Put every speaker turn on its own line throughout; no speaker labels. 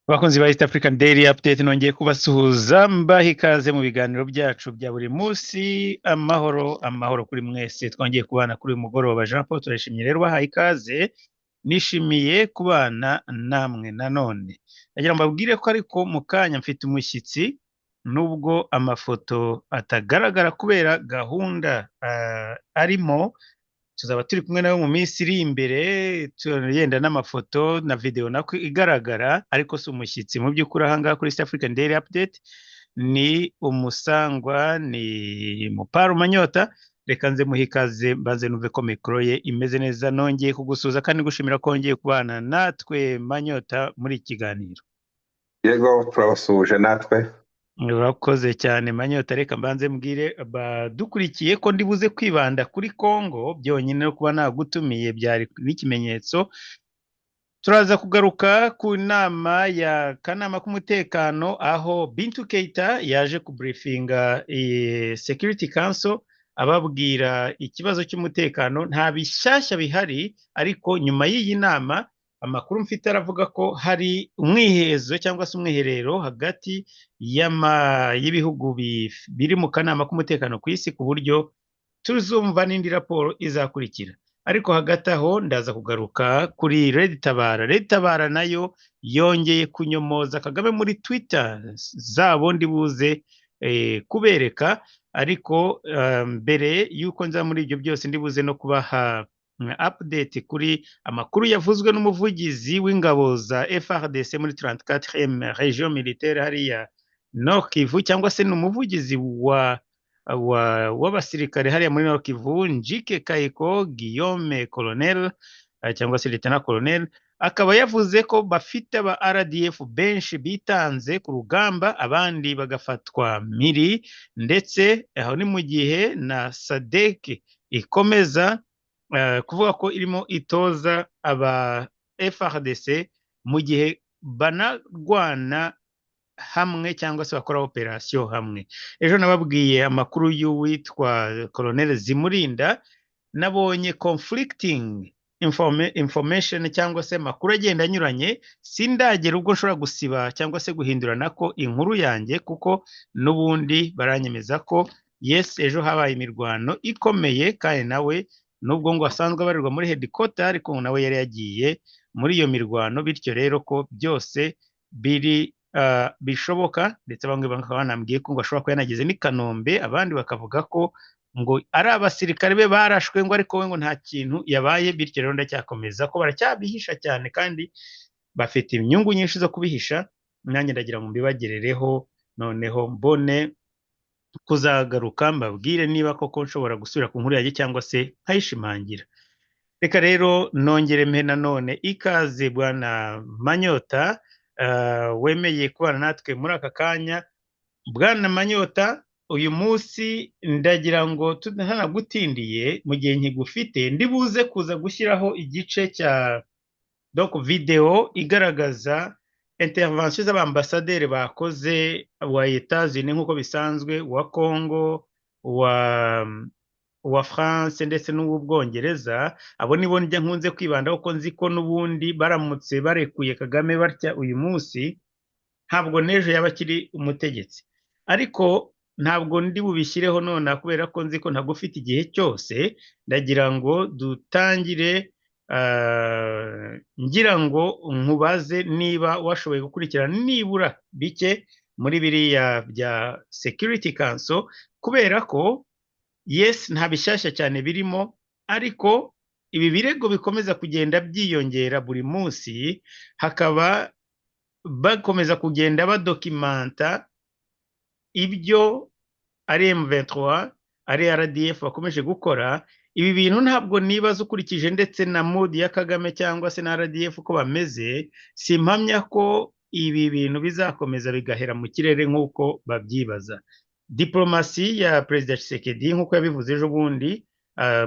Abakunzi ba East African Daily Update nongeye kubasuhuza mbaha ikaze mu biganiro byacu bya buri munsi. Amahoro kuri mwese twongeye kubana kuri uyu mugoroba. Jean Paul turashimye rero bahaye ikaze, nishimiye kubana namwe nanone. Nagira mbabwire ko ariko mu kanya mfite umushyitsi, nubwo amafoto atagaragara kubera gahunda arimo, tuzaba turi kumwe nawe mu minsi iri imbere, yenda n'amafoto na video nako igaragara, ariko si umushyitsi mu by'ukuri. Aha ngaha kuri East African Daily Update ni umusangwa, ni Muparu Manyota. Reka nze muhe ikaze, mbanze numve ko mikoro ye imeze neza. Nongeye kugusuhuza kandi gushimira ko wongeye kubana natwe Manyota muri iki kiganiro.
Yego turabasuhuje natwe.
Urakoze cyane Manyota. Reka mbanze mbwire badukurikiye ko ndibuze kwibanda kuri Congo byonyine, no kuba nagutumiye byari n'ikimenyetso. Turaza kugaruka ku nama ya kanama k'umutekano, aho Bintu Keita yaje kubriefinga Security Council ababwira ikibazo cy'umutekano. Nta bishyashya bihari, ariko nyuma y'iyi nama amakuru mfite aravuga ko hari umwihezo cyangwa se umwiherero hagati y'ibihugu biri mu kanama k'umutekano ku isi, ku buryo tuzumva n'indi raporo izakurikira. Ariko hagati aho ndaza kugaruka kuri Tabara. Tabara nayo yongeye kunyomoza Kagame muri Twitter zabo, ndibuze kubereka. Ariko mbere yuko nza muri ibyo byose, ndibuze no kubaha update kuri amakuru yavuzwe n'umuvugizi w'ingabo za FARDC muri 34e region militaire hariya Nord Kivu, cyangwa se n'umuvugizi w'abasirikare hariya muri Nord Kivu, Njike Kayiko Guillaume Colonel cyangwa se Lieutenant Colonel. Akaba yavuze ko bafite aba RDF benshi bitanze ku rugamba, abandi bagafatwa miri, ndetse aho ni mu gihe na SADC ikomeza kuvuga ko irimo itoza aba FARDC mu gihe banarwana hamwe cyangwa se bakora operation hamwe. Ejo nababwiye amakuru y'uwitwa Colonel Zimurinda. Nabonye conflicting information cyangwa se makuru agenda anyuranye, sindagera ubwo nshobora gusiba cyangwa se guhindurana ko inkuru yanjye, kuko n'ubundi baranyemeza ko yes, ejo habaye imirwano ikomeye, kandi nawe nubwo ngo asanzwe abarirwa muri headquarter, ariko nawe yari yagiye muri iyo mirwano. Bityo rero ko byose biri bishoboka, ndetse bamwe bakaba banambwiye ko ngo ashobora kuba yanageze n'i Kanombe, abandi bakavuga ko ngo ari abasirikare be barashwe, ngo ariko we ngo nta kintu yabaye. Bityo rero ndacyakomeza ko baracyabihisha cyane, kandi bafite inyungu nyinshi zo kubihisha. Nanjye ndagira ngo mbibagerereho, noneho mbone kuzagaruka mbabwire niba koko nshobora gusubira ku nkuru yanjye cyangwa se nkayishimangira. Reka rero nongere mpe nanone ikaze bwana Manyota, wemeye kubana natwe muri aka kanya. Bwana Manyota, uyu munsi ndagira ngo tutanagutindiye mu gihe nkigufite, ndibuze kuza gushyiraho igice cya video igaragaza intervention z'abambasaderi bakoze wa Etats-Unis nk'uko bisanzwe, wa Congo, wa France ndetse n'uw'Ubwongereza. Abo nibo njya nkunze kwibandaho, ko nzi ko n'ubundi baramutse barekuye Kagame batya uyu munsi, ntabwo n'ejo yaba akiri umutegetsi. Ariko ntabwo ndi bubishyireho none, kubera ko nzi ko ntagufite igihe cyose. Ndagira ngo dutangire ngira ngo nkubaze niba washoboye gukurikirana nibura bike muri biriya bya Security Council, kubera ko yes, nta bishyashya cyane birimo, ariko ibi birego bikomeza kugenda byiyongera buri munsi, hakaba bakomeza kugenda badokimanta ibyo ari M23 ari RDF bakomeje gukora. Ibi bintu ntabwo nibaza ukurikije ndetse na mood ya Kagame cyangwa se na RDF uko bameze, simpamya ko ibi bintu bizakomeza bigahera mu kirere nk'uko babyibaza. Diplomasi ya Perezida Tshisekedi nk'uko yabivuze ejo bundi,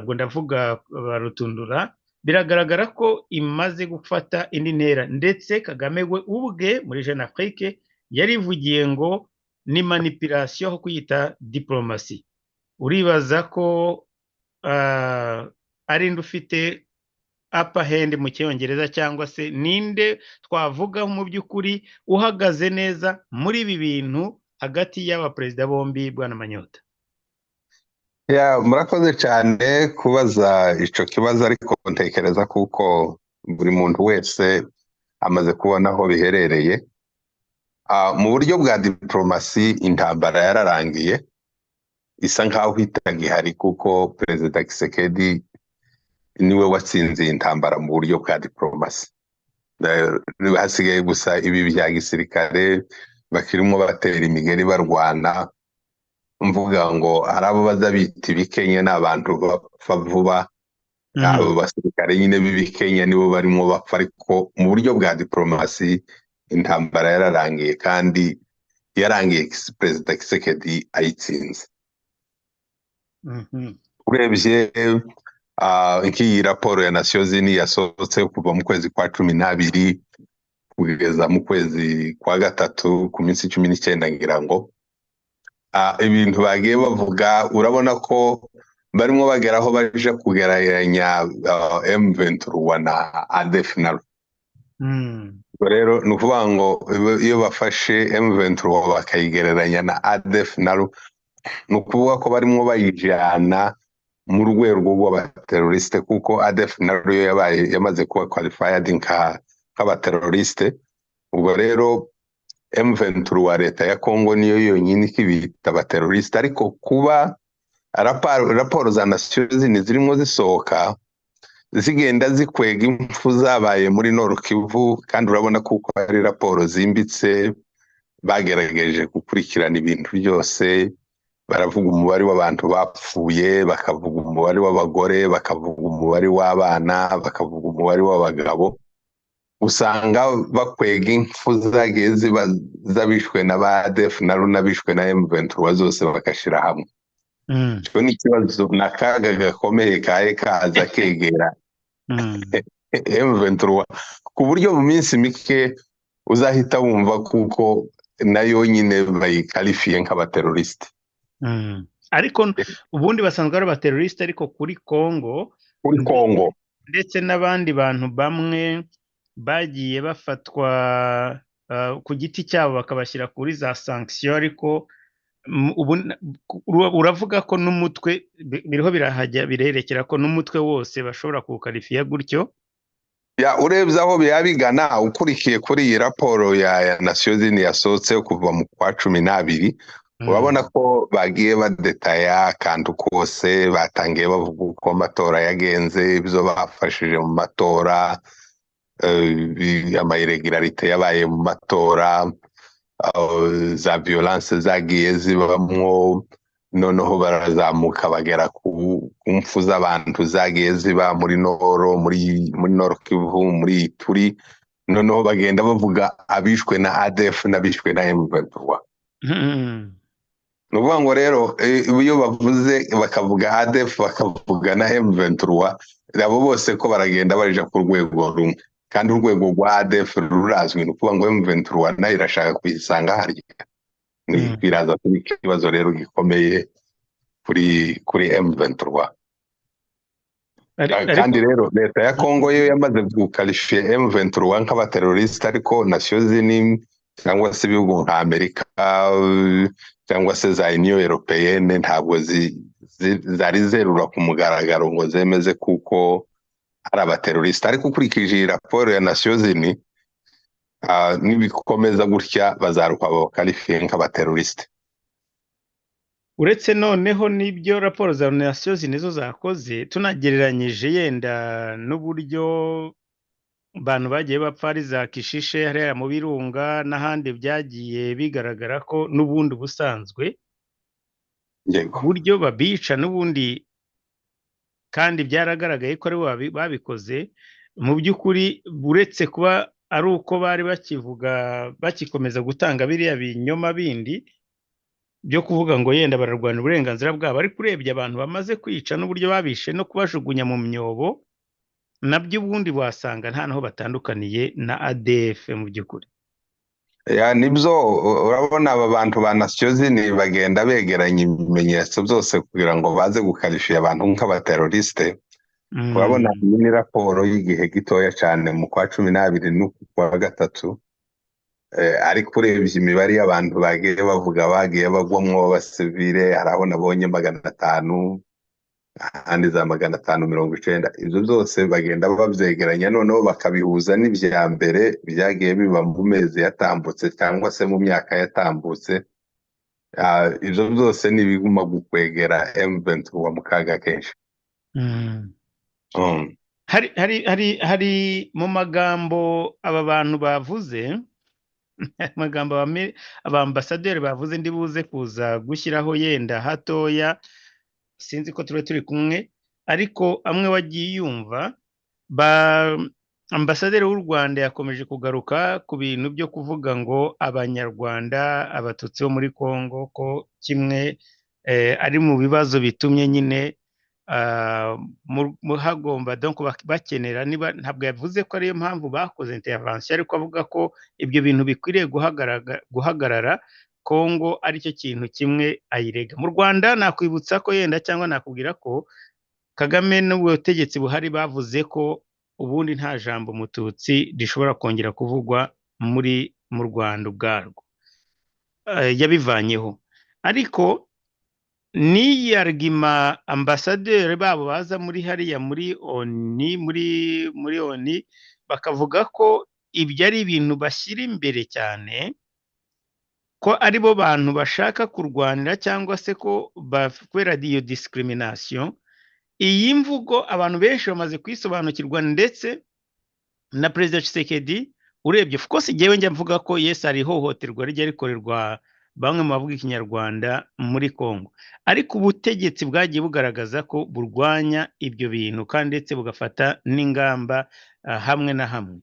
ubwo ndavuga barutundura, biragaragara ko imaze gufata indi ntera, ndetse Kagame we ubwe muri Jeune Afrique yarivugiye ngo ni manipulation aho kuyita diplomasi. Uribaza ko ari ufite upper hand mu cyongereza, cyangwa se ninde twavuga mu by'ukuri uhagaze neza muri ibi bintu hagati y'abaperezida bombi, bwana Manyota?
murakoze cyane kubaza ico kibazo, ariko ntekereza kuko buri muntu wese amaze kubona aho biherereye. Mu buryo bwa diplomasi intambara yararangiye, isa nkaho itagihari kuko Perezida Tshisekedi niwe watsinze iyi ntambara mu buryo bwa diplomasi. Hasigaye gusa ibi bya gisirikare bakirimo batera imigeri barwana, mvuga ngo hari abo baza bita ibikenya, n'abantu bapfa vuba. Abo basirikare nyine b'ibikenya nibo barimo bapfa, ariko mu buryo bwa diplomasi intambara yararangiye, kandi yarangiye Perezida Tshisekedi ayitsinze. Urebye nk'iyi raporo ya Nations Unies yasohotse kuva mu kwezi kwa 12 kugeza mu kwezi kwa gatatu ku minsi 19, ngira ngo ibintu bagiye bavuga, urabona ko barimo bageraho baje kugereranya M23 na RDF nalo. Rero ni ukuvuga ngo iyo bafashe M23 bakayigereranya na RDF nalo, ni ukuvuga ko barimo bayijyana mu rwego rw'abateroriste, kuko ADF nalo yamaze kuba qualified nk'abateroriste. Ubwo rero M23 wa leta ya Congo niyo yonyine ikibita abateroriste, ariko kuba raporo za Nations Unies zirimo zisohoka zigenda zikwega impfu zabaye muri Nord Kivu, kandi urabona kuko ari raporo zimbitse, bagerageje gukurikirana ibintu byose, baravuga umubare w'abantu bapfuye, bakavuga umubare w'abagore, bakavuga umubare w'abana, bakavuga umubare w'abagabo. Usanga bakwega impfu zagiye zabishwe na ba ADF nalo n'abishwe na M23 zose bakashira hamwe. Cyo ni ikibazo n'akaga gakomeye kaye kaza kegera M23, ku buryo mu minsi mike uzahita wumva kuko nayo nyine bayikalifiye nk'abateroriste.
Ariko ubundi basanzwe ari abateroriste, ariko kuri Congo ndetse n'abandi bantu bamwe bagiye bafatwa ku giti cyabo bakabashyira kuri za sanction, ariko uravuga ko n'umutwe biriho birahajya birerekera ko n'umutwe wose bashobora kuwukalifiya gutyo?
Urebye aho bigana ukurikiye kuri iyi raporo ya Nations Unies yasohotse kuva mu kwa 12, urabona ko bagiye badetaya kandi kose batangiye bavuga uko amatora yagenze, ibyo bafashije mu matora, amairregularité yabaye mu matora, za violence zagiye zibamwo, noneho barazamuka bagera ku mfu z'abantu zagiye ziba muri Noro, muri Nord Kivu, muri Turi, noneho bagenda bavuga abishwe na ADF n'abishwe na M23. Nuvuga ngo rero iyo bavuze bakavuga ADF bakavuga na M23, abo bose ko baragenda barija ku rwego rumwe, kandi urwego rwa ADF rurazwi. Nukuvuga ngo M23 nayo irashaka kuyisanga harya. Ni kwiraza kuri ikibazo rero gikomeye kuri M23. Kandi rero leta ya Congo yo yamaze gukalifiye M23 nk'abateroriste, ariko Nations Unies cyangwa se ibihugu nka Amerika cyangwa se za Union Européenne ntabwo zari zerura ku mugaragaro ngo zemeze kuko ari abateroriste. Ariko ukurikije raporo ya Nations Unies, nibikomeza gutya bazaruka bakalifiye nk'abateroriste.
Uretse noneho n'ibyo raporo za Nations Unies zo zakoze, tunagereranyije yenda n'uburyo abantu bagiye bapfa ari za Kishishe hariya mu Birunga n'ahandi, byagiye bigaragara ko n'ubundi busanzwe buryo babica n'ubundi, kandi byaragaragaye ko ari babikoze mu by'ukuri, uretse kuba ari uko bari bakikomeza gutanga biriya binyoma bindi byo kuvuga ngo yenda bararwana uburenganzira bwabo, ariko urebye abantu bamaze kwica n'uburyo babishe no kubajugunya mu myobo, nabyo ubundi wasanga nta naho batandukaniye na ADF mu by'ukuri.
Nibyo urabona aba bantu ba Nations Unies bagenda begeranya ibimenyetso byose kugira ngo baze gukalifiya abantu nk'abateroriste, urabona iyi ni raporo y'igihe gitoya cyane mu kwa 12 n'ukwa gatatu, ariko urebye imibare y'abantu bagiye bavuga bagiye bagwamwo b'abasivile, hari aho nabonye 500, ahandi za 590. Ibyo byose bagenda babyegeranya noneho bakabihuza n'ibya mbere byagiye biba mu mezi yatambutse cyangwa se mu myaka yatambutse. Ibyo byose ni ibiguma gukwegera M23 mu kaga kenshi.
Hari mu magambo aba bantu bavuze, amagambo abambasaderi bavuze, ndi buze kuza gushyiraho yenda hatoya, sinzi ko turi kumwe, ariko amwe wagiye yumva. Ambasaderi w'u Rwanda yakomeje kugaruka ku bintu byo kuvuga ngo abanyarwanda, abatutsi bo muri Kongo ko kimwe ari mu bibazo bitumye nyine hagomba donc bakenera, niba ntabwo yavuze ko ariyo mpamvu bakoze intervention, ariko avuga ko ibyo bintu bikwiriye guhagarara, Kongo aricyo kintu kimwe ayirega. Mu Rwanda nakwibutsa ko yenda cyangwa nakubwira ko Kagame n'ubutegetsi buhari bavuze ko ubundi nta jambo Mututsi rishobora kongera kuvugwa mu Rwanda ubwarwo, yabivanyeho. Ariko ni argument ambasaderi babo baza muri hariya muri ONU bakavuga ko ibyo ari ibintu bashyira imbere cyane, ko ari bo bantu bashaka kurwanira cyangwa se ko kubera iyo discrimination. Iyi mvugo abantu benshi bamaze kwisobanukirwa, ndetse na Perezida Tshisekedi urebye, of course igihe njya mvuga ko yes ari ihohoterwa rijya rikorerwa bamwe mu bavuga ikinyarwanda muri Kongo, ariko ubutegetsi bwagiye bugaragaza ko burwanya ibyo bintu kandi ndetse bugafata n'ingamba hamwe na hamwe.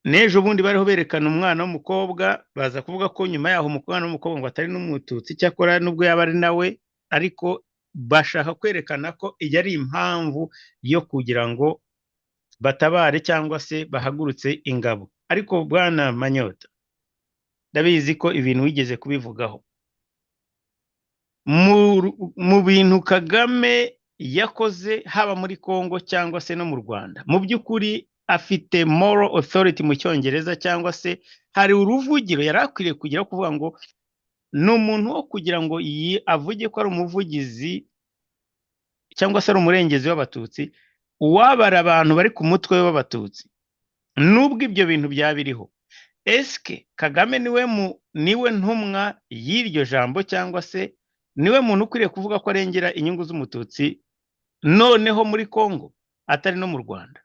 N'ejo bundi bariho berekana umwana w'umukobwa, baza kuvuga ko nyuma yaho umwana w'umukobwa ngo atari n'Umututsi, cyakora nubwo yaba ari nawe, ariko bashaka kwerekana ko iyo ari impamvu yo kugira ngo batabare cyangwa se bahagurutse ingabo. Ariko Bwana Manyota, ndabizi ko ibintu wigeze kubivugaho mu bintu Kagame yakoze haba muri Kongo cyangwa se no mu Rwanda. Mu by'ukuri afite moral authority mu Cyongereza, cyangwa se hari uruvugiro yari akwiriye kugira kuvuga ngo ni umuntu wo kugira ngo avuge ko ari umuvugizi cyangwa se ari umurengezi w'abatutsi, uwabara abantu bari ku mutwe w'abatutsi. Nubwo ibyo bintu byabiriho, eske Kagame niwe ntumwa y'iryo jambo, cyangwa se niwe muntu ukwiriye kuvuga ko arengera inyungu z'umututsi noneho muri Kongo atari no mu Rwanda?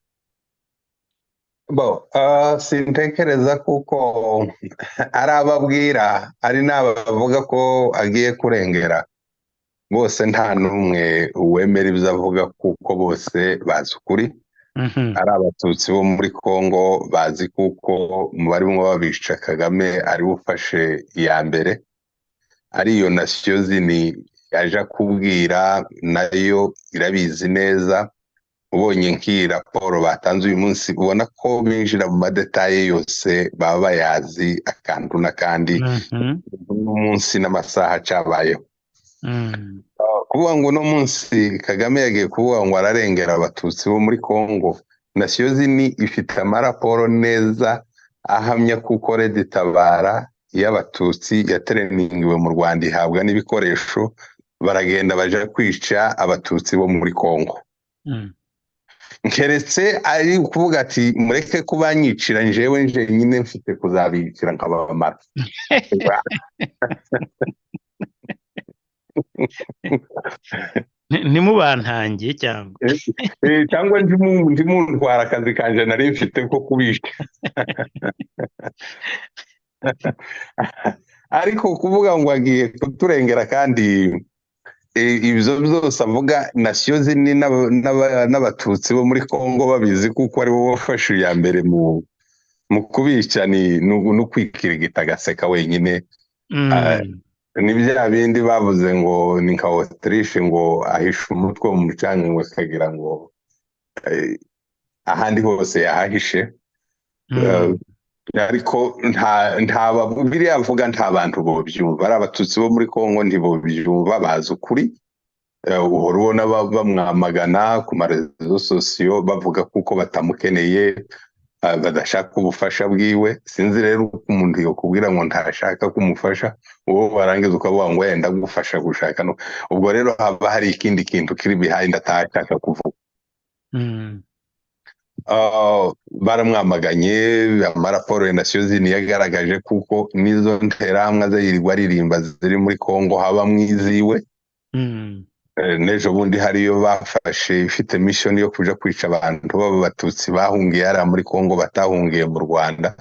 Sintekereza kuko ari ababwira, ari n'abavuga ko agiye kurengera, bose nta n'umwe wemera ibyo avuga, kuko bose bazi ukuri. Ari abatutsi bo muri Kongo bazi kuko mu barimo babisha Kagame ari ufashe iya mbere, ariyo nasiyo zini yaje kubwira, nayo irabizi neza. Ubonye nk'iyi raporo batanze uyu munsi, ubona ko binjira mu madetaye yose, baba bayazi akantu n'akandi n'umunsi n'amasaha acabayeho. Kuvuga ngo uno munsi Kagame yagiye kuvuga ngo ararengera abatutsi bo muri Kongo, nasiyo zini ifite amaraporo neza ahamya kuko TABARA y'abatutsi yatereningiwe mu Rwanda, ihabwa n'ibikoresho, baragenda baje kwica abatutsi bo muri Kongo. Nkeretse ari kuvuga ati mureke kubanyicira njyewe nyine mfite kuzabicira nkabamara.
Ntimubantangiye
cyangwa ndimuntwara akazi kanje nari mfite ko kubisha. Ariko kuvuga ngo agiye kuturengera, kandi ibyo byose avuga nasiyo zini n'abatutsi bo muri Kongo babizi kuko ari bo bafashe iya mbere mu kubica, no kwikirigita agaseka wenyine. Ni bya bindi bavuze ngo ni nka Autriche, ngo ahisha umutwe mu mucanga ngo akagira ngo ahandi hose yahahishe. Ariko nta biriya avuga nta bantu bobyumva. Ari abatutsi bo muri Kongo ntibobyumva, bazi ukuri. uhora ubona bamwamagana ku marezo sosiyo bavuga kuko batamukeneye, badashaka ubufasha bwiwe. Sinzi rero uko umuntu yokubwira ngo ntashaka kumufasha, uwo warangiza ukavuga ngo yenda gufasha gushaka no. Ubwo rero haba hari ikindi kintu kiri behind atashaka kuvuga. Baramwamaganye, amaraporo ya Nations Unies yagaragaje kuko nizo nterahamwe ze yirirwa aririmba ziri muri Kongo haba mwiziwe. N'ejo bundi hariyo bafashe ifite mission yo kuja kwica abantu b'abatutsi bahungiye hariya muri Kongo batahungiye mu Rwanda.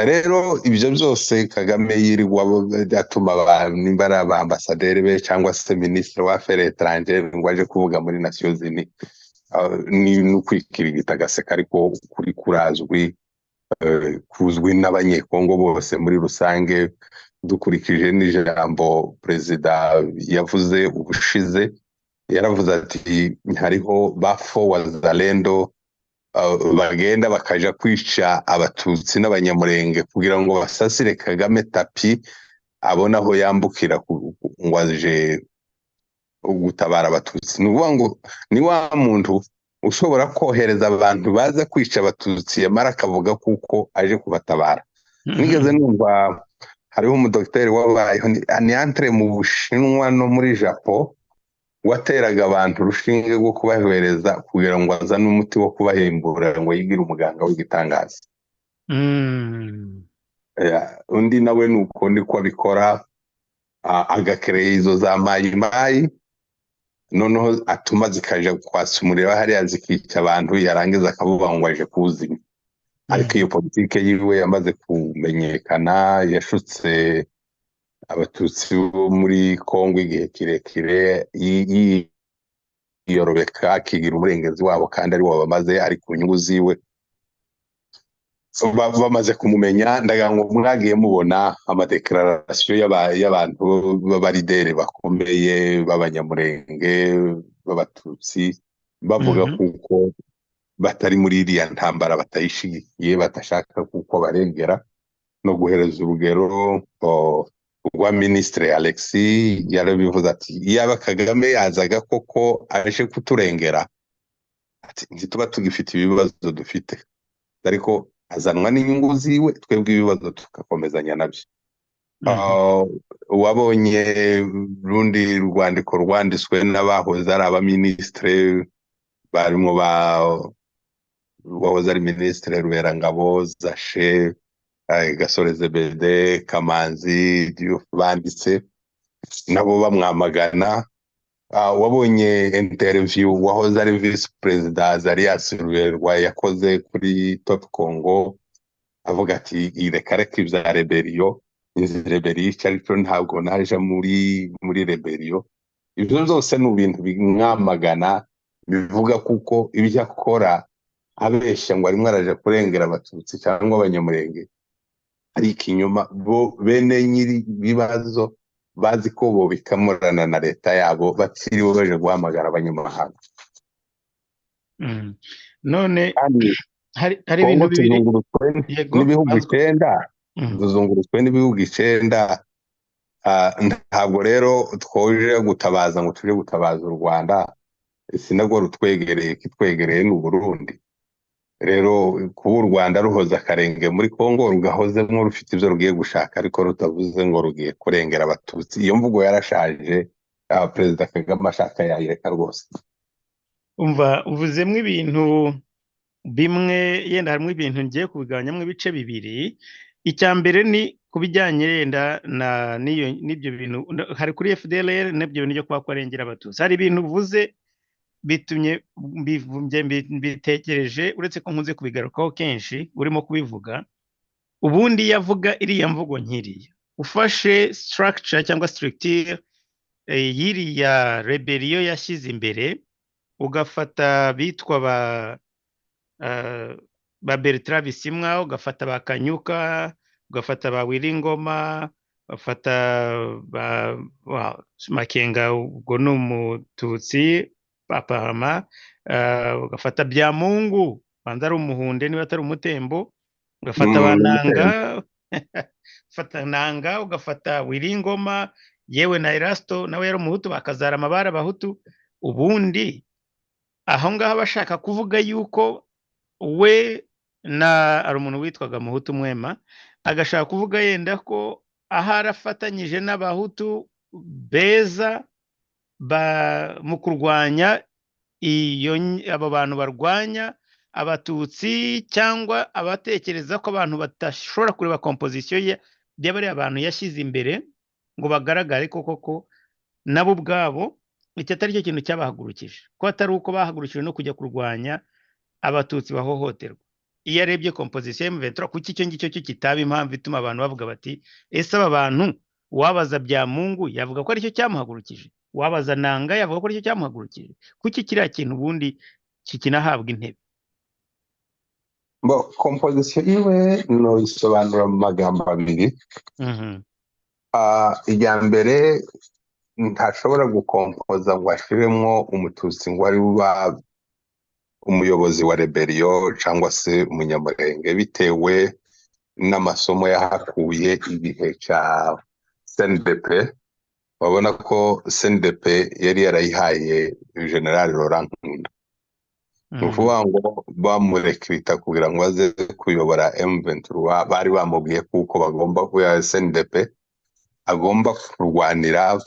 Rero ibyo byose Kagame yirirwa atuma nimbara aba ambasaderi be cyangwa se ministre wa affaires étrangères ngo aje kuvuga muri Nations Unies, ni ukwikirigita agaseka, ariko kuri kurazwi, kuzwi n'abanyekongo bose muri rusange. Dukurikije n'ijambo perezida yavuze ubushize, yaravuze ati hariho bafo wazalendo bagenda bakaja kwica abatutsi n'abanyamurenge kugira ngo basasire Kagame tapi abona aho yambukira ngo aje gutabara abatutsi. Ni ukuvuga ngo ni wa muntu ushobora kohereza abantu baza kwica abatutsi yamara akavuga kuko aje kubatabara. Nigeze numva hariho umudokiteri wabayeho ni entre mu Bushinwa no muri Japan wateraga abantu urushinge rwo kubahereza kugira ngo azane umuti wo kubahembura ngo yigire umuganga w'igitangaza. Undi nawe nuko niko abikora, agakereye izo za mayimayi, noneho atuma zikaja kwasa umuriro hariya zikica abantu, yarangiza akavuga ngo aje kuwuzimya. Ariko iyo politike yiwe yamaze kumenyekana, yashutse abatutsi bo muri Kongo igihe kirekire, yiyorobeka akigira umurengezi wabo kandi ari wo bamaze, ari ku nyungu ziwe. Bamaze kumumenya, ndagira ngo mwagiye mubona amadeklarasiyo y'abantu b'abarideri bakomeye b'abanyamurenge b'abatutsi bavuga kuko batari muri iriya ntambara, batayishigikiye, batashaka kuko barengera. No guhereza urugero rwa Ministre Alexis yarabivuze ati yaba Kagame yazaga koko aje kuturengera, ati ntituba tugifite ibibazo dufite, ariko azanwa n'inyungu ziwe, twebwe ibibazo tugakomezanya nabyo. Wabonye rundi rwandiko rwanditswe n'abahoze ari abaministre, barimo wahoze ari Ministre Ruberangabo, Zashe, Gasore Zebede, Kamanzi, banditse nabo bamwamagana. Wabonye interview wahoze ari Vice President Zarias Ruberwa yakoze kuri Top Congo avuga ati irekareka ibya rebellion, izi rebellion cyaricyo ntabwo naje muri rebellion. Ibyo byose ni ibintu bimwamagana, bivuga kuko ibyo akora abeshya ngo arimo araje kurengera abatutsi cyangwa abanyamurenge ari ikinyoma. Bo bene nyiri bibazo bazi ko bo bikamurana na leta yabo, batiriwe baje guhamagara abanyamahanga.
None hari ibintu bibiri,
n'ibihugu 9, duzungurutswe n'ibihugu 9. Ntabwo rero twoje gutabaza ngo tuje gutabaza u Rwanda, sinabwo rutwegereye, kitwegereye n'u Burundi. Rero kuba u Rwanda ruhoza akarenge muri Kongo, rugahozemo rufite ibyo rugiye gushaka, ariko rutavuze ngo rugiye kurengera abatutsi. Iyo mvugo yarashaje, Perezida Kagame ashaka yayireka rwose.
Umva uvuzemo ibintu bimwe, yenda harimo ibintu ngiye kubigabanyamo ibice bibiri. Icya mbere ni kubijyanye yenda n'ibyo bintu hari kuri FDLR, n'ibyo bintu byo kurengera abatutsi. Hari ibintu uvuze bitumye mbitekereje, uretse ko nkunze kubigarukaho kenshi urimo kubivuga. Ubundi yavuga iriya mvugo nkiriya, ufashe structure cyangwa structure y'iriya rebellion yashyize imbere, ugafata bitwa ba Bertrand Bisimwa, ugafata ba Kanyuka, ugafata ba Wiringoma, ugafata ba Makenga, ubwo ni umututsi, Papahama, ugafata Byamungu, banza ari umuhunde niba atari umutembo, ugafata bananga ugafata Nanga, ugafata Wiringoma, yewe na Erasto nawe yari umuhutu bakazara amabara abahutu, ubundi aho ngaho bashaka kuvuga yuko we ari umuntu witwaga muhutu mwema, agashaka kuvuga yenda ko ahari afatanyije n'abahutu beza mu kurwanya abo bantu barwanya abatutsi, cyangwa abatekereza ko abantu batashobora kureba komposisiyo y'abariya abantu yashyize imbere ngo bagaragare koko nabo ubwabo icyo atari cyo kintu cyabahagurukije, ko atari uko bahagurukijwe no kujya kurwanya abatutsi bahohoterwa. Iyo arebye komposisiyo y'M23, kuki icyo ngicyo cyo kitaba impamvu ituma abantu bavuga bati ese aba bantu wabaza bya Mungu yavuga ko aricyo cyamuhagurukije, wabaza Nanga yavuga ko aricyo cyamuhagurukije, kuki kiriya kintu ubundi kikinahabwa intebe?
Komposisiyo yiwe no isobanura mu magambo abiri. Ijya mbere, ntashobora gukompoza ngo ashiremo umututsi ngo ari buba umuyobozi wa rebellion cyangwa se umunyamurenge, bitewe n'amasomo yahakuye ibihe cya CNDP. babona ko CNDP yari yarayihaye General Laurent Nkunda, ni ukuvuga ngo bamurekrita kugira ngo aze kuyobora M23. Bari bamubwiye kuko bagomba kuya CNDP agomba kurwanira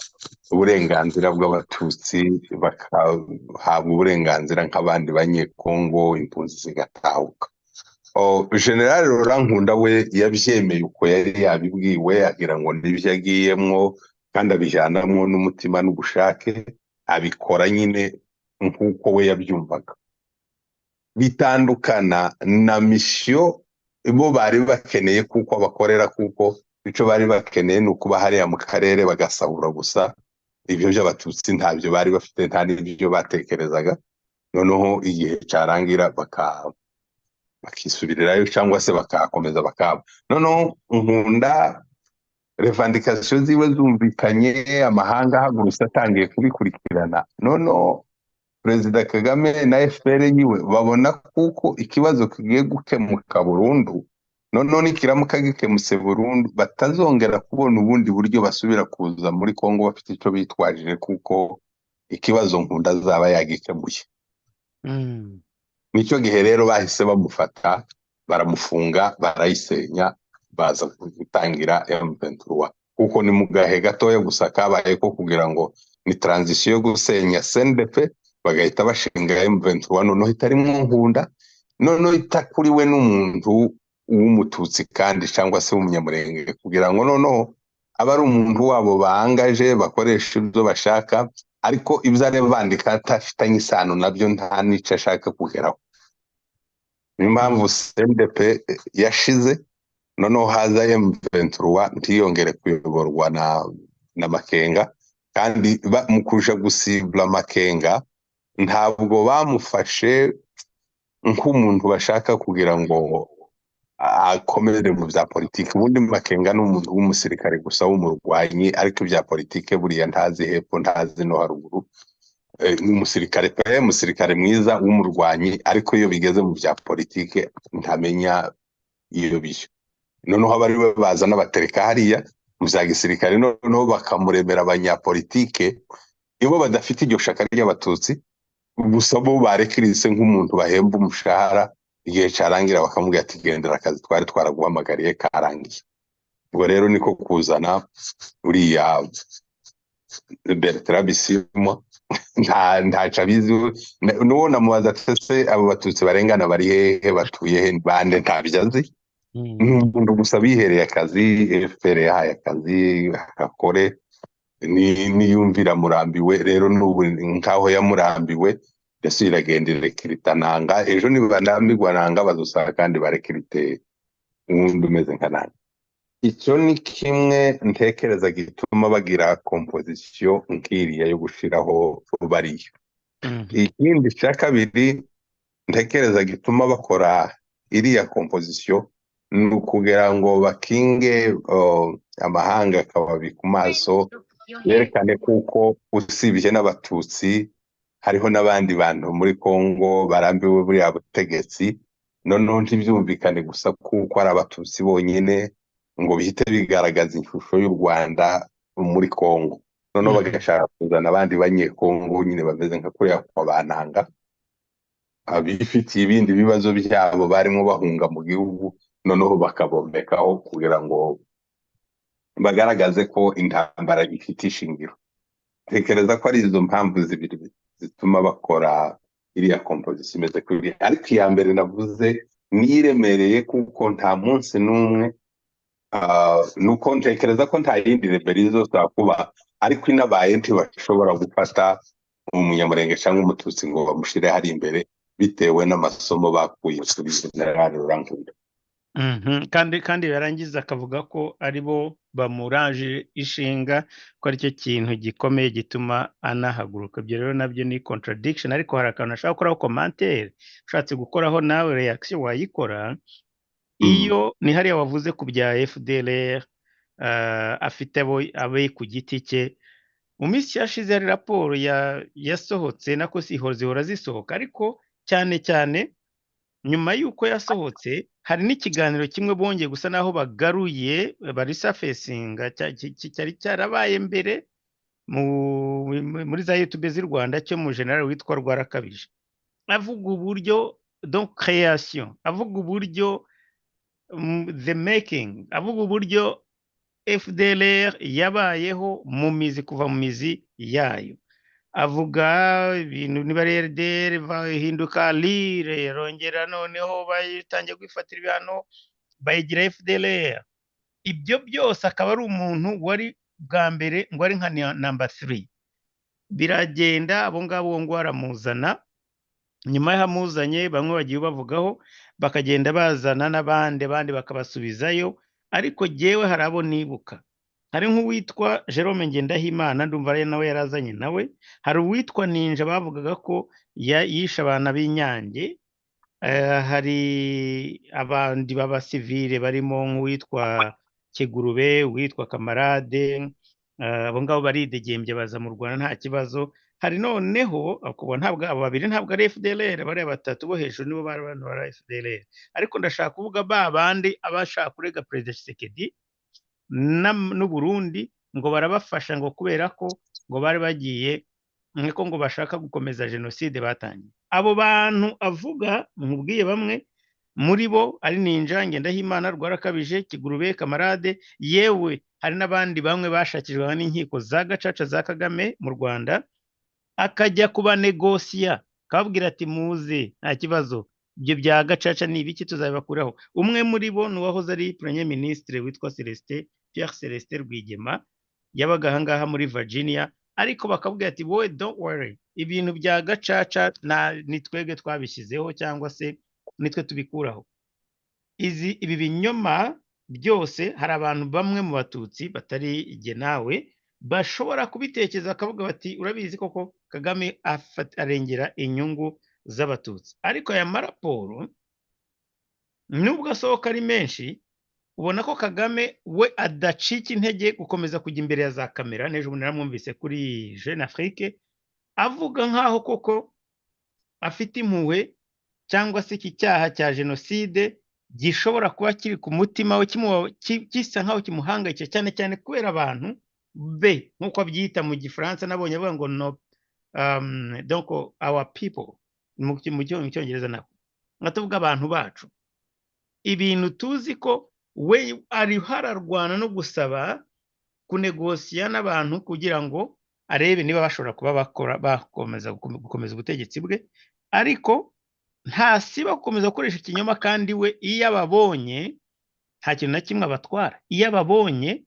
uburenganzira bw'abatutsi, bakahabwa uburenganzira nk'abandi banyekongo, impunzi zigatahuka. General Laurent Nkunda we yabyemeye uko yari yabibwiwe, agira ngo nibyo yagiyemwo kandi abijyanamwo n'umutima n'ubushake, abikora nyine nk'uko we yabyumvaga. Bitandukana na misiyo bo bari bakeneye kuko abakorera, kuko icyo bari bakeneye ni ukuba hariya mu karere bagasahura gusa, ibyo by'abatutsi ntabyo bari bafite, nta n'ibyo batekerezaga. Noneho igihe cyarangira bakisubirirayo cyangwa se bakakomeza bakaba. Noneho Nkunda revendication ziwe zumvikanye, amahanga ahagurutse atangiye kubikurikirana. Noneho Perezida Kagame na FPR yiwe babona kuko ikibazo kigiye gukemuka burundu, noneho nikiramuka gikemutse burundu batazongera kubona ubundi buryo basubira kuza muri Kongo bafite icyo bitwajije, kuko ikibazo Nkunda azaba yagikemuye. Nicyo gihe rero bahise bamufata, baramufunga, barayisenya, baza gutangira M23, kuko ni mu gahe gatoya gusa kabaye ko kugira ngo ni transition yo gusenya CNDP bagahita bashinga M23. Noneho itarimo Nkunda, noneho itakuriwe n'umuntu w'umututsi kandi cyangwa se w'umunyamurenge, kugira ngo noneho aba ari umuntu wabo bangaje bakoresha ibyo bashaka, ariko ibyo areba bandika atafitanye isano nabyo nta n'icyo ashaka kugeraho. Niyo mpamvu CNDP yashize, noneho haza M23 ntiyongere kuyoborwa na Makenga, kandi mu kuja gusibla Makenga ntabwo bamufashe nk'umuntu bashaka kugira ngo akomere mu bya politiki. Ubundi Makenga ni umuntu w'umusirikare gusa w'umurwanyi, ariko ibya politiki buriya ntazi hepfo ntazi no haruguru. Umusirikare pe, umusirikare mwiza w'umurwanyi, ariko iyo bigeze mu bya politiki ntamenya iyo bishyo. Noneho abari we baza n'abatereka hariya mu bya gisirikare, noneho bakamuremera abanyapolitike ibo badafite iryo shaka ry'abatutsi gusa, bo barekirise nk'umuntu bahemba umushahara, igihe cyarangira bakamubwira ati gendera akazi twari twaraguhamagariye karangiye. Ubwo rero niko kuzana uriya Bertrand Bisimwa, ntaca abizi. N'uwo namubaza ese abo batutsi barengana bari hehe, batuye he, bande, ntabyo azi. N'umuntu gusa bihereye akazi, FPR yahaye akazi akakore, niyumvira murambiwe. Rero n'ubu nkaho yamurambiwe yasuye iragenda irekirita Nanga, ejo nibanambirwa Nanga bazusanga kandi barekirite uwundi umeze nka Nanga. Icyo ni kimwe ntekereza gituma bagira komposisiyo nk'iriya yo gushiraho bariyo. Ikindi cya kabiri ntekereza gituma bakora iriya komposisiyo ni ukugira ngo bakinge amahanga akababi ku maso, yerekane kuko usibye n'abatutsi hariho n'abandi bantu muri Kongo barambiwe buriya butegetsi. Noneho ntibyumvikane gusa kuko ari abatutsi bonyine ngo bihite bigaragaza ishusho y'u Rwanda muri Kongo noneho bagashaka kuzana abandi banyekongo nyine bameze nka kuriya kwa Bananga abifitiye ibindi bibazo byabo barimo bahunga mu gihugu noneho bakabomekaho kugira ngo bagaragaze ko intambara ifite ishingiro. Tekereza ko ari izo mpamvu zibiri zituma bakora iriya composition imeze kuri, ariko iya mbere navuze niremereye kuko nta munsi n'umwe nuko ntekereza ko nta yindi reberi zose kuba, ariko inabaye ntibashobora gufata umunyamurenge cyangwa umututsi ngo bamushire hari imbere bitewe n'amasomo bakuye kuri General Rurankunda.
kandi yarangiza akavuga ko ari bo bamuraje ishinga ko aricyo kintu gikomeye gituma anahaguruka. Ibyo rero nabyo ni contradiction, ariko hari akantu ashaka gukoraho commentaire, ushatse gukoraho nawe reaction wayikora. Iyo ni hariya wavuze ku bya FDLR afite abe ku giti cye. Mu minsi yashize hari raporo yasohotse nako zihora zisohoka, ariko cyane cyane nyuma y'uko yasohotse hari n'ikiganiro kimwe bongeye gusa naho bagaruye barisurfacinga cyari cyarabaye mbere muri za YouTube z'u Rwanda cyo mu general witwa Rwarakabije, avuga uburyo donc création, avuga uburyo the making, avuga uburyo FDLR yabayeho mu mizi kuva mu mizi yayo. Avuga ibintu niba RDR bahinduka lire, rongera noneho bayitangiye kwifatira ibihano bayigira FDLR. Ibyo byose akaba ari umuntu wari bwa mbere ngo ari nka number 3. Biragenda abo ngabo ngo aramuzana, nyuma y'amuzanye bamwe bagiye bavugaho, bakagenda bazana n'abandi bakabasubizayo, ariko jewe hari abo nibuka. Hari nk'uwitwa Jerome Ngendahimana, ndumva ari nawe yarazanye nawe. Hari uwitwa Ninja bavugaga ko yishe abana b'Inyange. Hari abandi b'abasivile barimo nk'uwitwa Kigurube, uwitwa Kamarade. Abo ngabo baridegembye baza mu Rwanda nta kibazo. Hari noneho akuba ntabwo abo babiri ntabwo ari FDLR, bari batatu bo hejuru nibo bari abantu bara FDLR. Ariko ndashaka kuvuga babandi abashaka kurega President Tshisekedi n'u Burundi ngo barabafasha ngo kubera ko ngo bari bagiye nk'uko ngo bashaka gukomeza genocide batangiye. Abo bantu avuga mubwiye bamwe muri bo ari Ninja, Ngendahimana, Rwarakabije, Kigurube, Kamarade, yewe hari n'abandi bamwe bashakirwa n'inkiko za gacaca za Kagame mu Rwanda, akajya kubanegosiya kababwira ati muze nta kibazo, ibyo bya gacaca ni ibiki tuzabakuraho. Umwe muri bo nuwahoze ari Premier Ministre witwa Pierre Celestin Rwigema, yabaga ahangaha muri Virginia, ariko bakabwira ati wowe don't worry, ibintu bya gacaca ni twebwe twabishyizeho cyangwa se nitwe tubikuraho. Ibi binyoma byose hari abantu bamwe mu batutsi batari ige nawe bashobora kubitekereza akavuga bati urabizi koko Kagame arengera inyungu z'abatutsi. Ariko aya maraporo nubwo asohoka ari menshi, ubona ko Kagame we adacika intege gukomeza kujya imbere ya za kamera. Nejo umuntu naramwumvise kuri Jeune Afrique avuga nkaho koko afite impuhwe cyangwa se iki cyaha cya genocide gishobora kuba kiri ku mutima we, gisa nkaho kimuhangayikishije cyane cyane kubera abantu be nkuko abyita mu Gifaransa. Nabonye avuga ngo no donc our people mu Cyongereza nako ngatuvuga abantu bacu. Ibintu tuzi ko we ari hararwana no gusaba kunegosiya n'abantu kugira ngo arebe niba bashobora kuba bakomeza ubutegetsi bwe, ariko ntasiba gukomeza gukoresha ikinyoma. Kandi we iyo ababonye nta kintu na kimwe abatwara, iyo ababonye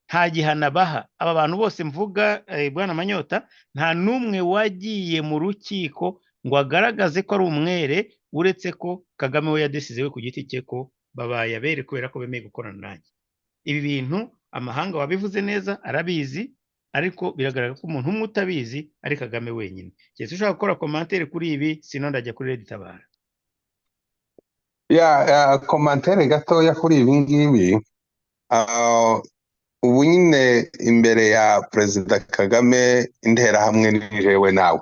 nta gihana baha. Aba bantu bose mvuga Bwana Manyota nta n'umwe wagiye mu rukiko ngo agaragaze ko ari umwere, uretse ko Kagame we yadesize we ku giti cye ko babaye abere kubera ko bemeye gukorana nanjye. Ibi bintu amahanga wabivuze neza arabizi, ariko biragaragara ko umuntu umwe utabizi ari Kagame wenyine. Cyese ushaka gukora commentaire kuri ibi, sino ndajya kuri Red Tabara.
Commentaire gatoya kuri ibi ngibi. Ubu nyine imbere ya Perezida Kagame interahamwe ni jewe nawe.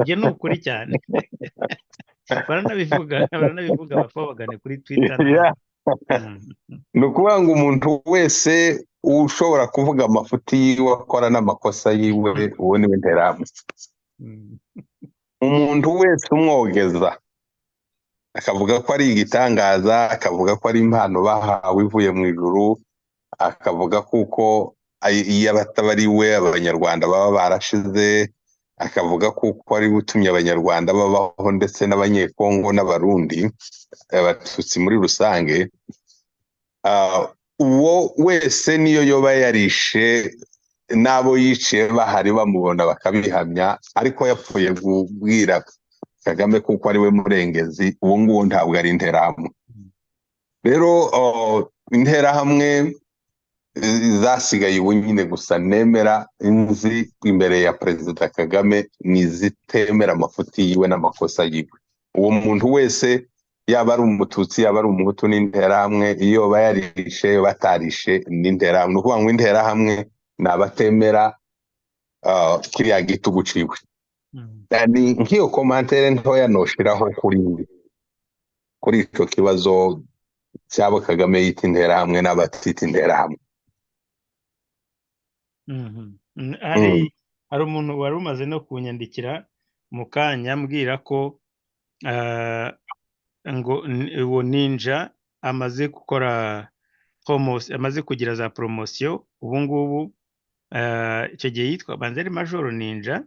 Nge ni ukuri cyane. baranabivuga bapfa bagane kuri Twitter.
ni ukuvuga ngo umuntu wese ushobora kuvuga amafuti yiwe akora n'amakosa yiwe uwo niwe interahamwe. Umuntu wese umwogeza akavuga ko ari igitangaza, akavuga ko ari impano bahawe ivuye mu ijuru, akavuga kuko iyo abataba ari we abanyarwanda baba barashize, akavuga kuko ari utumye abanyarwanda babaho ndetse n'abanyekongo n'abarundi, abatutsi muri rusange. Uwo wese niyo yoba yarishe n'abo yiciye bahari bamubona bakabihamya, ariko yapfuye kubwira Kagame kuko ari we murengezi, uwo nguwo ntabwo ari interahamwe. Rero interahamwe zasigaye ubu nyine gusa nemera inzi imbere ya Perezida Kagame nizitemera amafuti yiwe n'amakosa yiwe. Uwo muntu wese yaba ari umututsi yaba ari umuhutu n'interahamwe, iyo bayarishe batarishe n'interahamwe. Ni ukuvuga ngo interahamwe ni abatemera kiriya gitugu ciwe. Ni nk'iyo komantere ntoya noshiraho kuri ico kibazo cyabo Kagame yita interahamwe n'abatita interahamwe.
Hari umuntu wari umaze no kunyandikira mu kanya ambwira ko ngo uwo ninja amaze gukora amaze kugira za promosiyo ubu ngubu. Icyo gihe yitwa banza ari majoro ninja,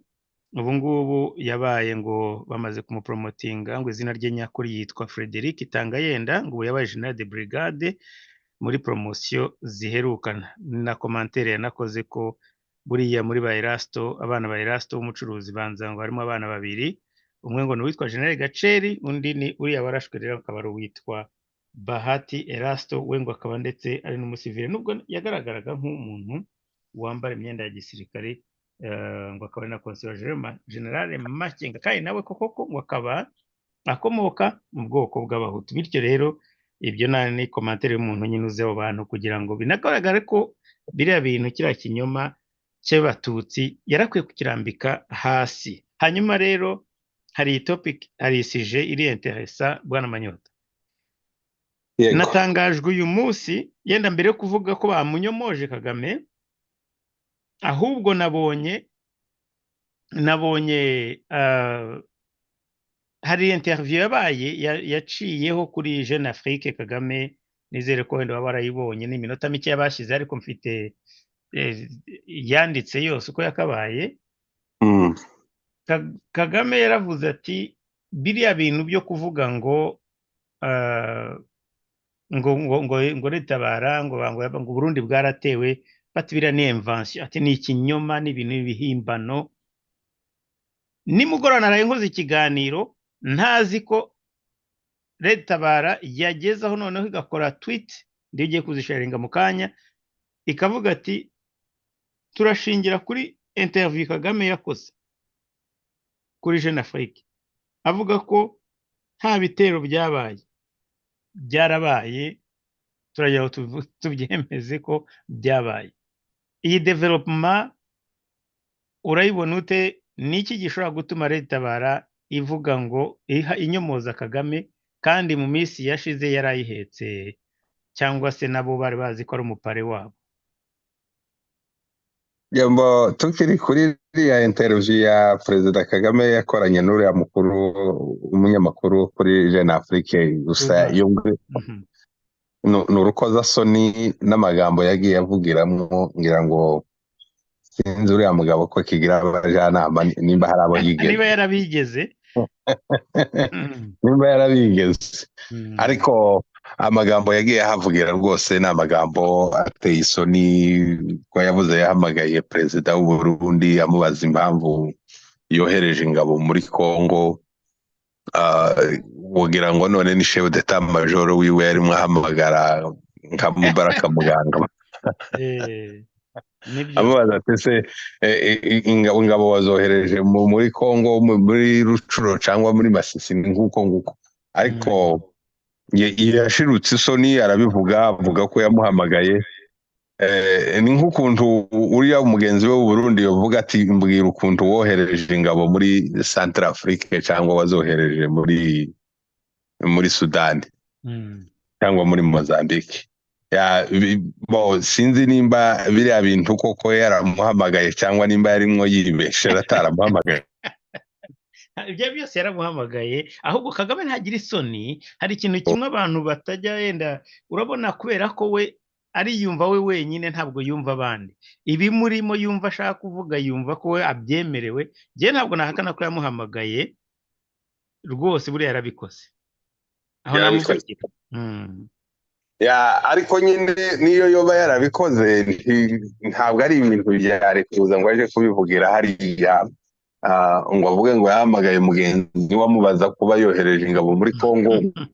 ubu ngubu yabaye ngo bamaze kumupromotinga ngo izina rye nyakuri yitwa Frederic Tangayenda, ngo yabaye General de Brigade muri promosiyo ziherukana. Na komantere yanakoze ko buriya muri ba Erasto, abana ba Erasto w'umucuruzi banza ngo harimo abana babiri, umwe ngo ni uwitwa General Gaceri, undi ni uriya warashwe rero akaba ari uwitwa Bahati Erasto, we ngo akaba ndetse ari n'umusivile, nubwo yagaragaraga nk'umuntu wambara imyenda ya gisirikare, ngo akaba ari na Consul General Makenga, kandi nawe koko ngo akaba akomoka mu bwoko bw'abahutu. Bityo rero ibyo ni komantere y'umuntu nyine uzi abo bantu, kugira ngo binagaragare ko biriya bintu kiriya kinyoma cy'abatutsi yarakwiye kukirambika hasi. Hanyuma rero hari topic, hari sije iri interesa Bwana Manyota. Natangajwe uyu munsi, yenda mbere yo kuvuga ko bamunyomoje Kagame, ahubwo nabonye hari interview yabaye yaciyeho kuri Jeune Afrique Kagame, nizere ko wenda baba barayibonye, n'iminota mike yabashize, ariko mfite yanditse yose uko yakabaye. Kagame yaravuze ati biriya bintu byo kuvuga ngo Tabara ngo Burundi bwaratewe, bati biriya ni invention, ati ni ikinyoma, ni ibintu bihimbano. Nimugorana naraye nkoze ikiganiro ntazi ko Tabara yagezaho noneho igakora tweet, ndiye ugiye kuzisharinga mu kanya, ikavuga ati turashingira kuri interview Kagame yakoze kuri Jeune Afrique, avuga ko nta bitero byarabaye, turagira tubyemeze ko byabaye. Iyi development urayibona ute? Niki gishobora gutuma Tabara ivuga ngo inyomoza Kagame, kandi mu minsi yashize yarayihetse, cyangwa se nabo bari bazi ko ari umupare wabo?
Jambo tukiri kuri ya interview ya Perezida Kagame yakoranye n'uriya umunyamakuru kuri Jeune Afrique, gusa n'urukozasoni n'amagambo yagiye avugiramo, ngira ngo sinzi uriya mugabo ko kigira abajyanama nimba hari abo yigeze, nimba yarabigeze. Ariko amagambo yagiye ahavugira rwose ni amagambo ateye isoni, ko yavuze yahamagaye Perezida w'u Burundi amubaza impamvu yohereje ingabo muri Kongo, wogira ngo none ni chef d'état major wiwe yarimo ahamagara nka Mubaraka Muganga. Amubaza ati se ingabo wazohereje muri Kongo, muri Rucuro cyangwa muri Masisi, nguko. Ariko yashirutse isoni arabivuga, avuga ko yamuhamagaye. Ni nk'ukuntu uriya umugenzi we w'u Burundi yavuga ati mbwira ukuntu wohereje ingabo muri Centrafrique cyangwa wazohereje muri Sudani. cyangwa muri Mozambique. Sinzi nimba biriya bintu koko yaramuhamagaye cyangwa nimba yarimwo yibeshera ataramuhamagaye.
ibyo byose yaramuhamagaye, ahubwo Kagame ntagira isoni. Hari ikintu kimwe abantu batajya yenda, urabona, kubera ko we ariyumva we wenyine, ntabwo yumva abandi. Ibimurimo yumva ashaka kuvuga, yumva ko we abyemerewe. Njye ntabwo nahakana ko yamuhamagaye rwose, buriya yarabikoze. aho namuvugira.
Ariko nyine niyo yoba yarabikoze ntabwo ari ibintu byarekuza ngo aje kubivugira hariya, ngo avuge ngo yahamagaye mugenzi wamubaza kuba yohereje ingabo muri Kongo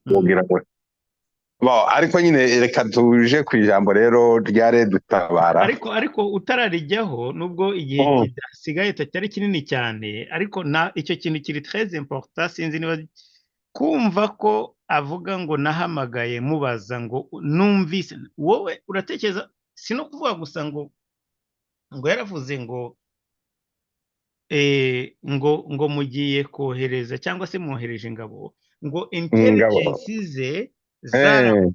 kugira ngo ariko nyine reka tuje ku ijambo rero rya dutabara.
Ariko utararijyaho, nubwo igihe kidasigaye cyari kinini cyane, ariko icyo kintu kiri très important. Sinzi niba kumva ko avuga ngo nahamagaye mubaza ngo numvise. Wowe uratekereza, si no kuvuga gusa ngo yaravuze ngo mugiye kohereza cyangwa se mwohereje ingabo, ngo intelligence ze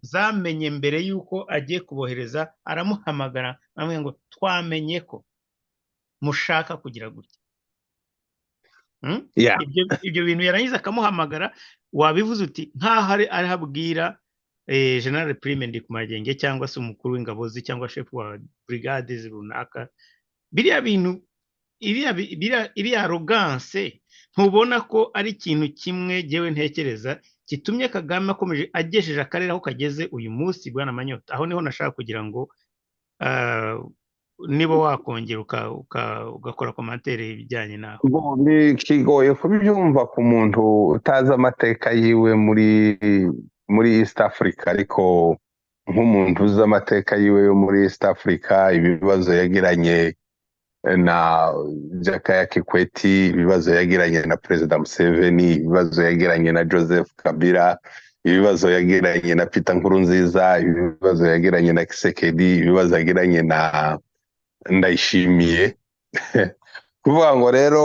zamenye mbere yuko agiye kubohereza, aramuhamagara amwe ngo twamenye ko mushaka kugira gutya. Ibyo bintu yarangiza akamuhamagara, wabivuze uti nkaho ari habwira General Prime Ndikumagenge cyangwa se umukuru w'ingabo ze cyangwa chef wa brigade runaka. Biriya bintu, iriya arrogance, ntubona ko ari ikintu kimwe jewe ntekereza kitumye Kagame akomeje agesheje akarere aho kageze uyu munsi, bwana Manyota? Aho niho nashaka kugira ngo niba wakongera ugakora commentaire ibijyanye naho.
Kigoye kubyumva ku muntu utazi amateka yiwe muri East Africa, ariko nk'umuntu uzi amateka yiwe yo muri East Africa, ibibazo yagiranye na Jakaya Kikwete, ibibazo yagiranye na Perezida Museveni, ibibazo yagiranye na Joseph Kabila, ibibazo yagiranye na Peter Nkurunziza, ibibazo yagiranye na Kisekedi, ibibazo yagiranye na Ndayishimiye. Kuvuga ngo rero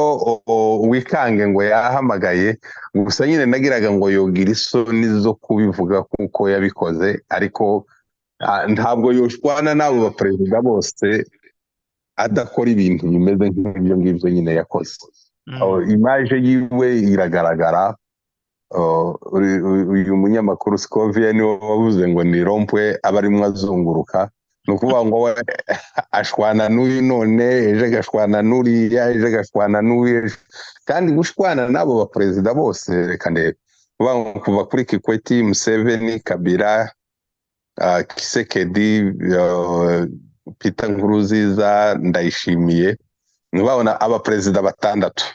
wikange ngo yahamagaye, gusa nyine nagiraga ngo yogira isoni zo kubivuga kuko yabikoze, ariko ntabwo yoshwana n'abo baperezida bose adakora ibintu bimeze nk'ibyo ngibyo nyine yakoze. Image yiwe iragaragara. Uyu munyamakuru Scovia niwe wavuze ngo ni rompwe aba arimo azunguruka. Ni ukuvuga ngo ashwana n'uyu none, ejo agashwana n'uriya, ejo agashwana n'uyu, kandi gushwana n'abo baperezida bose reka ndebe. Kuva kuri Kikwete, Museveni, Kabila, Kisekedi, Peter Nkurunziza, Ndayishimiye, nubabona abaperezida batandatu.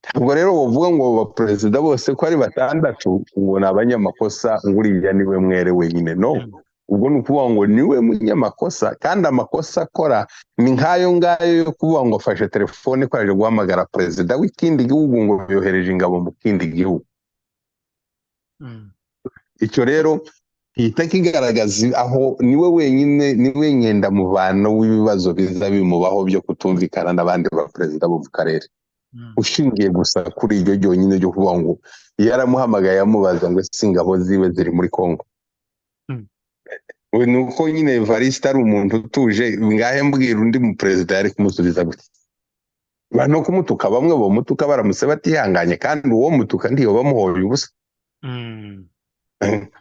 Ntabwo rero uvuga ngo abaperezida bose ko ari batandatu ngo ni abanyamakosa, nguriya niwe mwere wenyine. No, ubwo ni ukuvuga ngo niwe munyamakosa, kandi amakosa akora ni nk'ayo ngayo yo kuvuga ngo afashe telefone ko aje guhamagara perezida w'ikindi gihugu ngo yohereje ingabo mu kindi gihugu. Icyo rero ihita kigaragaza aho niwe wenyine, niwe nyenda muvano w'ibibazo biza bimubaho byo kutumvikana n'abandi baperezida bo mu karere. Ushingiye gusa kuri iryo ryonyine ryo kuvuga ngo yaramuhamagaye amubaza ngo ese ingabo ziwe ziri muri Kongo. Ni uko nyine Evariste ari umuntu utuje, ngahe mbwira undi mu perezida yari kumusubiza gutya. Bano kumutuka, bamwe bo mutuka baramutse batihanganye, kandi uwo mutuka ndiyo bamuhoye ubusa.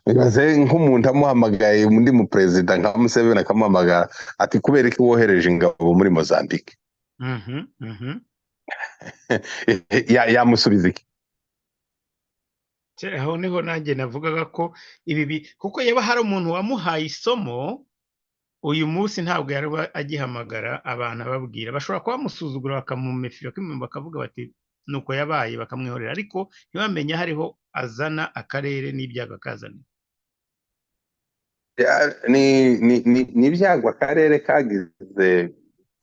Bibaze nk'umuntu amuhamagaye undi mu perezida nka Museveni akamuhamagara ati kubera iki wohereje ingabo muri Mozambique. Yamusubiza iki?
Aho niho nanjye navugaga ko kuko yaba hari umuntu wamuhaye isomo uyu munsi, ntabwo yari agihamagara abantu ababwira. Bashobora kuba bamusuzugura bakamumefira, bakavuga bati nuko yabaye, bakamwihorera, ariko ntibamenye hariho azana akarere n'ibyago akazana.
Ni ibyago akarere kagize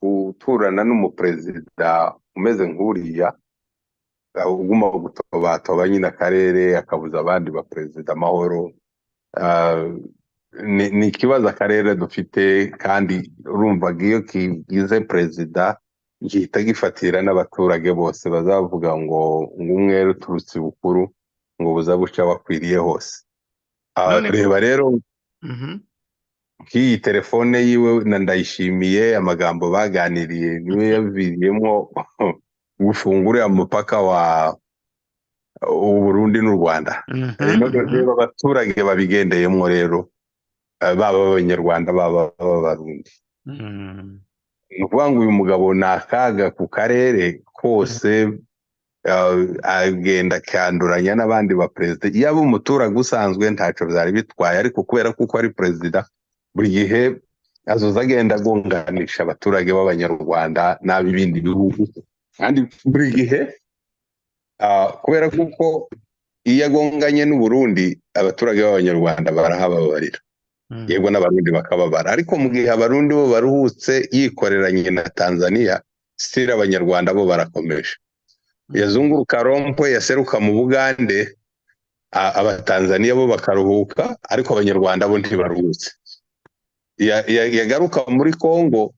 guturana n'umuperezida umeze nk'uriya, uguma gutobatoba nyine akarere akabuza abandi baperezida amahoro. Ni ikibazo akarere dufite, kandi urumva iyo kigize perezida gihita gifatira n'abaturage bose, bazavuga ngo umwere uturutse bukuru ngo buza buca wakwiriye hose.
none
reba rero
Mhm.
nk'iyi telefone yiwe na Ndayishimiye amagambo baganiriye niwe yaviriyemo gufungura umupaka wa Burundi n'u Rwanda. Rero abaturage babigendeyemo rero baba abanyarwanda baba abarundi. Ni ukuvuga ngo uyu mugabo ni akaga ku karere kose, agenda akanduranya n'abandi baperezida. Yaba umuturage usanzwe ntacyo byari bitwaye, ariko kubera kuko ari perezida buri gihe azoza agenda agonganisha abaturage b'abanyarwanda n'ab'ibindi bihugu, kandi buri gihe kubera kuko iyo agonganye n'u Burundi abaturage b'abanyarwanda barahababarira, yego n'abarundi bakababara, ariko mu gihe abarundi bo baruhutse yikoreranye na Tanzania, sitira abanyarwanda bo barakomeje. Yazunguruka rompo yaseruka mu Bugande, abatanzania bo bakaruhuka, ariko abanyarwanda bo ntibaruhutse. Yagaruka muri Kongo,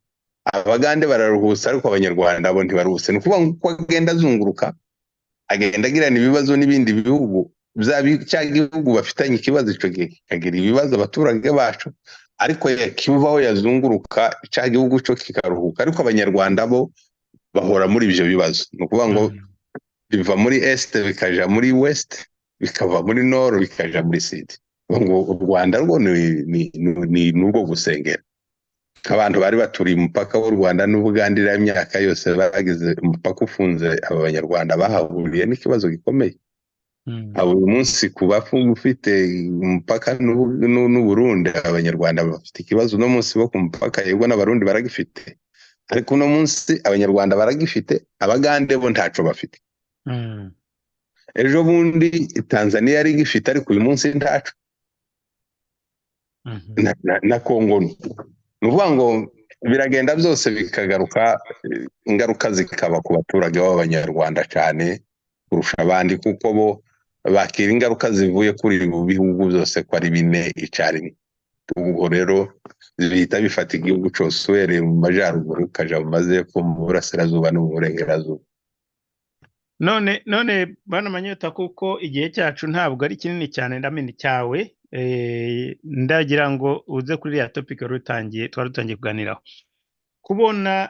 abagande bararuhutse, ariko abanyarwanda bo ntibaruhutse. Ni ukuvuga ngo uko agenda azunguruka agenda agirana ibibazo n'ibindi bihugu, cya gihugu bafitanye ikibazo icyo gihe kikagira ibibazo abaturage bacu, ariko yakivaho yazunguruka cya gihugu cyo kikaruhuka, ariko abanyarwanda bo bahora muri ibyo bibazo. Ni ukuvuga ngo biva muri est bikaja muri west, bikava muri nord bikaja muri sud. Ngo u Rwanda rwo ni n'ubwo gusengera. Abantu bari baturiye umupaka w'u Rwanda n'Ubugandira imyaka yose bagize umupaka ufunze, aba banyarwanda bahahuriye n'ikibazo gikomeye. Uyu munsi kuba ufite umupaka n'u Burundi, abanyarwanda bafite ikibazo. No munsi bo ku mupaka yego n'abarundi baragifite, ariko no munsi abanyarwanda baragifite, abagande bo ntaco bafite. Ejo bundi Tanzania yari gifite, ariko uyu munsi ntaco. Na Kongo ni ukuvuga ngo biragenda byose bikagaruka, ingaruka zikaba ku baturage b'abanyarwanda cyane kurusha abandi, kuko bo bakira ingaruka zivuye kuri ibi bihugu byose ko ari bine icyarimwe. Ubwo rero bihita bifata igihugu cyose, uhereye mu majyaruguru ukaja mu majyepfo, mu burasirazuba no mu burengerazuba.
none bana Manyota, kuko igihe cyacu ntabwo ari kinini cyane ndamini cyawe, ndagira ngo uze kuri ya topic twari dutangiye kuganiraho. Kubona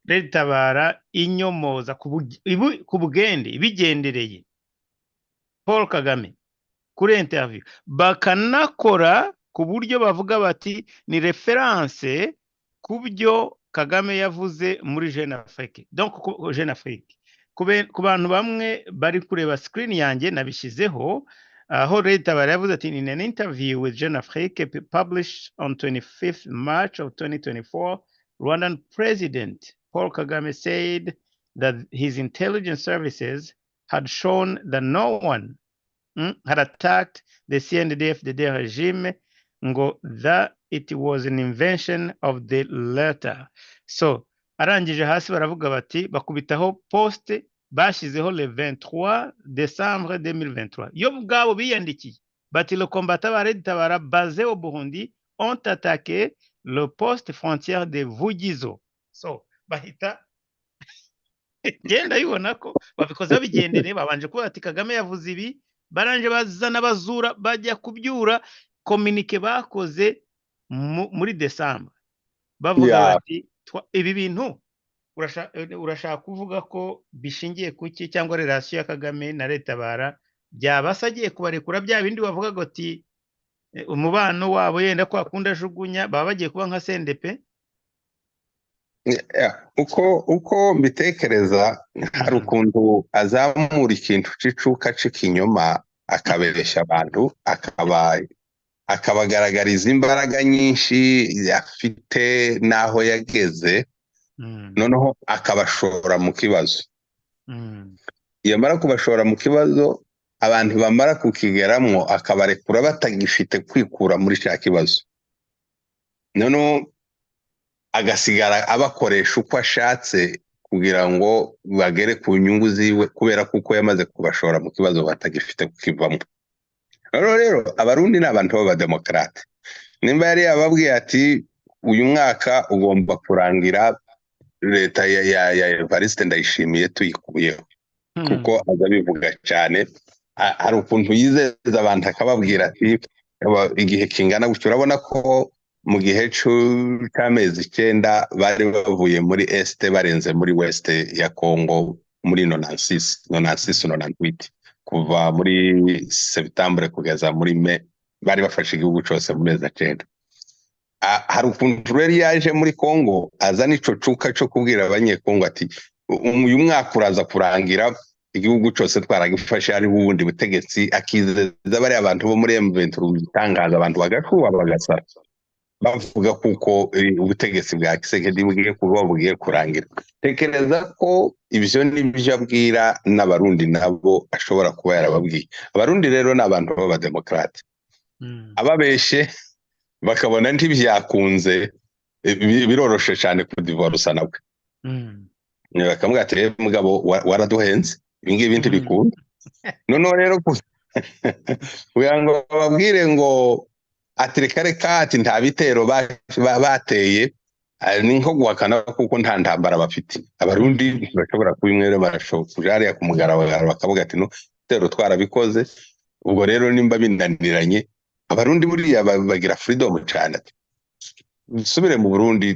Leta Tabara inyomoza ku bugende bigendereye Paul Kagame kuri interview, bakanakora ku buryo bavuga bati ni reference ku byo Kagame yavuze muri Jeune Afrique. Donc Jeune Afrique, ku bantu bamwe bari kureba screen yanjye nabishyizeho, aho Leta Tabara yavuze ati in an interview with Jeune Afrique published on 25th March of 2024, Rwandan President Paul Kagame said that his intelligence services had shown that no one had attacked the CNDD-FDD regime, that it was an invention of the latter. So arangije hasi baravuga bati bakubitaho poste bashyizeho le 23 décembre 2023. Yo bwabo biyandikiye bati le combattant wa Leta Tabara basé au Burundi ont attaqué le poste frontière de Vugizo. So bahita genda yibona ko babikoze babigendere, babanje kuba ati Kagame yavuze ibi, baranje bazana bazura bajya kubyura communique bakoze muri December bavuga bati ibi bintu urashaka kuvuga ko bishingiye kuki, cyangwa relation ya Kagame na Leta Tabara byabasagiye kubarekura bya bindi bavuga ati umubano wabo yenda ko akunda jugunya, baba bagiye kuba nka CNDP.
uko mbitekereza, hari ukuntu azamura ikintu c'icuka c'ikinyoma akabesha abantu, akabagaragariza imbaraga nyinshi afite naho yageze, noneho akabashora mu kibazo. Yamara kubashora mu kibazo, abantu bamara kukigeramwo akabarekura batagifite kwikura muri cya kibazo, noneho agasigara abakoresha uko ashatse kugira ngo bagere ku nyungu ziwe, kubera kuko yamaze kubashora mu kibazo batagifite kukivamo. Rero abarundi ni abantu b'abademokarate. Nimba yari yababwiye ati uyu mwaka ugomba kurangira leta ya Evariste Ndayishimiye tuyikuyeho, kuko azabivuga cyane, hari ukuntu yizeza abantu akababwira ati igihe kingana gutyo. Urabona ko mu gihe cy'amezi 9 bari bavuye muri este barenze muri weste ya Congo muri 96 kuva muri Septembre kugeza muri Me bari bafashe igihugu cyose mu mezi 9. Hari ukuntu rero yaje muri Congo azana ico cuka cyo kubwira abanyekongo ati uyu mwaka uraza kurangira igihugu cyose twaragifashe ari ubundi butegetsi, akizeza bari abantu bo muri M23 bitangaza abantu bagashuba bagasara bavuga kuko ubutegetsi bwa Kisekedi bugiye kuba bugiye kurangira. Tekereza ko ibyo nibyo abwira n'abarundi nabo ashobora kuba yarababwiye. Abarundi rero ni abantu b'abademokrate, ababeshe bakabona ntibyakunze biroroshe cyane kudivorusa nabwe. Bakamubwira ati mugabo waraduhenze ibingibi ntibikunda. Noneho rero kugira ngo bababwire ngo ati reka ati nta bitero bateye ni nko guhakana kuko nta ntambara bafite. Abarundi bashobora kubimwere barashobora hariya ku mugaragaro bakavuga ati no bitero twarabikoze. Ubwo rero nimba binaniranye abarundi buriya bagira freedom cyane, ati subire mu Burundi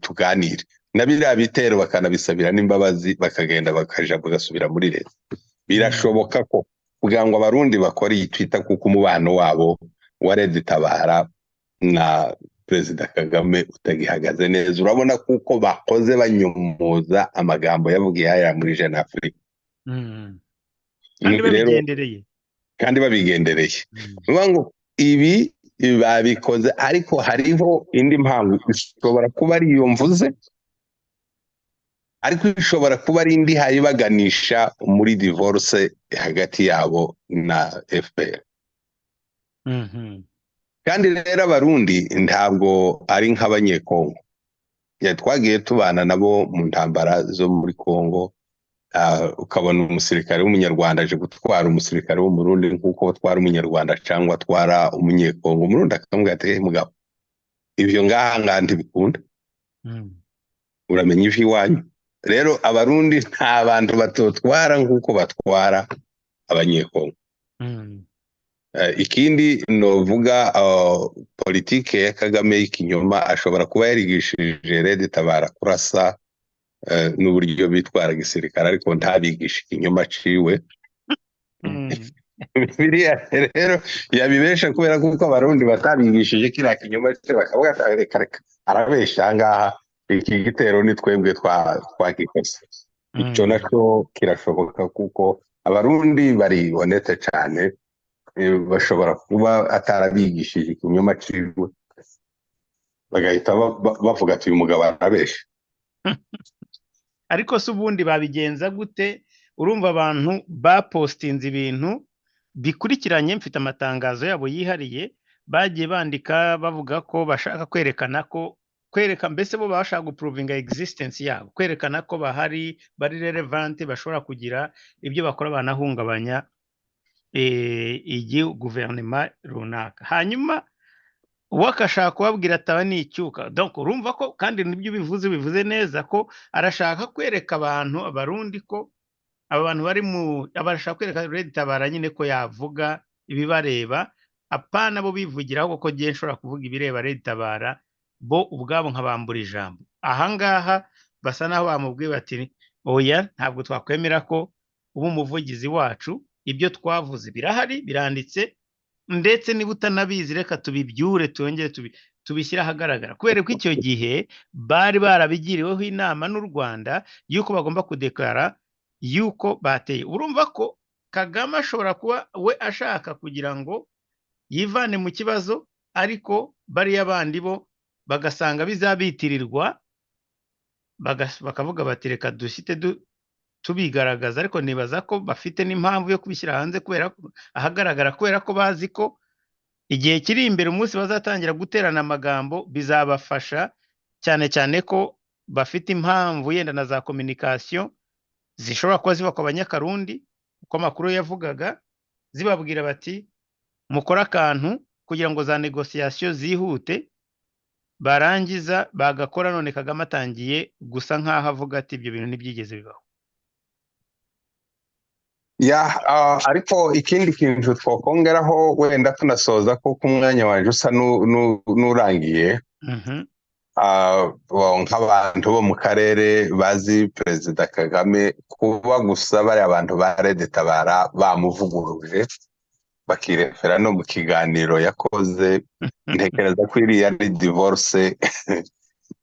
tuganire na biriya bitero bakanabisabira n'imbabazi bakagenda bakaja bagasubira muri leta. Birashoboka ko kugira ngo abarundi bakore yitwita kuko umubano wabo wa TABARA na Perezida Kagame utagihagaze neza. Urabona kuko bakoze banyomoza amagambo yavugiye haya muri Jeune Afrique kandi babigendereye. Ngo ibi babikoze, ariko hariho indi mpamvu ishobora kuba ari iyo mvuze, ariko ishobora kuba ari indi hayibaganisha muri divorce hagati yabo na FPR. Kandi rero abarundi ntabwo ari nk'abanyekongo, twagiye tubana nabo mu ntambara zo muri Kongo. Ukabona umusirikare w'umunyarwanda aje gutwara umusirikare w'umurundi nk'uko twara umunyarwanda cyangwa twara umunyekongo. Umurundi akamubwira ati mugabo ibyo ngaha ntibikunda, uramenya ivi iwanyu. Rero abarundi nta bantu batotwara nk'uko batwara abanyekongo. Ikindi novuga politike ya Kagame y'ikinyoma ashobora kuba yarigishije TABARA kurasa n'uburyo bitwara gisirikare, ariko ntabigisha ikinyoma ciwe. Biriya rero yabibesha kubera kuko abarundi batabigishije kiriya kinyoma cye, bakavuga ati reka arabesha ngaha, iki gitero ni twebwe twagikoze. Icyo nacyo kirashoboka kuko abarundi bari honete cyane, bashobora kuba atarabigishije ikinyoma ciwe bagahita bavuga ati uyu mugabo arabesha.
Ariko se ubundi babigenza gute? Urumva abantu bapostinze ibintu bikurikiranye, mfite amatangazo yabo yihariye, bagiye bandika bavuga ko bashaka kwerekana mbese bo bashaka guprovinga existence yabo, kwerekana ko bahari, bari relevant, bashobora kugira ibyo bakora banahungabanya guverinoma runaka. Hanyuma wakashaka kubabwira ataba ni icyuka. Donc urumva ko kandi nibyo bivuze neza ko arashaka kwereka abantu abarundi ko aba bantu bari abashaka kwereka TABARA nyine ko yavuga ibibareba, apana bo bivugiraho kuko giye nshobora kuvuga ibireba TABARA bo ubwabo nkabambura ijambo. Ahangaha basa naho bamubwiye bati oya ntabwo twakwemera ko uba umuvugizi wacu, ibyo twavuze birahari biranditse, ndetse niba utanabizi reka tubibyure twongere tubishyira ahagaragara. Kubera ko icyo gihe bari barabigiriweho inama n'u Rwanda yuko bagomba kudeklara yuko bateye. Urumva ko Kagame ashobora kuba we ashaka kugira ngo yivane mu kibazo, ariko bariya bandi bo bagasanga bizabitirirwa, bakavuga bati reka dushyite tubigaragaza. Ariko nibaza ko bafite n'impamvu yo kubishyira hanze ahagaragara, kubera ko bazi ko igihe kiri imbere umunsi bazatangira guterana amagambo bizabafasha cyane cyane ko bafite impamvu yenda na za communication zishobora kuba ziba ku banyakarundi, uko amakuru yavugaga, zibabwira bati mukora akantu kugira ngo za negociation zihute, barangiza bagakora. None Kagame atangiye gusa nkaho avuga ati ibyo bintu ntibyigeze bibaho.
ariko ikindi kintu twakongeraho wenda tunasoza ko ku mwanya waje usa n'urangiye, nk'abantu bo mu karere bazi Perezida Kagame, kuba gusa bariya abantu ba Tabara bamuvuguruje bakirefera no mu kiganiro yakoze, ntekereza ko iriya ari divorce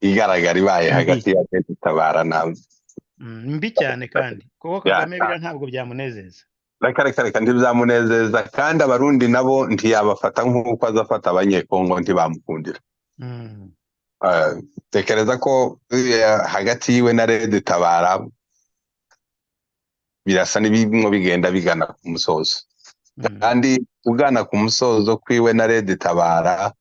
igaragara ibaye hagati ya Tabara na
mbi cyane, kandi kuko Kagame bira ntabwo byamunezeza.
Reka ntibyamunezeza, kandi abarundi nabo ntiyabafata nk'uko azafata abanyekongo, ntibamukundira. Tekereza ko hagati yiwe na Tabara birasa n'ibimwe bigenda bigana ku musozo, kandi ugana ku musozo kwiwe na Tabara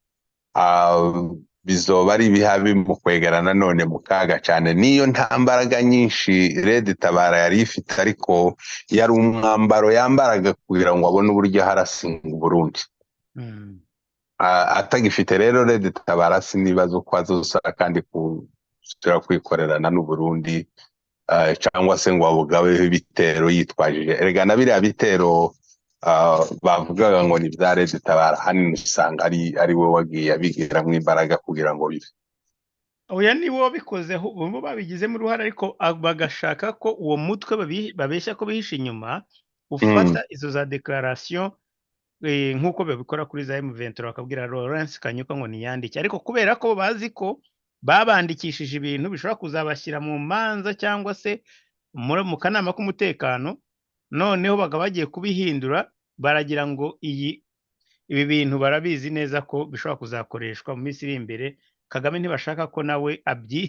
bizoba ari ibihabi mu kwegera nanone mu kaga cyane. Niyo nta mbaraga nyinshi Tabara yari ifite, ariko yari umwambaro yambaraga kugira ngo abone uburyo harasinga Burundi. Atagifite rero Tabara sinibaza uko azosara kandi kusubira kwikorerana n'Uburundi, cyangwa se ngo abugabeho ibitero yitwajije. Erega na biriya bitero bavugaga ngo ni bya Tabara, hanini usanga ari we wagiye abigiramo imbaraga kugira ngo bibe.
Oya, ni bo bikozeho, bo babigizemo uruhare, ariko bagashaka ko uwo mutwe babeshya ko bihishe inyuma ufata izo za declaration, nk'uko babikora kuri za M23, bakabwira Lawrence Kanyuka ngo niyandike, ariko kubera ko bazi ko babandikishije ibintu bishobora kuzabashyira mu manza cyangwa se mu kanama k'umutekano, noneho bakaba bagiye kubihindura, baragira ngo ibi bintu barabizi neza ko bishobora kuzakoreshwa mu minsi iri imbere. Kagame ntibashaka ko nawe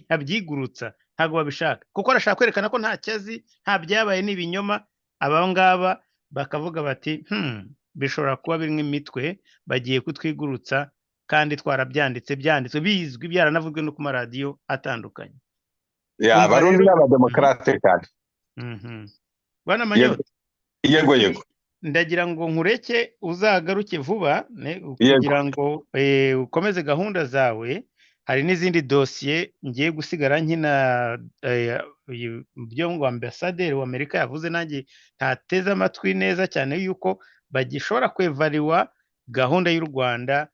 abyigurutsa, ntabwo babishaka, kuko arashaka kwerekana ko nta cyazi, nta byabaye n'ibinyoma. Aba ngaba bakavuga bati bishobora kuba birimo imitwe, bagiye kutwigurutsa, kandi twarabyanditse, byanditswe bizwi, byaranavuzwe no ku maradiyo atandukanye.
Abarundi n'abademokarate kandi.
Bwana Manyota,
yego
ndagira ngo nkureke uzagaruke vuba, kugira ngo ukomeze gahunda zawe. Hari n'izindi dosiye ngiye gusigara nkina, byo ngo ambasaderi wa Amerika yavuze, nanjye ntateze amatwi neza cyane, yuko bagishobora kwevariwa gahunda y'u Rwanda,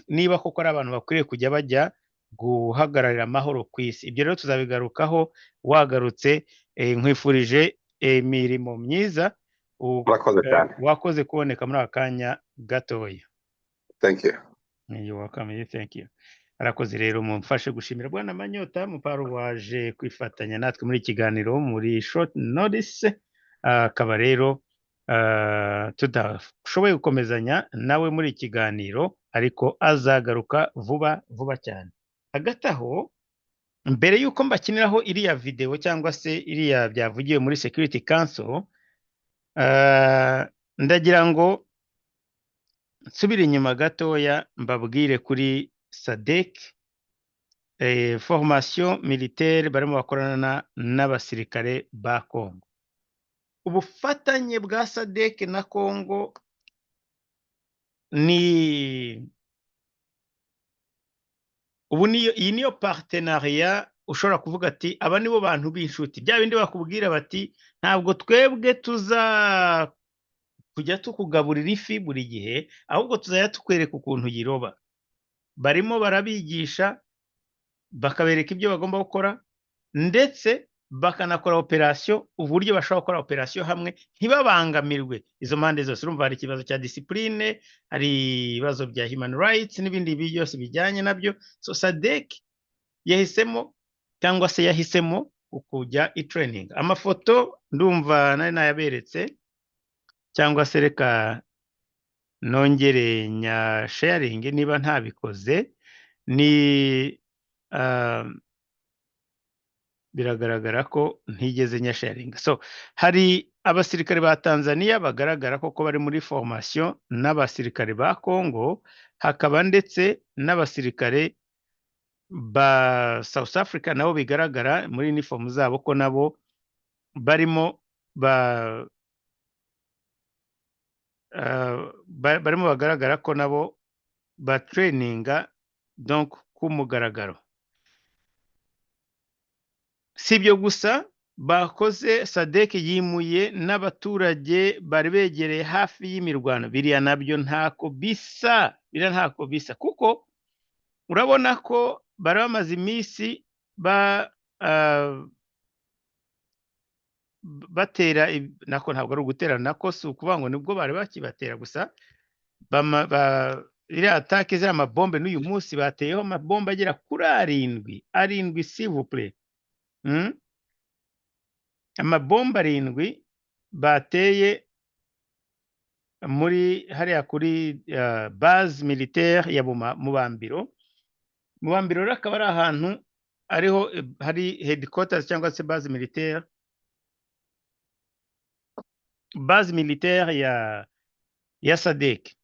niba koko ari abantu bakwiriye kujya bajya guhagararira amahoro ku isi. Ibyo rero tuzabigarukaho wagarutse. Nkwifurije imirimo myiza, wakoze kuboneka muri aka kanya gatoya.
Thank you.
You're welcome. Thank you. Arakoze rero, mumfashe gushimira Bwana Manyota Muparo waje kwifatanya natwe muri kiganiro muri short notice. Akaba rero tudashoboye gukomezanya nawe muri kiganiro, ariko azagaruka vuba cyane. Hagati aho, mbere yuko mbakiniraho iriya video cyangwa se iriya byavugiwe muri Security Council, ndagira ngo nsubire inyuma gatoya mbabwire kuri SADC, formation militaire barimo bakorana n'abasirikare ba Congo. Ubufatanye bwa SADC na Congo iyi niyo partenariat ushobora kuvuga ati aba nibo bantu b'inshuti, bya bindi bakubwira bati ntabwo twebwe tuza kujya tukugaburira ifi buri gihe, ahubwo tuzajya tukwereka ukuntu yiroba. Barimo barabigisha, bakabereka ibyo bagomba gukora, ndetse bakanakora operation, uburyo bashobora gukora operation hamwe ntibabangamirwe. Izo mpande zose urumva hari ikibazo cya discipline, hari ibibazo bya human rights n'ibindi byose bijyanye nabyo. So SADC yahisemo cyangwa se yahisemo kujya training. Amafoto ndumva nari nayaberetse, cyangwa se reka nongere nya sharing niba ntabikoze. Ni biragaragara ko ntigeze nya sharing. So hari abasirikare ba Tanzania bagaragara ko bari muri formation n'abasirikare ba Congo, hakaba ndetse n'abasirikare ba South Africa nabo bigaragara muri uniform zabo ko nabo barimo barimo bagaragara ko nabo ba traininga, donc ku mugaragaro. Si ibyo gusa, bakoze SADC Yimuye n'abaturage bari begereye hafi y'imirwano, biriya nabyo ntako bisa, biriya ntako bisa, kuko urabona ko bari bamaze iminsi batera nako ntabwo ari ugutera, nako si ukuvuga ngo nibwo bari bakibatera gusa, iriya atake ziriya amabombe n'uyu munsi bateyeho amabombe agera kuri arindwi s'il vous plaît, amabombe 7 bateye muri hariya kuri base militaire ya Mubambiro. Mubambiro rero akaba ari ahantu ariho hari headquarters cyangwa se base militaire ya SADC.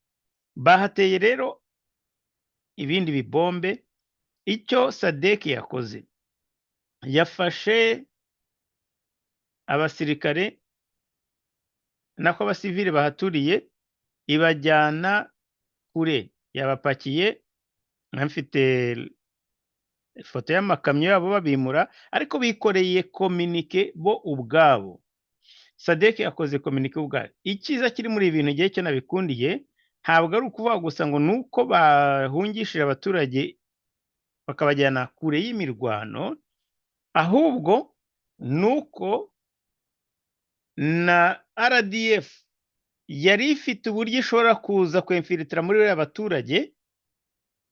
Bahateye rero ibindi bibombe. Icyo SADC yakoze, yafashe abasirikare nako abasivile bahaturiye ibajyana kure, yabapakiye. Mfite ifoto y'amakamyo yabo babimura, ariko bikoreye communique bo ubwabo. SADC yakoze communique ubwabo. Ikiza kiri muri ibintu gihe cyo nabikundiye, ntabwo ari ukuvuga gusa ngo nuko bahungishije abaturage bakabajyana kure y'imirwano, ahubwo nuko na RDF yari ifite uburyo ishobora kuza kwemfilitira muri aba baturage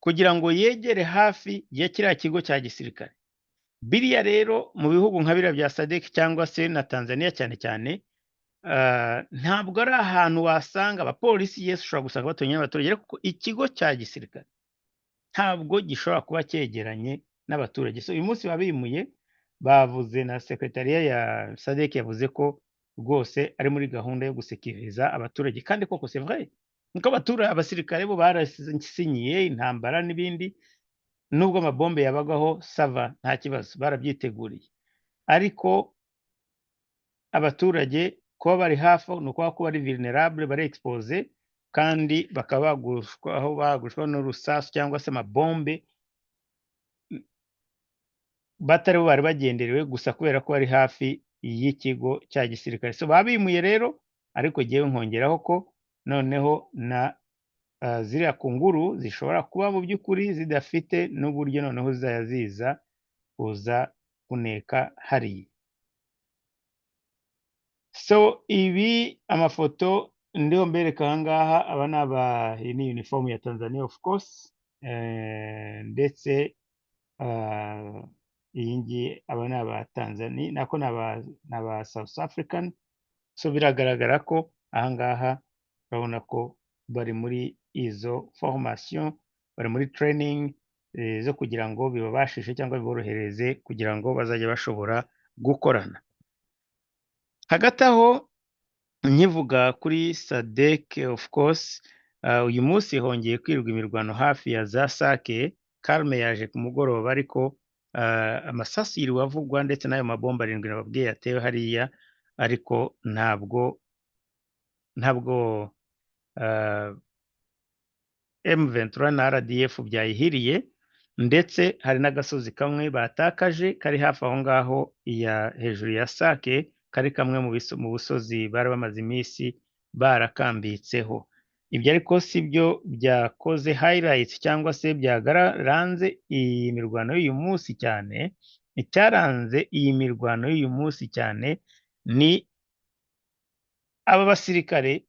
kugira ngo yegere hafi ya kiriya kigo cya gisirikare. Biriya rero mu bihugu nka biriya bya SADC cyangwa se na Tanzania cyane cyane, ntabwo ari ahantu wasanga abapolisi Yesu ushobora gusanga batonye n'abaturage, kuko ikigo cya gisirikare ntabwo gishobora kuba cyegeranye n'abaturage. So uyu munsi babimuye, bavuze na sekretariya ya SADC yavuze ko rwose ari muri gahunda yo gusekiriza abaturage, kandi koko c'est vrai, nuko abasirikare bo barasinyiye intambara n'ibindi, nubwo amabombe yabagaho sava nta kibazo, barabyiteguriye, ariko abaturage kuba bari hafi nuko ko bari vulnerable, bari expose, kandi bakaba bagushwaho n'urusasu cyangwa se amabombe batari bo bari bagenderewe gusa kubera ko bari hafi y'ikigo cya gisirikare. So babimuye rero, ariko ngewe nkongeraho ko noneho na ziriya kunguru zishobora kuba mu by'ukuri zidafite n'uburyo noneho ziza kuza kuneka hariya. So ibi amafoto ndiho mbereka aha ngaha, aba ni uniform ya Tanzania of course, ndetse iyi ngiyi aba ni aba Tanzania, nako ni aba South African. So biragaragara ko aha ngaha urabona ko bari muri izo formation, bari muri training zo kugira ngo bibabashishe cyangwa biborohereze kugira ngo bazajye bashobora gukorana. Hagati aho nkivuga kuri SADC of course, uyu munsi hongeye kwirwa imirwano hafi ya za Sake. Calme yaje ku mugoroba, ariko amasasu yiriwe avugwa, ndetse n'ayo mabomba 7 nababwiye yatewe hariya, ariko ntabwo M23 na RDF byayihiriye, ndetse hari n'agasozi kamwe batakaje kari hafi aho ngaho hejuru ya Sake, kari kamwe mu busozi bari bamaze iminsi barakambitseho. Ibyo ariko si byo byakoze highlights cyangwa se byagaranze iyi mirwano y'uyu munsi cyane. Icyaranze iyi mirwano y'uyu munsi cyane ni aba basirikare.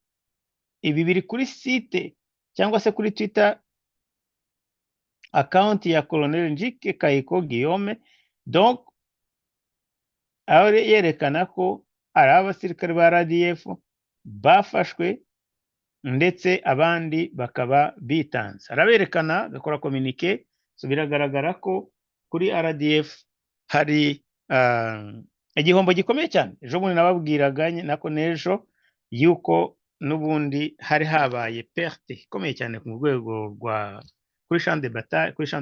Ibi biri kuri site cyangwa se kuri Twitter account ya Colonel Njike Kayiko Guillaume, donc aho yerekana ko ari abasirikare ba RDF bafashwe, ndetse abandi bakaba bitanze. Araberekana, gakora communique. So biragaragara ko kuri RDF hari igihombo gikomeye cyane. Ejo bundi nababwiraga nako nejo yuko n'ubundi hari habaye perte ikomeye cyane ku rwego rwa kuri champ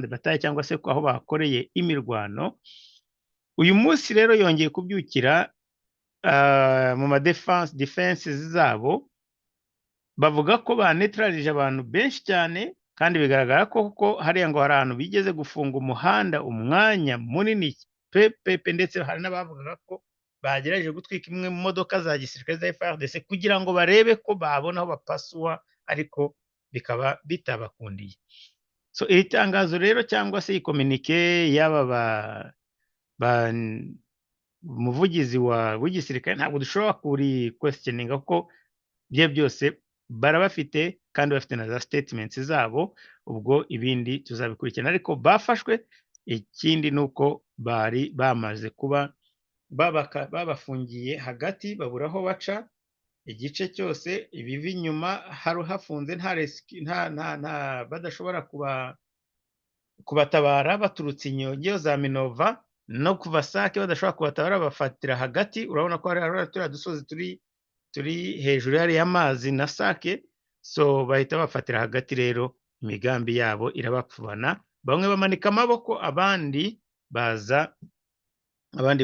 de bataille cyangwa se aho bakoreye imirwano. Uyu munsi rero yongeye kubyukira mu ma defense zabo, bavuga ko banetralije abantu benshi cyane, kandi bigaragara ko hariya ngo hari ahantu bigeze gufunga umuhanda umwanya munini pepe, ndetse hari n'abavugaga ko bagerageje gutwika imwe mu modoka za gisirikare za FARDC kugira ngo barebe ko babona aho bapaswa, ariko bikaba bitabakundiye. So iri tangazo rero cyangwa se ikominike y'aba umuvugizi w'igisirikare ntabwo dushobora kuri questioninga ko bye byose barabafite kandi bafite na za statements zabo, ubwo ibindi tuzabikurikirana. Ariko bafashwe, ikindi nuko bari bamaze kuba babafungiye hagati, babura aho baca igice cyose, ibivi inyuma hari hafunze nta badashobora kubatabara baturutse inyongeo za Minova no kuva Sake, badashobora kubatabara bafatira hagati. Urabona ko hari turiya dusozi turi hejuru yari y'amazi na Sake, so bahita bafatira hagati. Rero imigambi yabo irabapfubana, bamwe bamanika amaboko, abandi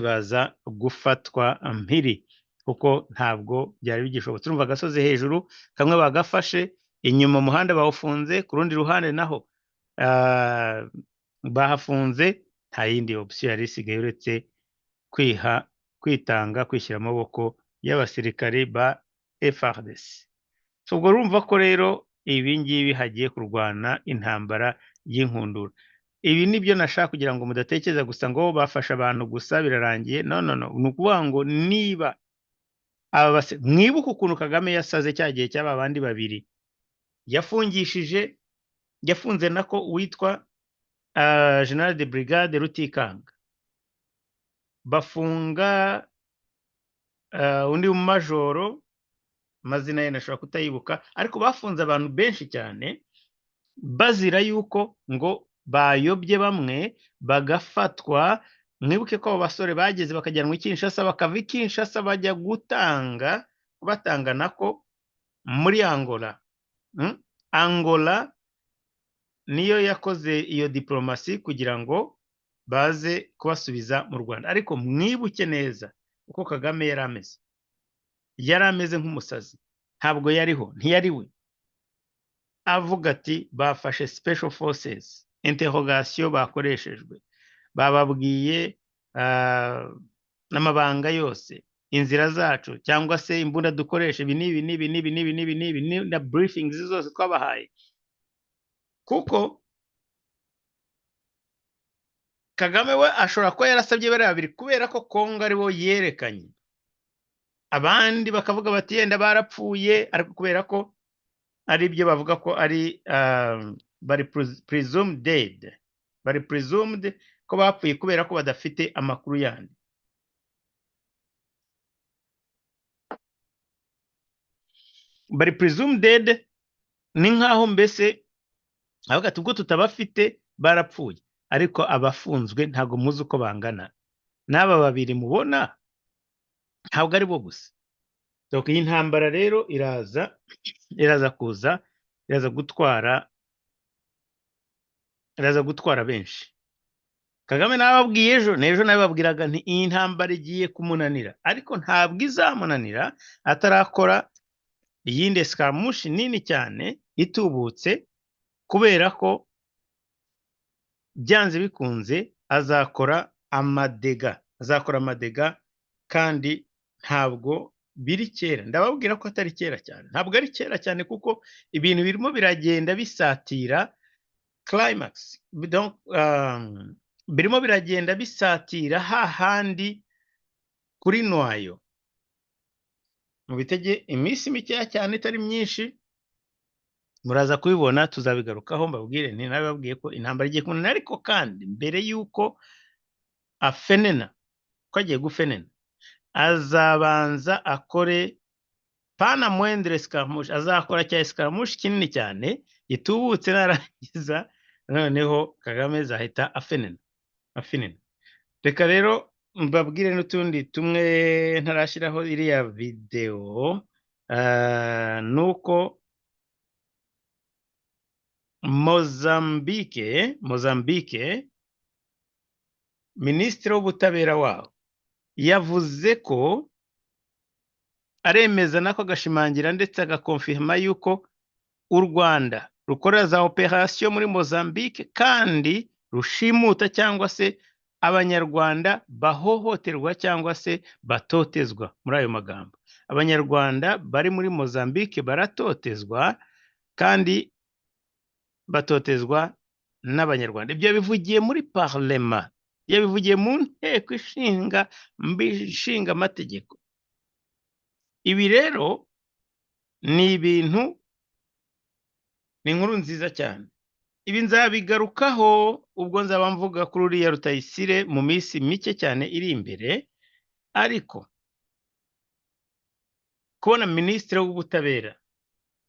baza gufatwa mpiri, kuko ntabwo byari bigishobotse. Urumva agasozi hejuru kamwe bagafashe, inyuma umuhanda bawufunze, ku rundi ruhande naho bahafunze. Nta yindi option yari isigaye uretse kwitanga, kwishyira amaboko y'abasirikare ba FARDC. So ubwo urumva ko rero ibi ngibi hagiye kurwana intambara y'inkundura. Ibi nibyo nashaka kugira ngo mudatekereza gusa ngo bafasha abantu gusa birarangiye. No, ni ukuvuga ngo niba mwibuka ukuntu Kagame yasaze cya gihe cy'aba bandi babiri yafunze nako witwa General de Brigade Rutikanga, bafunga undi mu majoro, amazina ye nashobora kutayibuka, ariko bafunze abantu benshi cyane bazira yuko ngo bayobye bamwe bagafatwa. Mwibuke ko abo basore bageze bakajyanwa i Kinshasa, bakava i Kinshasa bajya kubatanga nako muri Angola. Angola niyo yakoze iyo diplomasi kugira ngo baze kubasubiza mu Rwanda. Ariko mwibuke neza uko Kagame yari ameze nk'umusazi, ntabwo ntiyari we. Avuga ati bafashe special forces, interrogation bakoreshejwe, bababwiye n'amabanga yose, inzira zacu cyangwa se imbunda dukoresha, ibi n'ibi na briefings zose twabahaye. Kuko Kagame we ashobora kuba yarasabye bariya babiri kubera ko Kongo ari bo yerekanye, abandi bakavuga bati yenda barapfuye, ariko kubera ko ari byo bavuga ko ari bari presumed dead, bari presumed ko bapfuye kubera ko badafite amakuru yandi. Bari presumed dead ni nkaho mbese avuga ati ubwo tutabafite barapfuye, ariko abafunzwe ntago muzi uko bangana. N'aba babiri mubona ntabwo ari bo gusa. Donc iyi ntambara rero iraza gutwara benshi. Kagame nababwiye ejo nababwiraga nti iyi ntambara igiye kumunanira, ariko ntabwo izamunanira atarakora iyindi escaramuche nini cyane itubutse, kubera ko byanze bikunze azakora amadega kandi ntabwo biri kera. Ndababwira ko atari kera cyane, ntabwo ari kera cyane, kuko ibintu birimo biragenda bisatira climax. Donc birimo biragenda bisatira hahandi kuri noyo. Mu bitege iminsi mikeya cyane itari myinshi muraza kubibona, tuzabigarukaho mbabwire nti nababwiye ko intambara igiye kumunanira. Ariko kandi mbere yuko afenena, ko agiye gufenena, azabanza akore pana moindre escaramuche, azakora cya escaramuche kinini cyane gitubutse, narangiza noneho Kagame zahita afenena. Reka rero mbabwire n'utundi tumwe ntarashyiraho iriya video, nuko Mozambique minisitiri w'ubutabera waho yavuze ko aremeza nako agashimangira ndetse agakonfirma yuko u Rwanda rukora za operation muri Mozambique kandi rushimuta cyangwa se abanyarwanda bahohoterwa cyangwa se batotezwa muri ayo magambo. Abanyarwanda bari muri Mozambique baratotezwa kandi batotezwa n'abanyarwanda. Ibyo bivugiye muri parlement, yabivugiye mu nteko ishinga amategeko. Ibi rero ni ibintu, ni inkuru nziza cyane. Ibi nzabigarukaho ubwo nzaba mvuga kuri uriya Rutayisire mu minsi mike cyane iri imbere, ariko kubona minisitiri w'ubutabera,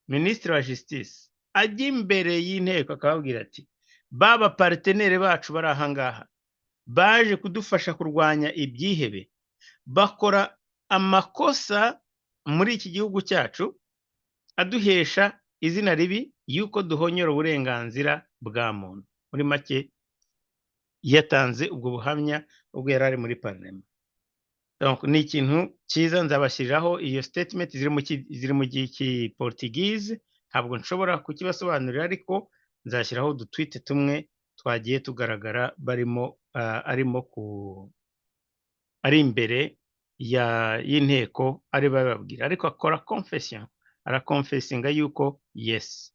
minisitiri wa justice ajya imbere y'inteko akababwira ati baba partenere bacu bari aha ngaha baje kudufasha kurwanya ibyihebe, bakora amakosa muri iki gihugu cyacu aduhesha izina ribi yuko duhonyora uburenganzira bwa muntu. Muri make yatanze ubwo buhamya ubwo yari ari muri parlement. Donc ni ikintu cyiza, nzabashyiriraho iyo statement ziri mu Portuguese, ntabwo nshobora kukibasobanurira, ariko nzashyiraho udutwite tumwe twagiye tugaragara barimo ari imbere y'inteko ari bababwira, ariko akora confession, arakonfesinga yuko yes,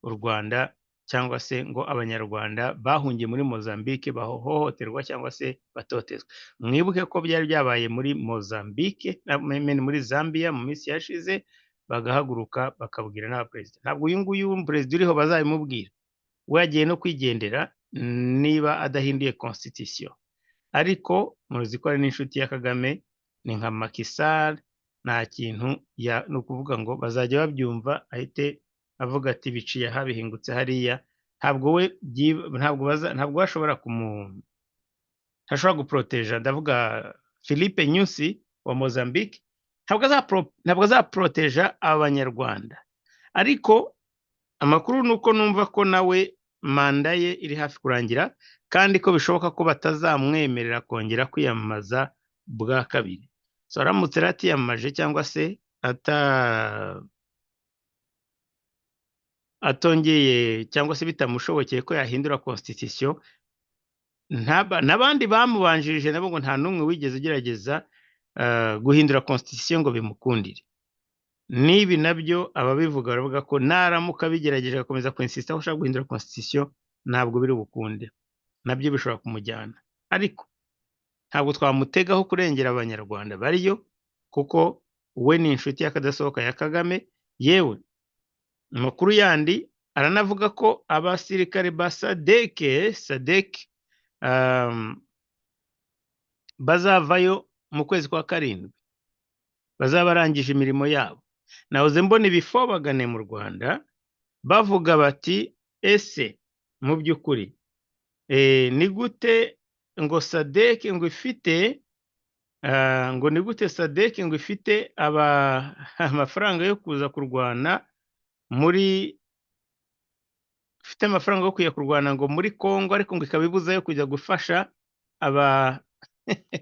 u Rwanda cyangwa se ngo abanyarwanda bahungiye muri Mozambique bahohoterwa cyangwa se batotezwa. Mwibuke ko byari byabaye muri Mozambique, muri Zambia mu minsi yashize, bagahaguruka bakabwira n'abaperezida. Ntabwo uyu nguyu perezida uriho bazabimubwira, we yagiye no kwigendera niba adahinduye constitution, ariko muzi ko ari n'inshuti ya Kagame, ni nka Makisar, nta kintu ni ukuvuga ngo bazajya babyumva ahite avuga ati biciye aha bihingutse hariya. Ntabwo bashobora ntashobora guproteja, ndavuga Philippe Nyusi wa Mozambique, ntabwo azaproteja abanyarwanda. Ariko amakuru nuko numva ko nawe manda ye iri hafi kurangira, kandi ko bishoboka ko batazamwemerera kongera kwiyamamaza bwa kabiri. So aramutse atiyamamaje cyangwa se atongeye cyangwa se bitamushobokeye ko yahindura constitution, n'abandi bamubanjirije nabo ngo nta n'umwe wigeze ugerageza guhindura constitution ngo bimukundire. Nibi nabyo ababivuga baravuga ko naramuka bigerageje akomeza kwinsista ko ashaka guhindura constitution, ntabwo biri bukunde, nabyo bishobora kumujyana. Ariko ntabwo twamutegaho kurengera abanyarwanda bariyo, kuko we ni inshuti y'akadasohoka ya Kagame. Yewe amakuru yandi aranavuga ko abasirikare ba SADC bazavayo mu kwezi kwa karindwi, bazaba barangije imirimo yabo. Nahoze mbona ibifobagane mu Rwanda bavuga bati ese mu by'ukuri ni gute ngo SADC ngo ifite ngo ni gute SADC ngo ifite amafaranga yo kuza kurwana ifite amafaranga yo kujya kurwana ngo muri Congo, ariko ngo ikaba ibuza yo kujya gufasha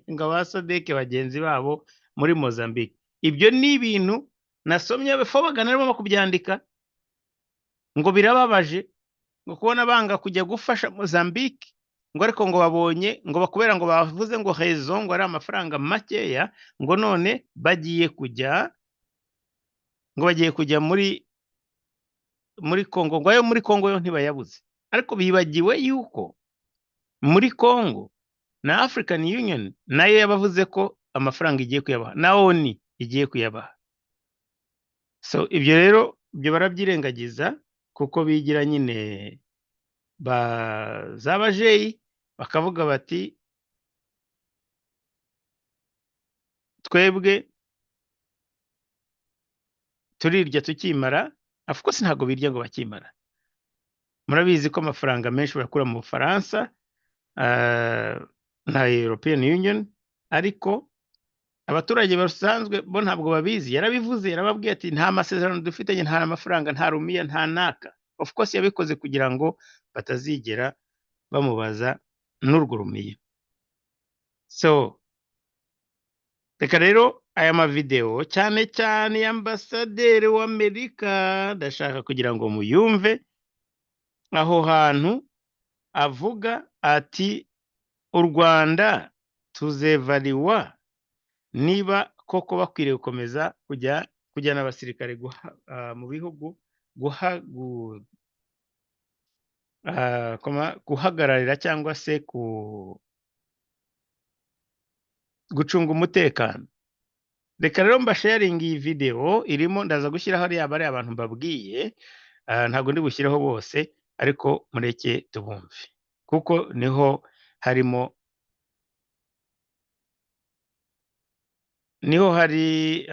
ngo aba SADC bagenzi babo muri Mozambique. Ibyo ni ibintu nasomye abafobagana barimo kubyandika, ngo birababaje ngo kubona banga kujya gufasha Mozambique, ngo ariko ngo babonye ngo bakubera ngo bavuze ngo raison ngo ari amafaranga makeya, ngo none bagiye kujya muri Congo, ngo ayo muri Congo yo ntibayabuze. Ariko bibagiwe yuko muri Congo na African Union nayo yabavuze ko amafaranga igiye kuyabaha, na ONU igiye kuyabaha. So ibyo rero byo barabyirengagiza, kuko bigira nyine bazabajeyi, bakavuga bati twebwe turirya tukimara. Of course ntabwo birya ngo bakimara. Murabizi ko amafaranga menshi barakura mu Bufaransa na European Union, ariko abaturage basanzwe bo ntabwo babizi. Yarabivuze, yarababwiye ati nta masezerano dufitanye, nta amafaranga, nta rumiya, nta naka. Of course yabikoze kugira ngo batazigera bamubaza n'urwo rumiya. So reka rero aya mavideo cyane cyane y'ambasaderi w'Amerika ndashaka kugira ngo muyumve aho hantu avuga ati u Rwanda tuzevariwa niba koko bakwiriye gukomeza kujyana abasirikare mu bihugu guhagararira cyangwa se gucunga umutekano. Reka rero mbasharinga iyi video irimo, ndaza gushyiraho hariya bari abantu mbabwiye, ntabwo ndi bushyiraho bose ariko mureke tubumve kuko niho hari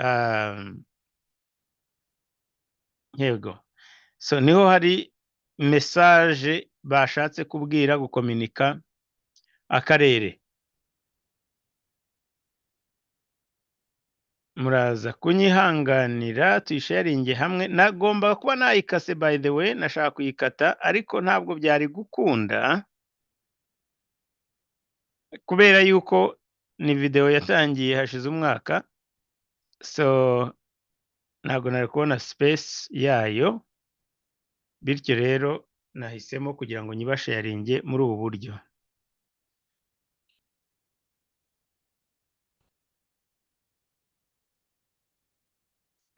yego, so niho hari message bashatse kubwira gukominika akarere. Muraza kunyihanganira tuyisharinge hamwe. Nagomba kuba nayikase by the way, nashaka kuyikata ariko ntabwo byari gukunda kubera yuko ni video yatangiye hashize umwaka, so ntabwo nari kubona space yayo, bityo rero nahisemo kugira ngo nyibasharinge muri ubu buryo.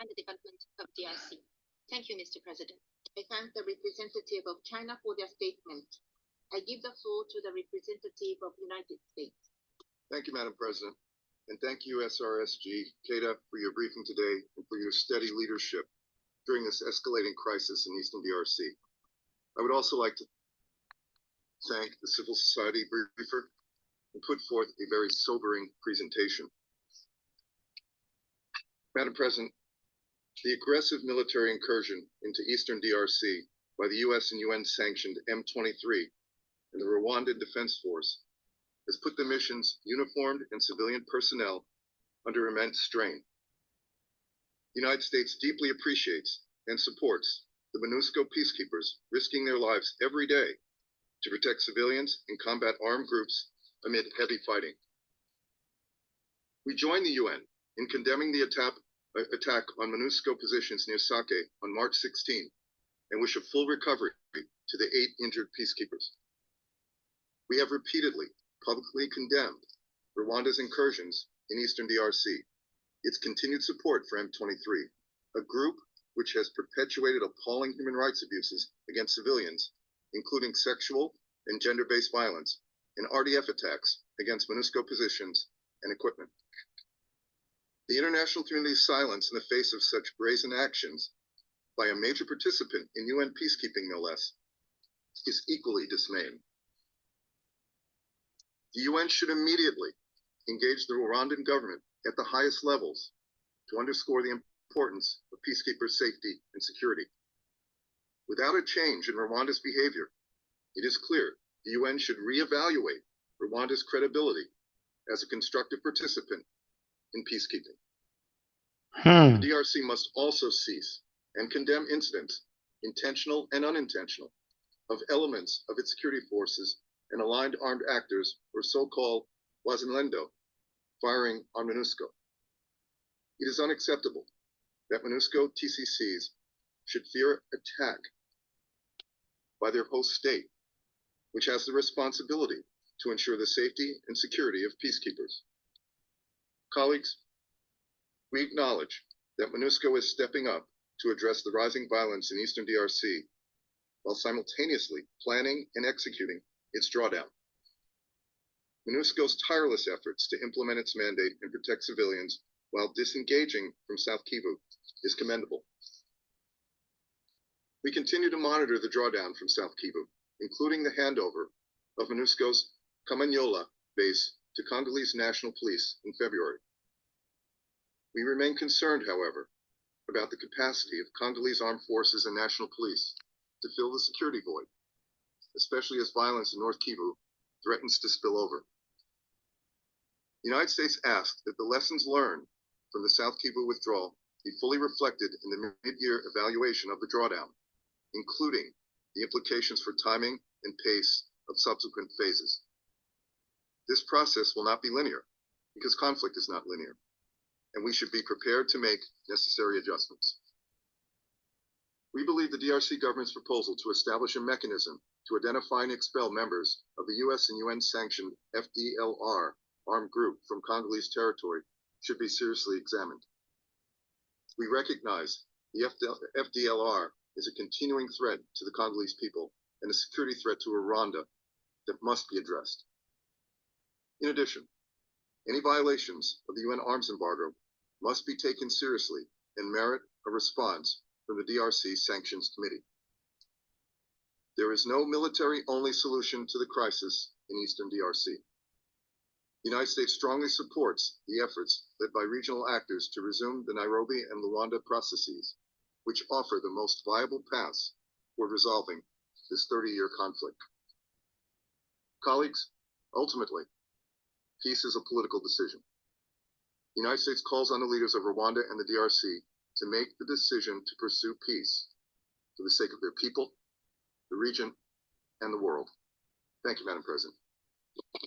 And the development of DRC. Thank you, Mr. President. I thank the representative of China for their statement. I give the floor to the representative of the United States.
Thank you, Madam President. And thank you, SRSG, CADA, for your briefing today and for your steady leadership during this escalating crisis in Eastern DRC. I would also like to thank the civil society briefer who put forth a very sobering presentation. Madam President, the aggressive military incursion into Eastern DRC by the US and UN sanctioned M23 and the Rwandan Defense Force has put the mission's uniformed and civilian personnel under immense strain. The United States deeply appreciates and supports the MONUSCO peacekeepers risking their lives every day to protect civilians and combat armed groups amid heavy fighting. We join the UN in condemning the attack on MONUSCO positions near Sake on March 16 and wish a full recovery to the 8 injured peacekeepers. We have repeatedly publicly condemned Rwanda's incursions in Eastern DRC, its continued support for M23, a group which has perpetuated appalling human rights abuses against civilians, including sexual and gender-based violence, and RDF attacks against MONUSCO positions and equipment. The international community's silence in the face of such brazen actions by a major participant in UN peacekeeping, no less, is equally dismaying. The UN should immediately engage the Rwandan government at the highest levels to underscore the importance of peacekeepers' safety and security. Without a change in Rwanda's behavior, it is clear the UN should reevaluate Rwanda's credibility as a constructive participant in peacekeeping. The DRC must also cease and condemn incidents, intentional and unintentional, of elements of its security forces and aligned armed actors, or so-called Wazalendo, firing on MONUSCO. It is unacceptable that MONUSCO TCCs should fear attack by their host state, which has the responsibility to ensure the safety and security of peacekeepers. Colleagues, we acknowledge that MONUSCO is stepping up to address the rising violence in Eastern DRC while simultaneously planning and executing its drawdown. MONUSCO's tireless efforts to implement its mandate and protect civilians while disengaging from South Kivu is commendable. We continue to monitor the drawdown from South Kivu, including the handover of MONUSCO's Kamanyola base to Congolese National Police in February. We remain concerned, however, about the capacity of Congolese armed forces and national police to fill the security void, especially as violence in North Kivu threatens to spill over. The United States asked that the lessons learned from the South Kivu withdrawal be fully reflected in the mid-year evaluation of the drawdown, including the implications for timing and pace of subsequent phases. This process will not be linear because conflict is not linear, and we should be prepared to make necessary adjustments. We believe the DRC government's proposal to establish a mechanism to identify and expel members of the US and UN-sanctioned FDLR armed group from Congolese territory should be seriously examined. We recognize the FDLR is a continuing threat to the Congolese people and a security threat to Urwanda that must be addressed. In addition, any violations of the UN arms embargo must be taken seriously and merit a response from the DRC Sanctions Committee. There is no military-only solution to the crisis in Eastern DRC. The United States strongly supports the efforts led by regional actors to resume the Nairobi and Luanda processes, which offer the most viable paths toward resolving this 30-year conflict. Colleagues, ultimately, peace is a political decision. The United States calls on the leaders of Rwanda and the DRC to make the decision to pursue peace for the sake of their people, the region, and the world. Thank you, Madam President.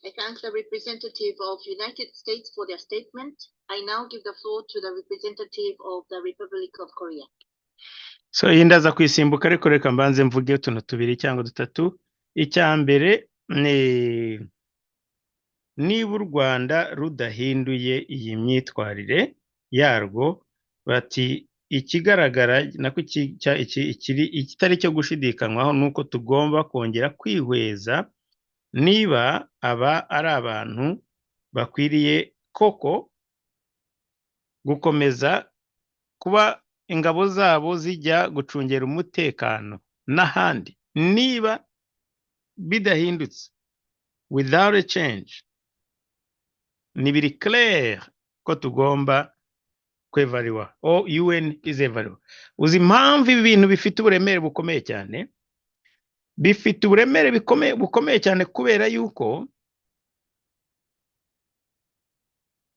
I thank the representative of United States for their statement. I now give the floor to the representative of the Republic of Korea.
So iyi ndaza kwisimbuka ariko reka mbanze mvuge utuntu tubiri cyangwa dutatu. Icya mbere ni niba u Rwanda rudahinduye iyi myitwarire yarwo, bati ikigaragara nako ikitari cyo gushidikanywaho nuko tugomba kongera kwihweza niba aba ari abantu bakwiriye koko gukomeza kuba ingabo zabo zijya gucungera umutekano n'ahandi. Niba bidahindutse, without a change, ni biri clair ko tugomba kwevariwa, o UN is evariwa. Uzi impamvu ibi bintu bifite uburemere bukomeye cyane? Bifite uburemere bukomeye cyane kubera yuko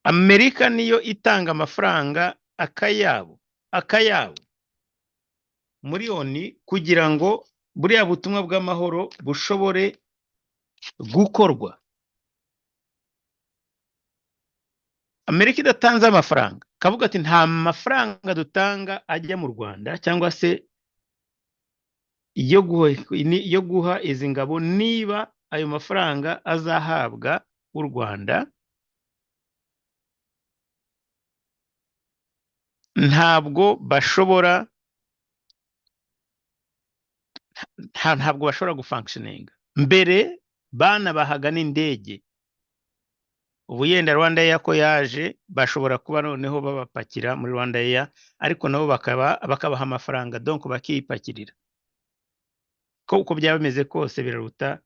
Amerika niyo itanga amafaranga akayabo muri ONU kugira ngo buriya butumwa bw'amahoro bushobore gukorwa. Amerika idatanze amafaranga, kavuga ati nta mafaranga dutanga ajya mu Rwanda cyangwa se yo guha izi ngabo, niba ayo mafaranga azahabwa u Rwanda, ntabwo bashobora gufunctioninga. Mbere bana bahaga n'indege, ubu yenda Rwanda Air ko yaje bashobora kuba noneho babapakira muri Rwanda Air, ariko nabo bakabaha amafaranga, donc bakiyipakirira. Uko byaba bimeze kose biraruta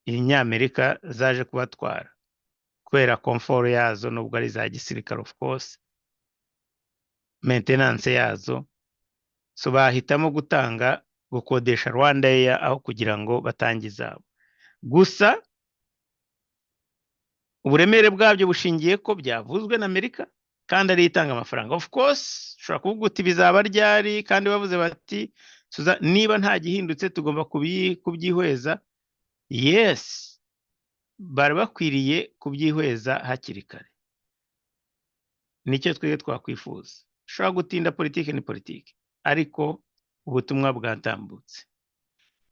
Inyamerika zaje kubatwara kubera comfort yazo, nubwo ari za gisirikare of course, maintenance yazo. So bahitamo gukodesha Rwanda Air aho kugira ngo batangiza. Gusa uburemere bwabyo bushingiye ko byavuzwe na Amerika kandi ari itanga amafaranga. Of course ushobora kuvuga uti bizaba ryari, kandi bavuze bati niba nta gihindutse tugomba kubyihweza. Yes, bari bakwiriye kubyihweza hakiri kare. Nicyo twebwe twakwifuza. Ushobora gutinda, politiki ni politiki, ariko ubutumwa bwatambutse.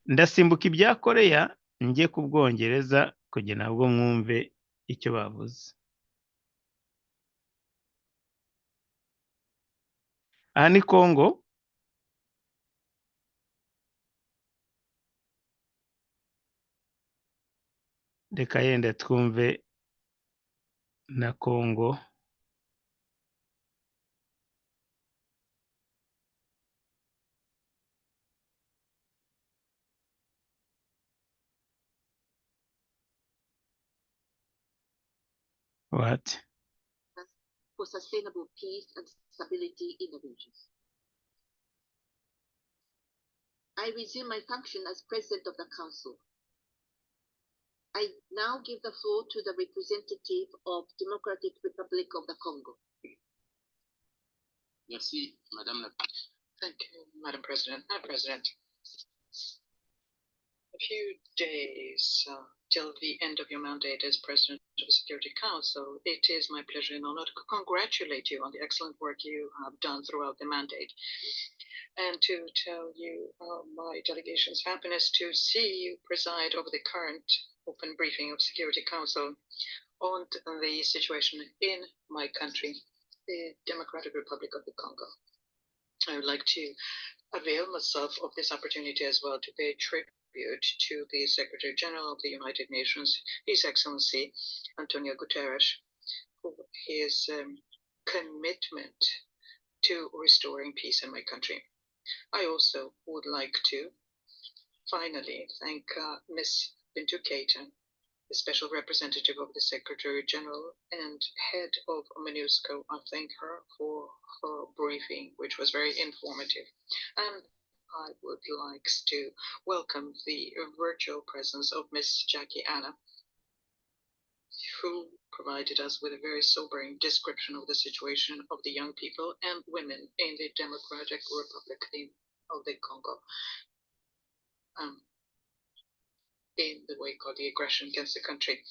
Ndasimbuka ibya Korea njye ku Bwongereza kugira nabwo mwumve icyo bavuze. Aha ni Kongo. Reka yenda twumve na Kongo. What?
For sustainable peace and stability in the region. I resume my function as President of the Council. I now give the floor to the representative of Democratic Republic of the Congo.
Merci, Madame la Présidente. Thank you, Madam President. Madam President, a few days till the end of your mandate as President of the Security Council. It is my pleasure and honor to congratulate you on the excellent work you have done throughout the mandate, and to tell you my delegation's happiness to see you preside over the current open briefing of Security Council on the situation in my country, the Democratic Republic of the Congo. I would like to avail myself of this opportunity as well to pay tribute to the Secretary General of the United Nations, His Excellency Antonio Guterres, for his commitment to restoring peace in my country. I also would like to finally thank Ms. Bintou Keita, the Special Representative of the Secretary General and head of MONUSCO. I thank her for her briefing, which was very informative. And I would like to welcome the virtual presence of Ms. Jackie Anna, who provided us with a very sobering description of the situation of the young people and women in the Democratic Republic of the Congo, in the wake of the aggression against the country.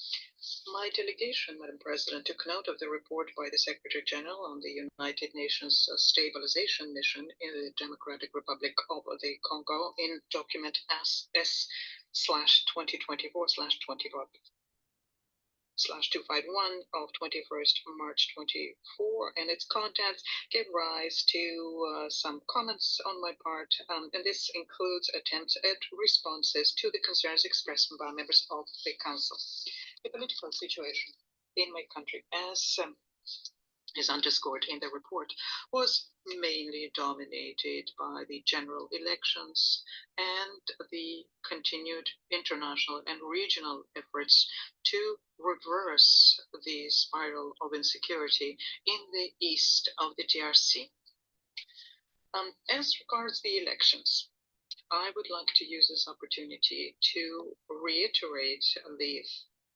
My delegation, Madam President, took note of the report by the Secretary General on the United Nations Stabilization Mission in the Democratic Republic of the Congo in document S/2024/251 of 21st March 24, and its contents gave rise to some comments on my part, and this includes attempts at responses to the concerns expressed by members of the Council. The political situation in my country, as is underscored in the report, was mainly dominated by the general elections and the continued international and regional efforts to reverse the spiral of insecurity in the east of the DRC. As regards the elections, I would like to use this opportunity to reiterate the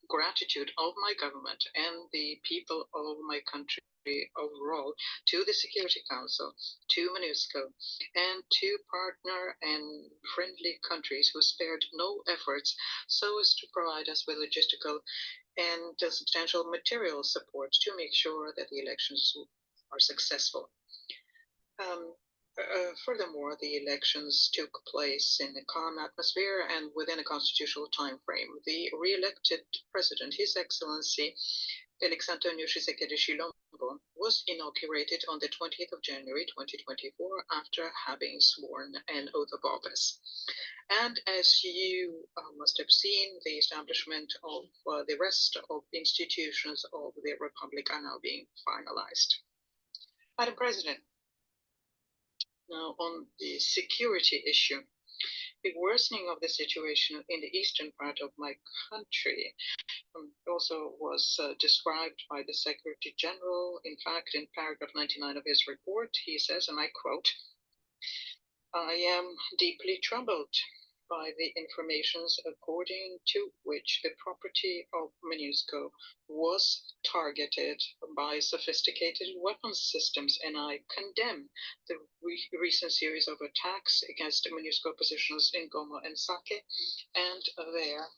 gratitude of my government and the people of my country overall to the Security Council, to MONUSCO, and to partner and friendly countries who spared no efforts so as to provide us with logistical and substantial material support to make sure that the elections are successful. Furthermore, the elections took place in a calm atmosphere and within a constitutional time frame. The re-elected president, His Excellency Felix Antonio Tshisekedi Tshilombo, was inaugurated on the 20th of January 2024 after having sworn an oath of office. And as you must have seen, the establishment of the rest of institutions of the Republic are now being finalized. Madam President, now on the security issue, the worsening of the situation in the eastern part of my country also was described by the Secretary General. In fact, in paragraph 99 of his report, he says, and I quote, "I am deeply troubled by the informations according to which the property of MONUSCO was targeted by sophisticated weapons systems, and I condemn the recent series of attacks against MONUSCO positions in Goma and Sake and their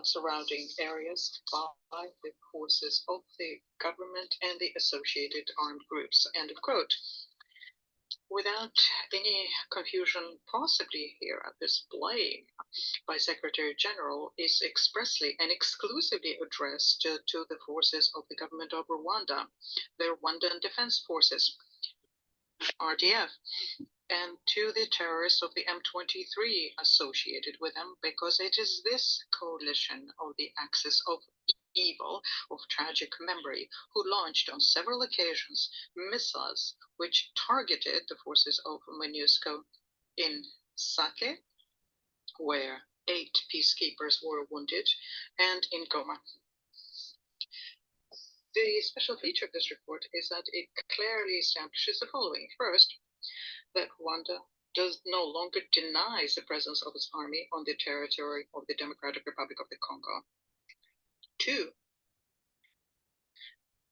surrounding areas by the forces of the government and the associated armed groups." End of quote. Without any confusion possibly here, this blame by Secretary General is expressly and exclusively addressed to the forces of the government of Rwanda, the Rwandan Defense Forces, RDF, and to the terrorists of the M23 associated with them, because it is this coalition of the axis of evil of tragic memory who launched on several occasions missiles which targeted the forces of MONUSCO in Sake, where 8 peacekeepers were wounded, and in Goma. The special feature of this report is that it clearly establishes the following. First, that Rwanda does no longer denies the presence of its army on the territory of the Democratic Republic of the Congo. 2,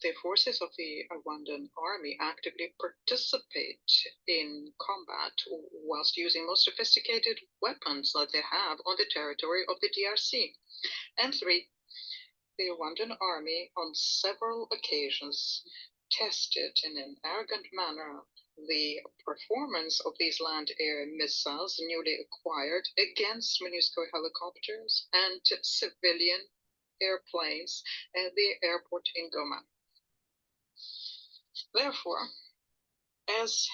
the forces of the Rwandan army actively participate in combat whilst using most sophisticated weapons that they have on the territory of the DRC. And 3, the Rwandan army on several occasions tested in an arrogant manner the performance of these land-air missiles newly acquired against MONUSCO helicopters and civilian airplanes at the airport in Goma. Therefore, as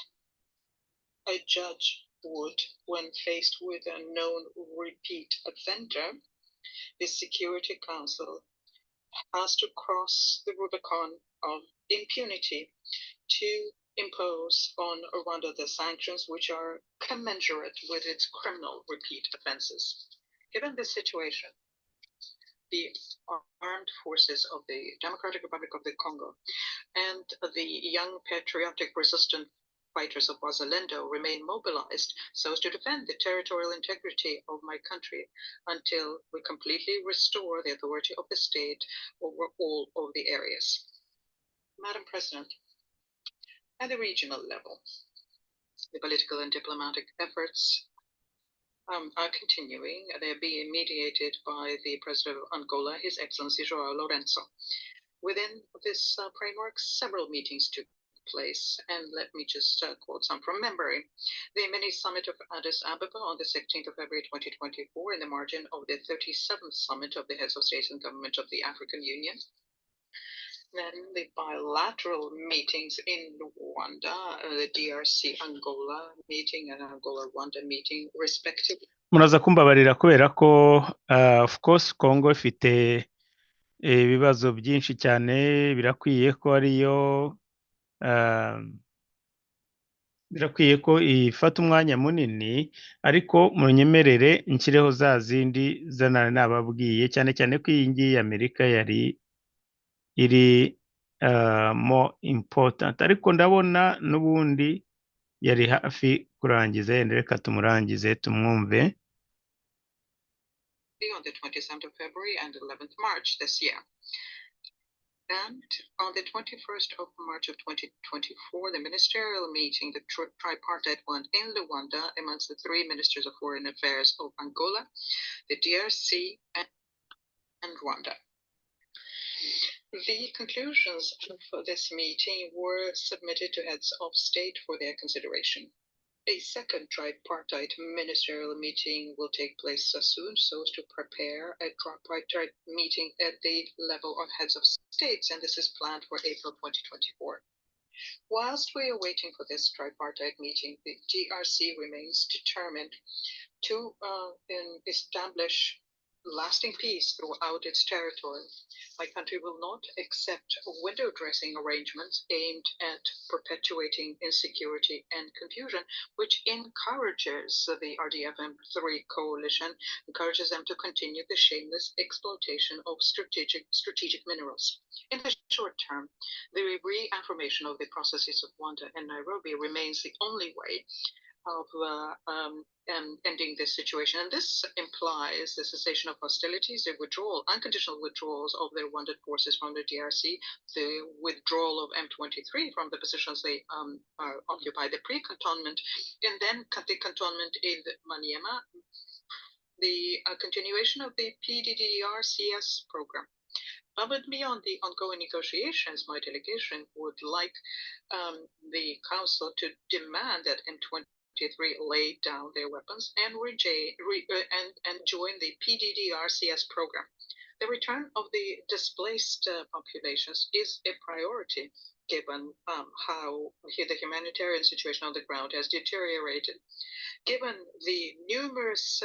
a judge would when faced with a known repeat offender, the Security Council has to cross the Rubicon of impunity to impose on Rwanda the sanctions which are commensurate with its criminal repeat offenses. Given this situation, the armed forces of the Democratic Republic of the Congo and the young patriotic resistant fighters of Wazalendo remain mobilized so as to defend the territorial integrity of my country until we completely restore the authority of the state over all of the areas. Madam President, at the regional level, the political and diplomatic efforts are continuing. They're being mediated by the President of Angola, His Excellency João Lourenço. Within this framework, several meetings took place, and let me just quote some from memory. The mini summit of Addis Ababa on the 16th of February 2024 in the margin of the 37th summit of the heads of state and government of the African Union. Then the bilateral meetings in Rwanda, the DRC Angola meeting and Angola Rwanda meeting respectively.
muraza kumbabarira kubera ko of course Congo ifite ibibazo byinshi cyane, birakwiye ko ariyo birakwiye ko ifata umwanya munini, ariko munyemerere nshyireho za zindi zana nababwiye, cyane cyane ko iyi ngiyi Amerika yari iri more important, ariko ndabona n'ubundi yari hafi kurangiza, yenda reka tumurangize tumwumve.
On the 27th of February and 11th March this year. And on the 21st of March of 2024, the ministerial meeting, the tripartite one in Luanda, amongst the 3 ministers of foreign affairs of Angola, the DRC, and Rwanda. The conclusions of this meeting were submitted to heads of state for their consideration. A second tripartite ministerial meeting will take place soon so as to prepare a tripartite meeting at the level of heads of states, and this is planned for April 2024. Whilst we are waiting for this tripartite meeting, the DRC remains determined to establish lasting peace throughout its territory. My country will not accept window dressing arrangements aimed at perpetuating insecurity and confusion, which encourages the RDF-3 coalition, encourages them to continue the shameless exploitation of strategic minerals. In the short term, the reaffirmation of the processes of Rwanda and Nairobi remains the only way of ending this situation. And this implies the cessation of hostilities, the unconditional withdrawals of the Rwandan forces from the DRC, the withdrawal of M23 from the positions they occupy, the pre-cantonment, and then the cantonment in Maniema, the continuation of the PDDR-CS program. But beyond the ongoing negotiations, my delegation would like the Council to demand that M23 lay down their weapons and join the PDDR-CS program. The return of the displaced populations is a priority given how the humanitarian situation on the ground has deteriorated. Given the numerous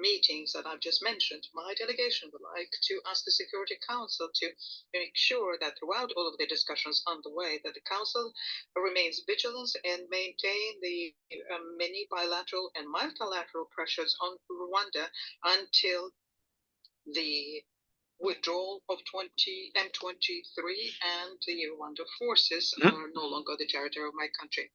meetings that I've just mentioned, my delegation would like to ask the Security Council to make sure that throughout all of the discussions underway, that the Council remains vigilant and maintain the many bilateral and multilateral pressures on Rwanda until the withdrawal of M23 and the Rwanda forces are no longer the territory of my country.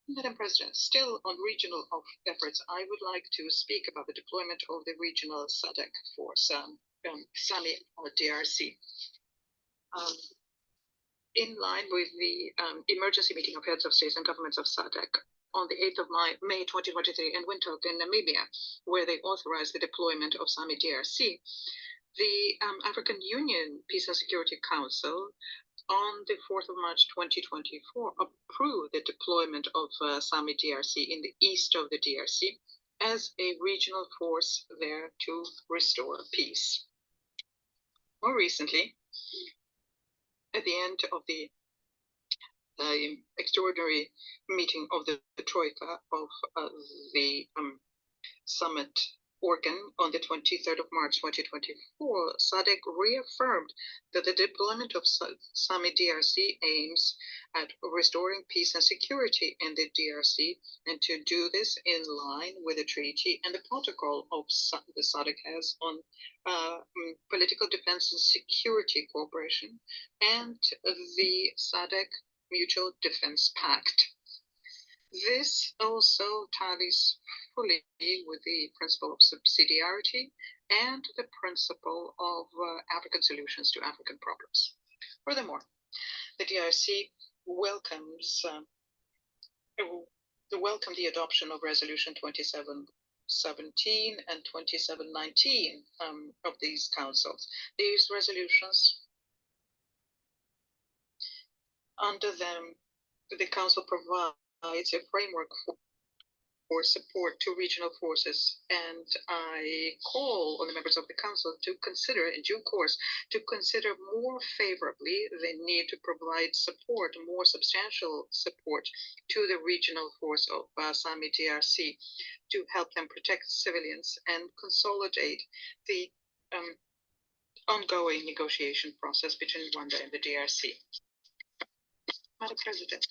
Madam President, still on regional efforts, I would like to speak about the deployment of the regional SADC force, SAMI or DRC. in line with the emergency meeting of heads of states and governments of SADC on the 8th of May 2023 in Windhoek in Namibia, where they authorized the deployment of SAMI DRC, the African Union Peace and Security Council on the 4th of March 2024 approved the deployment of SAMI DRC in the east of the DRC as a regional force there to restore peace. More recently, at the end of the extraordinary meeting of the Troika of the summit organ on the 23rd of March 2024, SADC reaffirmed that the deployment of SAMI DRC aims at restoring peace and security in the DRC, and to do this in line with the treaty and the protocol of the SADC has on political defense and security cooperation, and the SADC Mutual Defense Pact. This also tallies fully with the principle of subsidiarity and the principle of African solutions to African problems. Furthermore, the DRC welcomes the adoption of Resolution 2717 and 2719 of these councils. These resolutions, under them, the council provides a framework for support to regional forces, and I call on the members of the council to consider, in due course, to consider more favorably the need to provide support, more substantial support, to the regional force of SAMI DRC to help them protect civilians and consolidate the ongoing negotiation process between Rwanda and the DRC. Madam President,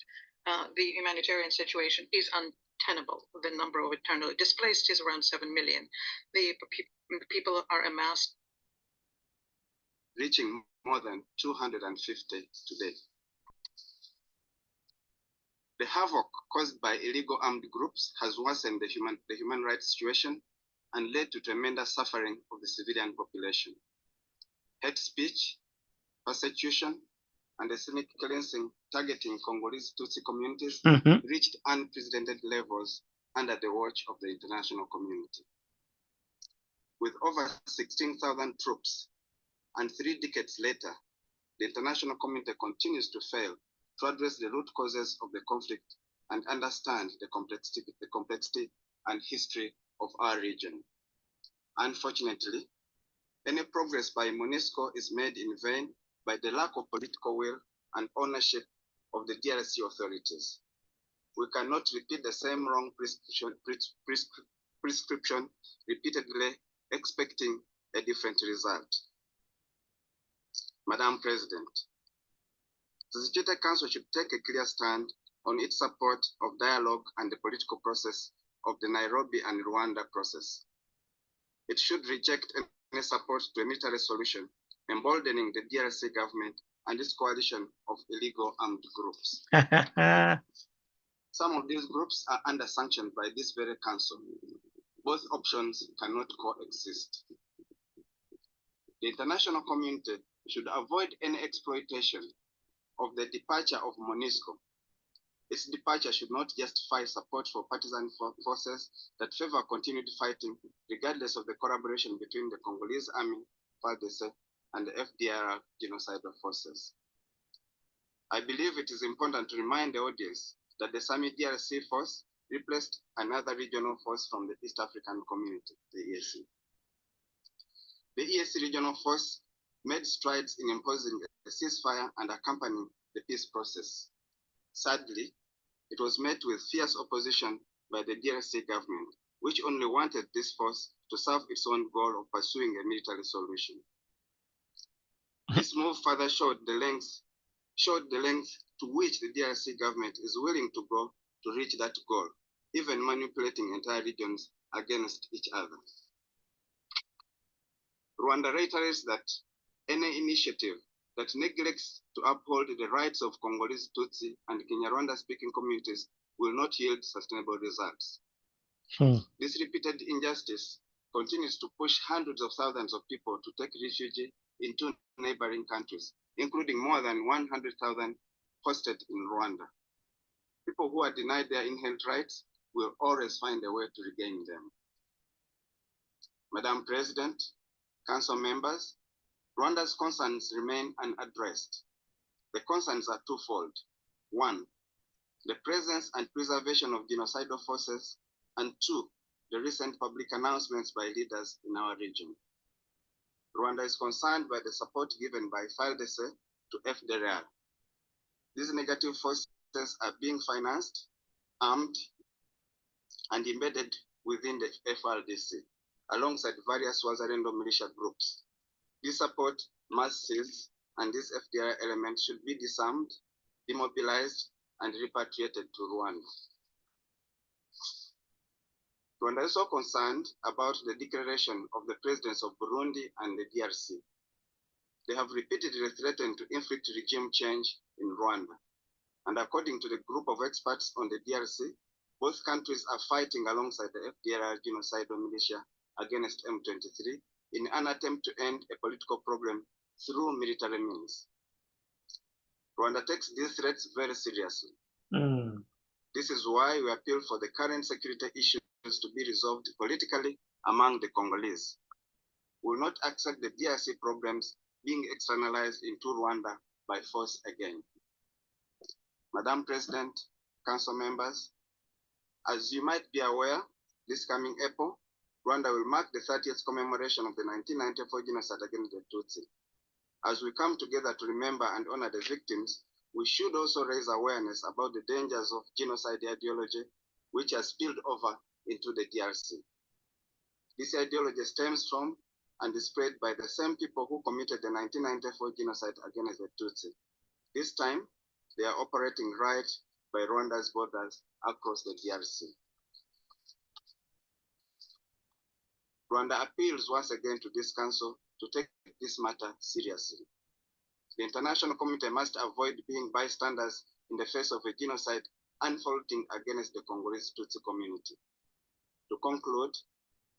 the humanitarian situation is untenable. The number of internally displaced is around 7 million. The people are amassed,
reaching more than 250 today. The havoc caused by illegal armed groups has worsened the human rights situation and led to tremendous suffering of the civilian population. Hate speech, persecution, and ethnic cleansing targeting Congolese Tutsi communities reached unprecedented levels under the watch of the international community. With over 16,000 troops and 3 decades later, the international community continues to fail to address the root causes of the conflict and understand the complexity and history of our region. Unfortunately, any progress by MONUSCO is made in vain by the lack of political will and ownership of the DRC authorities. We cannot repeat the same wrong prescription repeatedly, expecting a different result. Madam President, the Security Council should take a clear stand on its support of dialogue and the political process of the Nairobi and Rwanda process. It should reject any support to a military solution, emboldening the DRC government and its coalition of illegal armed groups. Some of these groups are under sanction by this very council. Both options cannot coexist. The international community should avoid any exploitation of the departure of MONUSCO. Its departure should not justify support for partisan forces that favor continued fighting, regardless of the collaboration between the Congolese army, FARDC, and the FDR genocidal forces. I believe it is important to remind the audience that the SAMI DRC force replaced another regional force from the East African community, the EAC. The EAC regional force made strides in imposing a ceasefire and accompanying the peace process. Sadly, it was met with fierce opposition by the DRC government, which only wanted this force to serve its own goal of pursuing a military solution. This move further showed the length to which the DRC government is willing to go to reach that goal, even manipulating entire regions against each other. Rwanda reiterates that any initiative that neglects to uphold the rights of Congolese Tutsi and Kinyarwanda-speaking communities will not yield sustainable results. This repeated injustice continues to push hundreds of thousands of people to take refuge in 2 neighboring countries, including more than 100,000 hosted in Rwanda. People who are denied their inherent rights will always find a way to regain them. Madam President, Council members, Rwanda's concerns remain unaddressed. The concerns are twofold. One, the presence and preservation of genocidal forces, and two, the recent public announcements by leaders in our region. Rwanda is concerned by the support given by FARDC to FDLR. These negative forces are being financed, armed, and embedded within the FARDC, alongside various Wazalendo militia groups. This support must cease, and these FDLR elements should be disarmed, demobilized, and repatriated to Rwanda. Rwanda is also concerned about the declaration of the presidents of Burundi and the DRC. They have repeatedly threatened to inflict regime change in Rwanda. And according to the group of experts on the DRC, both countries are fighting alongside the FDLR genocidal militia against M23 in an attempt to end a political problem through military means. Rwanda takes these threats very seriously. This is why we appeal for the current security issues to be resolved politically among the Congolese. We will not accept the DRC problems being externalized into Rwanda by force again. Madam President, Council members, as you might be aware, this coming April, Rwanda will mark the 30th commemoration of the 1994 genocide against the Tutsi. As we come together to remember and honor the victims, we should also raise awareness about the dangers of genocide ideology, which has spilled over into the DRC. This ideology stems from and is spread by the same people who committed the 1994 genocide against the Tutsi. This time, they are operating right by Rwanda's borders across the DRC. Rwanda appeals once again to this council to take this matter seriously. The international community must avoid being bystanders in the face of a genocide unfolding against the Congolese Tutsi community. To conclude,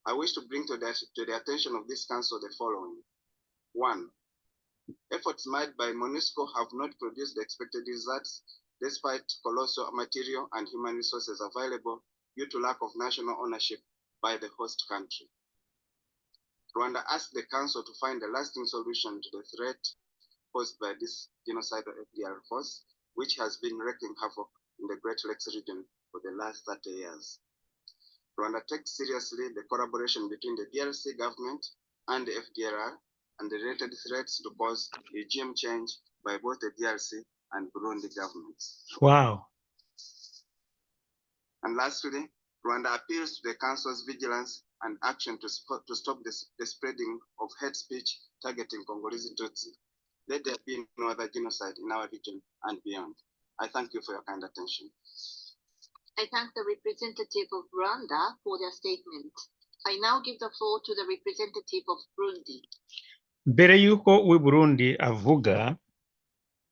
I wish to bring to the attention of this council the following. 1. Efforts made by MONUSCO have not produced the expected results despite colossal material and human resources available due to lack of national ownership by the host country. Rwanda asked the council to find a lasting solution to the threat posed by this genocidal FDR force, which has been wreaking havoc in the Great Lakes region for the last 30 years. Rwanda takes seriously the collaboration between the DRC government and the FDLR and the related threats to cause regime change by both the DRC and Burundi governments.
Wow.
And lastly, Rwanda appeals to the Council's vigilance and action to stop the spreading of hate speech targeting Congolese Tutsi. Let there be no other genocide in our region and beyond. I thank you for your kind attention.
I thank the representative of Rwanda for their statement. I now give the floor to the representative of Burundi.
Mbere yuko uw'i Burundi avuga,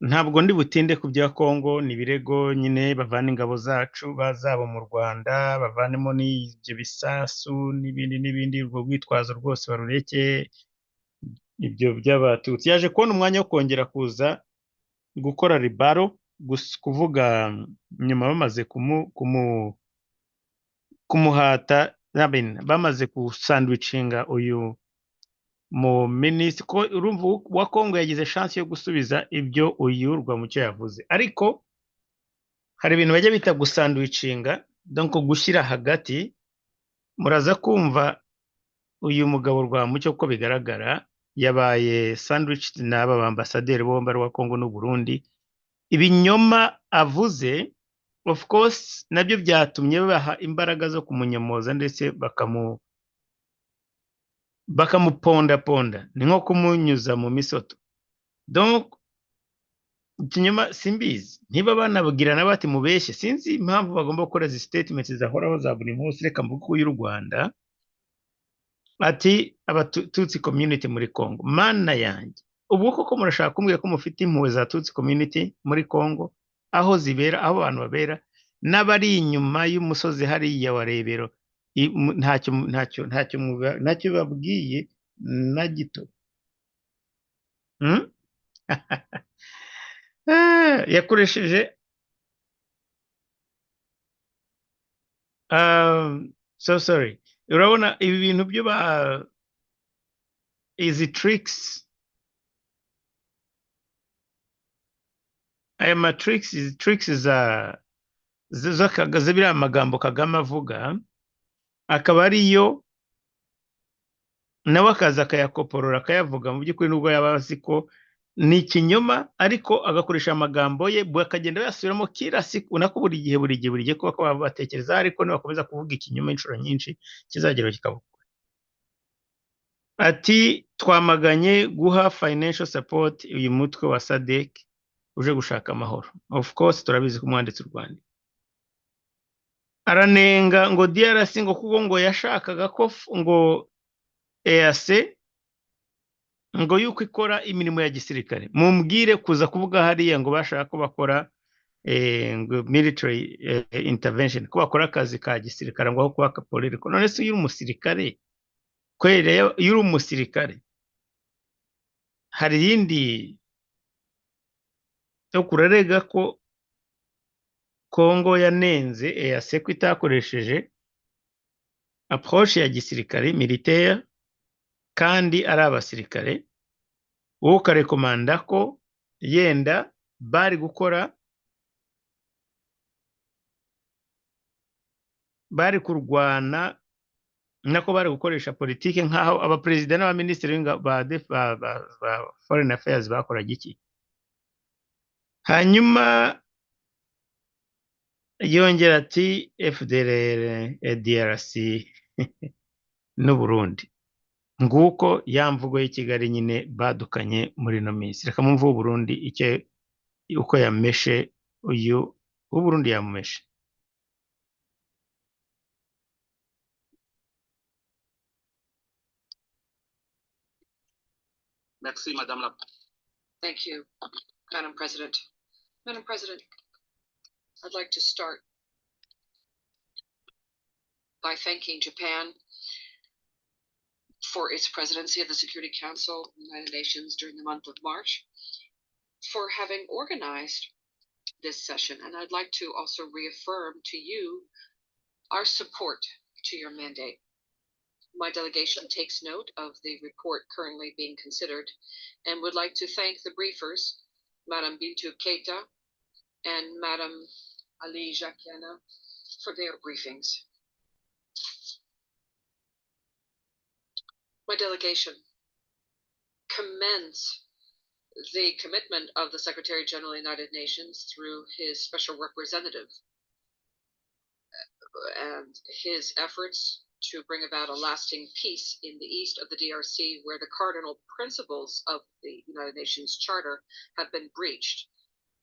ntabwo ndi butinde ku bya Kongo, ni ibirego nyine bavana ingabo zacu bazabo mu Rwanda, bavanemo n'ibyo bisasu n'ibindi, ubwo bwitwazo rwose barureke ibyo by'abatutsi. Yaje kubona umwanya wo kongera kuza gukora ribaro, kuvuga nyuma bamaze kumuhata, bamaze kusandwicinga uyu mu minisitiri, ko urumva wa Kongo yagize chance yo gusubiza ibyo uyu Rwamucyo yavuze, ariko hari ibintu bajya bita gusandwicinga, donc gushyira hagati. Muraza kumva uyu mugabo Rwamucyo ko bigaragara yabaye sandwich n'aba bambasaderi bombi ari wa Kongo n'u Burundi. Ibinyoma avuze of course nabyo byatumye baha imbaraga zo kumunyomoza ndetse bakamuponda, ni nko kumunyuza mu misoto. Donc ikinyoma simbizi, niba banabwirana bati mubeshye, sinzi impamvu bagomba gukora izi statements zahoraho za buri munsi. Reka mvuge ko y'u Rwanda ati abatutsi community muri Congo. Mana yanjye, ubu koko murashaka kumbwira ko mufite impuhwe za tutsi community muri Congo, aho zibera, aho abantu babera, n'abari inyuma y'umusozi hariya wa Rebero, ntacyo babwiye na gito. yakoresheje so sorry, urabona ibi bintu byo izi tricks, aya matricks, izi tricks z'akagaze, biriya magambo Kagame avuga, akaba ariyo nawe akaza akayakoporora akayavuga, mu by'ukuri nubwo yaba azi ko ni ikinyoma, ariko agakoresha amagambo ye bakagenda bayasubiramo kila siku, unako buri gihe kuko baba batekereza, ariko nibakomeza kuvuga ikinyoma inshuro nyinshi kizageraho kikavuga. Ati twamaganye guha financial support uyu mutwe wa SADC uje gushaka amahoro. Of course turabizi ko umwanditsi Rwanda aranenga ngo DRC ngo kuko ngo yashakaga ko ngo EAC ngo yuko ikora imirimo ya gisirikare. Mumbwire kuza kuvuga hariya ngo bashaka ko bakora ngo military intervention, ko bakora akazi ka gisirikare ngo aho kuba ka political. None se iyo uri umusirikare kwere, iyo uri umusirikare hari yindi yo kurarega ko Kongo yanenze EAC ko itakoresheje approche ya gisirikare militaire kandi ari abasirikare, wowe ukarekomanda ko yenda bari kurwana nako bari gukoresha politike nk'aho abaperezida n'abaminisitiri ba foreign affairs bakoraga iki. Hanyuma yongera ati FDLR, DRC n'u Burundi, nguko ya mvugo y'i Kigali nyine badukanye muri no minsi. Reka mumve u Burundi uko yameshe uyu u Burundi yamumeshe.
Merci, Madame la.
Thank you, Madam President. Madam President, I'd like to start by thanking Japan for its presidency of the Security Council of the United Nations during the month of March, for having organized this session. And I'd like to also reaffirm to you our support to your mandate. My delegation takes note of the report currently being considered and would like to thank the briefers, Madam Bintu Keita and Madam Ali Jakiana, for their briefings. My delegation commends the commitment of the Secretary General of the United Nations through his special representative and his efforts to bring about a lasting peace in the east of the DRC, where the cardinal principles of the United Nations Charter have been breached.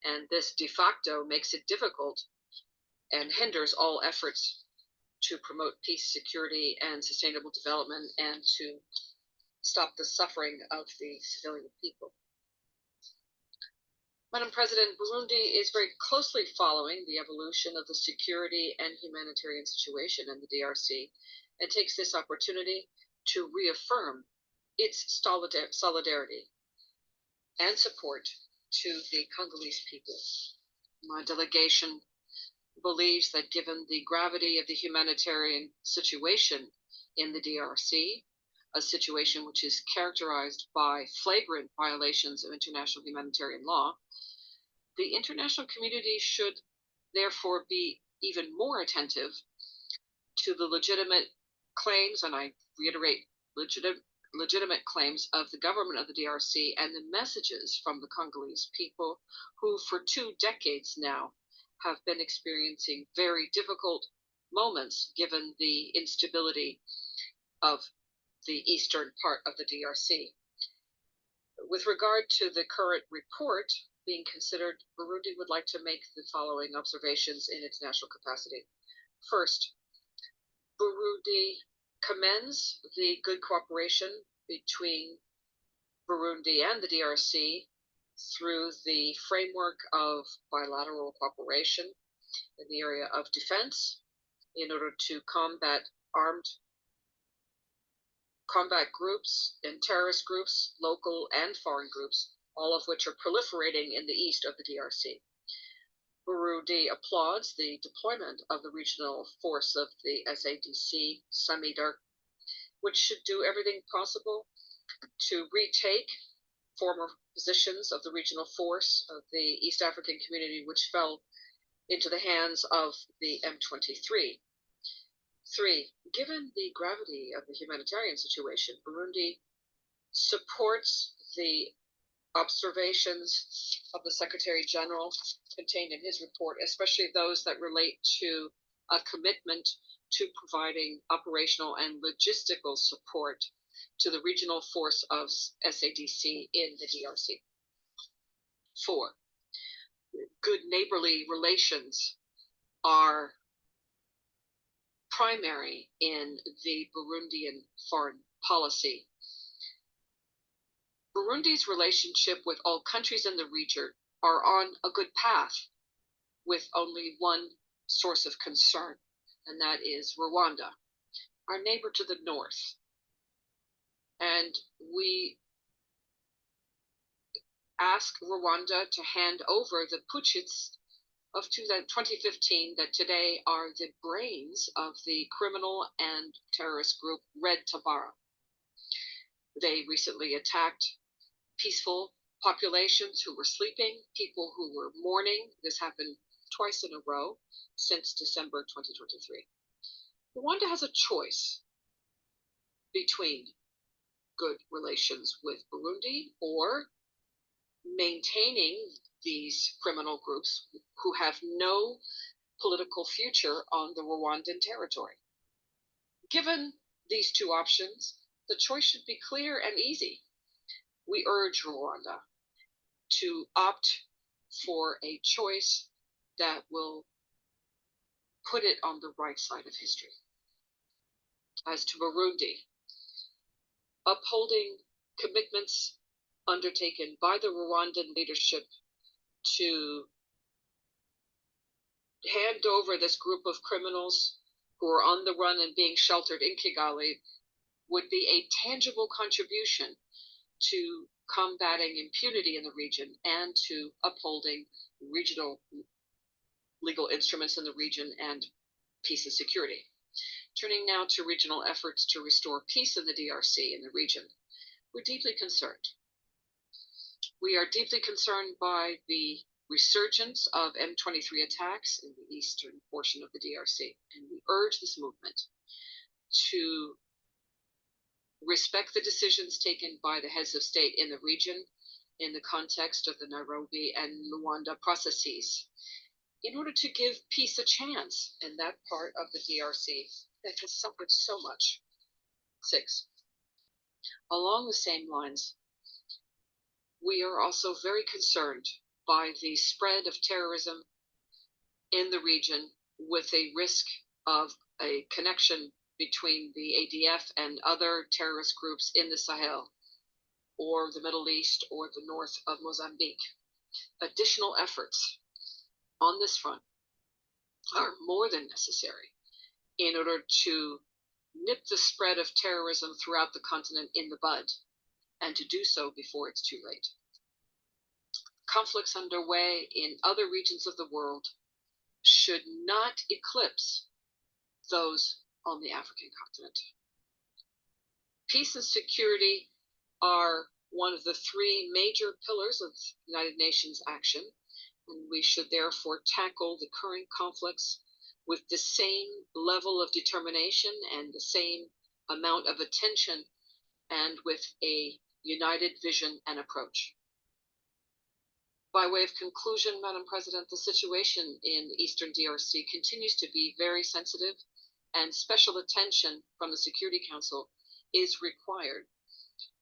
And this de facto makes it difficult and hinders all efforts to promote peace, security, and sustainable development, and to stop the suffering of the civilian people. Madam President, Burundi is very closely following the evolution of the security and humanitarian situation in the DRC and takes this opportunity to reaffirm its solidarity and support to the Congolese people. My delegation believes that given the gravity of the humanitarian situation in the DRC, a situation which is characterized by flagrant violations of international humanitarian law, the international community should therefore be even more attentive to the legitimate claims, and I reiterate, legitimate claims of the government of the DRC and the messages from the Congolese people, who for 2 decades now have been experiencing very difficult moments given the instability of the eastern part of the DRC. With regard to the current report being considered, Burundi would like to make the following observations in its national capacity. First, Burundi commends the good cooperation between Burundi and the DRC through the framework of bilateral cooperation in the area of defense in order to combat combat groups and terrorist groups, local and foreign groups, all of which are proliferating in the east of the DRC. Burundi applauds the deployment of the regional force of the SADC Yimuye, which should do everything possible to retake former positions of the regional force of the East African community, which fell into the hands of the M23. 3. Given the gravity of the humanitarian situation, Burundi supports the observations of the Secretary General contained in his report, especially those that relate to a commitment to providing operational and logistical support to the regional force of SADC in the DRC. 4. Good neighborly relations are primary in the Burundian foreign policy. Burundi's relationship with all countries in the region are on a good path, with only one source of concern, and that is Rwanda, our neighbor to the north. And we ask Rwanda to hand over the Putschists of 2015 that today are the brains of the criminal and terrorist group Red Tabara. They recently attacked peaceful populations who were sleeping, people who were mourning. This happened twice in a row since December 2023. Rwanda has a choice between good relations with Burundi or maintaining these criminal groups who have no political future on the Rwandan territory. Given these two options, the choice should be clear and easy. We urge Rwanda to opt for a choice that will put it on the right side of history. As to Burundi, upholding commitments undertaken by the Rwandan leadership to hand over this group of criminals who are on the run and being sheltered in Kigali would be a tangible contribution to combating impunity in the region and to upholding regional legal instruments in the region and peace and security. Turning now to regional efforts to restore peace in the DRC in the region, we're deeply concerned. We are deeply concerned by the resurgence of M23 attacks in the eastern portion of the DRC, and we urge this movement to respect the decisions taken by the heads of state in the region in the context of the Nairobi and Luanda processes in order to give peace a chance in that part of the DRC that has suffered so much. 6. Along the same lines, we are also very concerned by the spread of terrorism in the region, with a risk of a connection between the ADF and other terrorist groups in the Sahel or the Middle East or the north of Mozambique. Additional efforts on this front are more than necessary in order to nip the spread of terrorism throughout the continent in the bud, and to do so before it's too late. Conflicts underway in other regions of the world should not eclipse those on the African continent. Peace and security are one of the three major pillars of United Nations action, and we should therefore tackle the current conflicts with the same level of determination and the same amount of attention, and with a united vision and approach. By way of conclusion, Madam President, the situation in Eastern DRC continues to be very sensitive, and special attention from the Security Council is required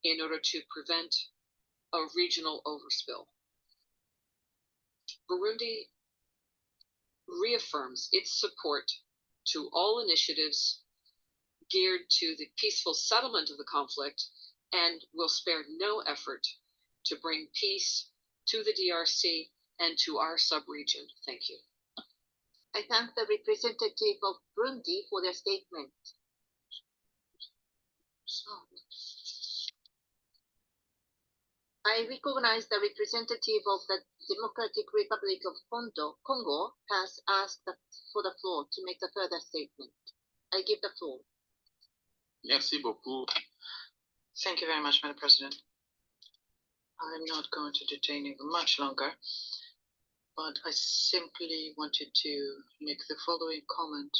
in order to prevent a regional overspill. Burundi reaffirms its support to all initiatives geared to the peaceful settlement of the conflict, and will spare no effort to bring peace to the DRC and to our sub-region. Thank you.
I thank the representative of Burundi for their statement. I recognize the representative of the Democratic Republic of Congo has asked for the floor to make a further statement. I give the floor.
Merci beaucoup.
Thank you very much, Madam President. I'm not going to detain you much longer, but I simply wanted to make the following comment,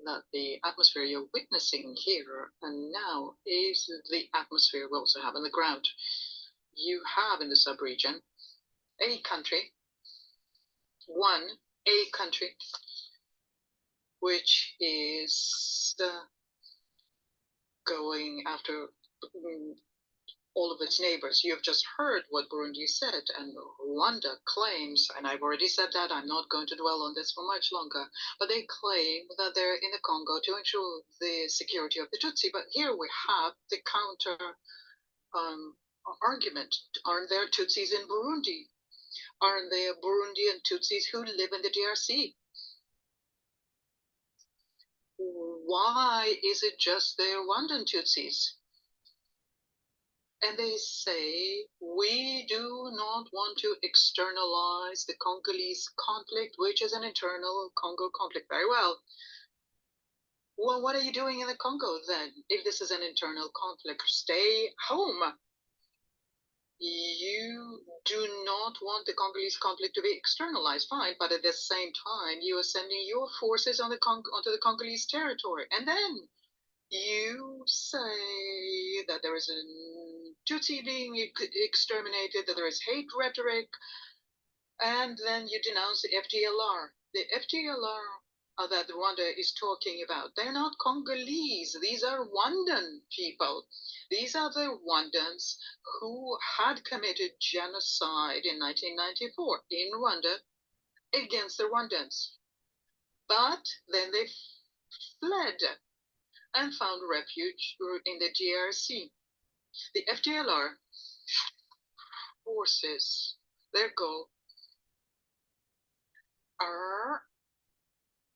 that the atmosphere you're witnessing here and now is the atmosphere we also have on the ground. You have in the sub-region a country, which is going after all of its neighbors. You've just heard what Burundi said, and Rwanda claims, and I've already said that, I'm not going to dwell on this for much longer, but they claim that they're in the Congo to ensure the security of the Tutsi. But here we have the counter argument. Aren't there Tutsis in Burundi? Aren't there Burundian Tutsis who live in the DRC? Why is it just the Rwandan Tutsis? And they say, we do not want to externalize the Congolese conflict, which is an internal Congo conflict. Very well. Well, what are you doing in the Congo then? If this is an internal conflict, stay home. You do not want the Congolese conflict to be externalized, fine, but at the same time, you are sending your forces onto the Congolese territory. And then you say that there is a Tutsi being exterminated, that there is hate rhetoric, and then you denounce the FDLR. The FDLR that Rwanda is talking about, they're not Congolese. These are Rwandan people. These are the Rwandans who had committed genocide in 1994 in Rwanda against the Rwandans. But then they fled and found refuge in the DRC. The FDLR forces, their goal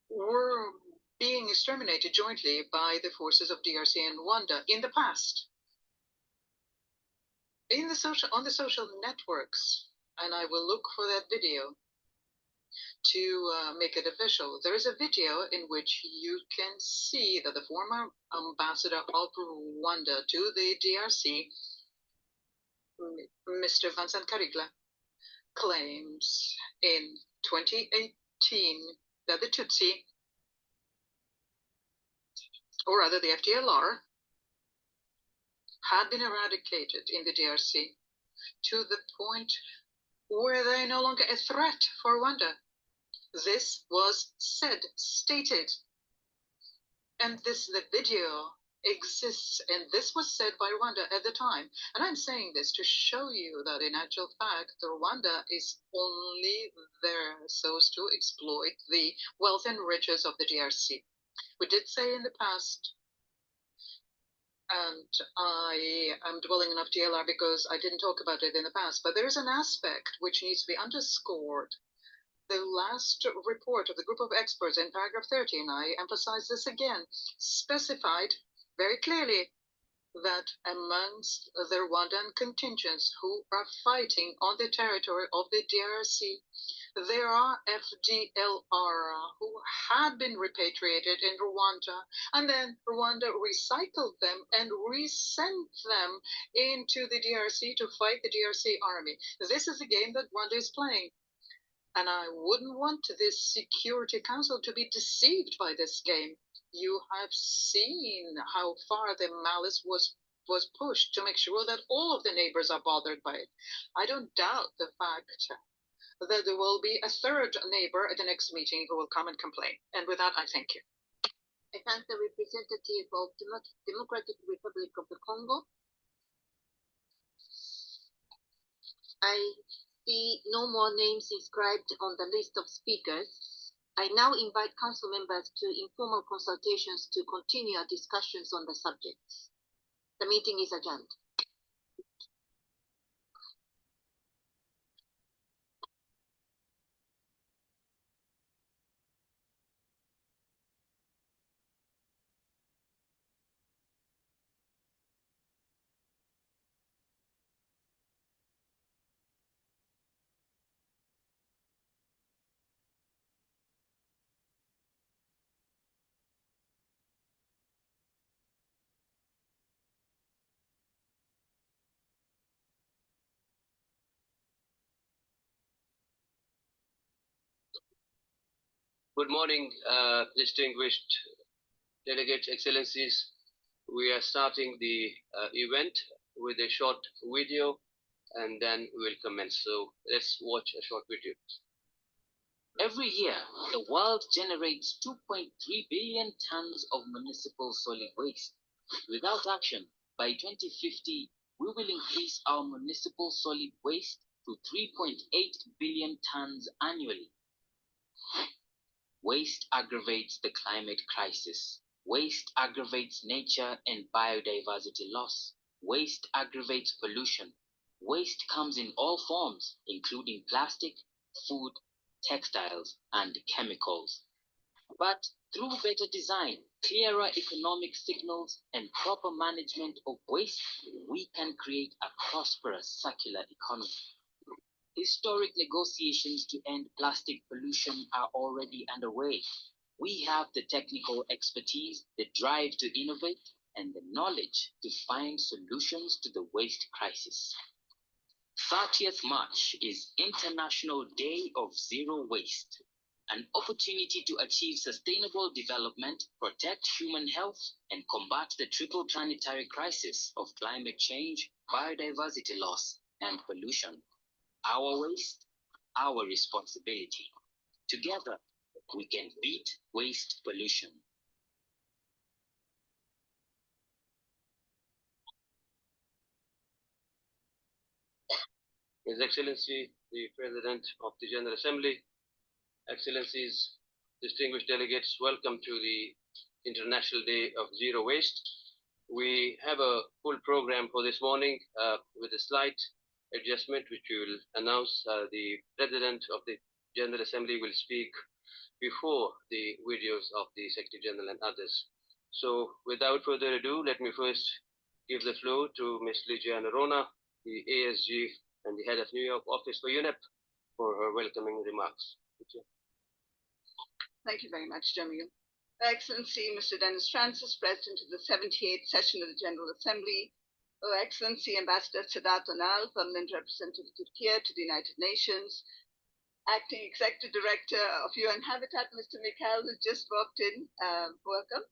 were being exterminated jointly by the forces of DRC and Rwanda in the past. On the social networks, and I will look for that video to make it official. There is a video in which you can see that the former ambassador of Rwanda to the DRC, Mr. Vincent Karigla, claims in 2018 that the Tutsi, or rather the FDLR, had been eradicated in the DRC to the point where they're no longer a threat for Rwanda. This was stated, and the video exists, and this was said by Rwanda at the time. And I'm saying this to show you that in actual fact, Rwanda is only there so as to exploit the wealth and riches of the DRC. We did say in the past, and I am dwelling on FDLR because I didn't talk about it in the past, but there is an aspect which needs to be underscored. The last report of the group of experts in paragraph 30, and I emphasize this again, specified very clearly that amongst the Rwandan contingents who are fighting on the territory of the DRC, there are FDLR who had been repatriated in Rwanda, and then Rwanda recycled them and resent them into the DRC to fight the DRC army. This is a game that Rwanda is playing. And I wouldn't want this Security Council to be deceived by this game. You have seen how far the malice was pushed to make sure that all of the neighbors are bothered by it. I don't doubt the fact that there will be a third neighbor at the next meeting who will come and complain. And with that, I thank you.
I thank the representative of the Democratic Republic of the Congo. I see no more names inscribed on the list of speakers. I now invite council members to informal consultations to continue our discussions on the subjects. The meeting is adjourned.
Good morning, distinguished delegates, excellencies. We are starting the event with a short video and then we'll commence. So let's watch a short video.
Every year, the world generates 2.3 billion tons of municipal solid waste. Without action, by 2050, we will increase our municipal solid waste to 3.8 billion tons annually. Waste aggravates the climate crisis. Waste aggravates nature and biodiversity loss. Waste aggravates pollution. Waste comes in all forms, including plastic, food, textiles, and chemicals. But through better design, clearer economic signals, and proper management of waste, we can create a prosperous circular economy. Historic negotiations to end plastic pollution are already underway. We have the technical expertise, the drive to innovate, and the knowledge to find solutions to the waste crisis. 30th March is International Day of Zero Waste, an opportunity to achieve sustainable development, protect human health, and combat the triple planetary crisis of climate change, biodiversity loss, and pollution. Our waste, our responsibility. Together, we can beat waste pollution.
His Excellency, the President of the General Assembly, Excellencies, distinguished delegates, welcome to the International Day of Zero Waste. We have a full program for this morning with a slight adjustment which we will announce. The President of the General Assembly will speak before the videos of the Secretary General and others. So without further ado, let me first give the floor to Ms. Ligiana Rona, the ASG and the head of New York office for UNEP, for her welcoming remarks.
Thank you very much, Jamil. Excellency, Mr. Dennis Francis, President of the 78th Session of the General Assembly, Excellency Ambassador Sedat Onal, Permanent Representative of Turkey to the United Nations, Acting Executive Director of UN Habitat, Mr. Mikhail, who just walked in, welcome.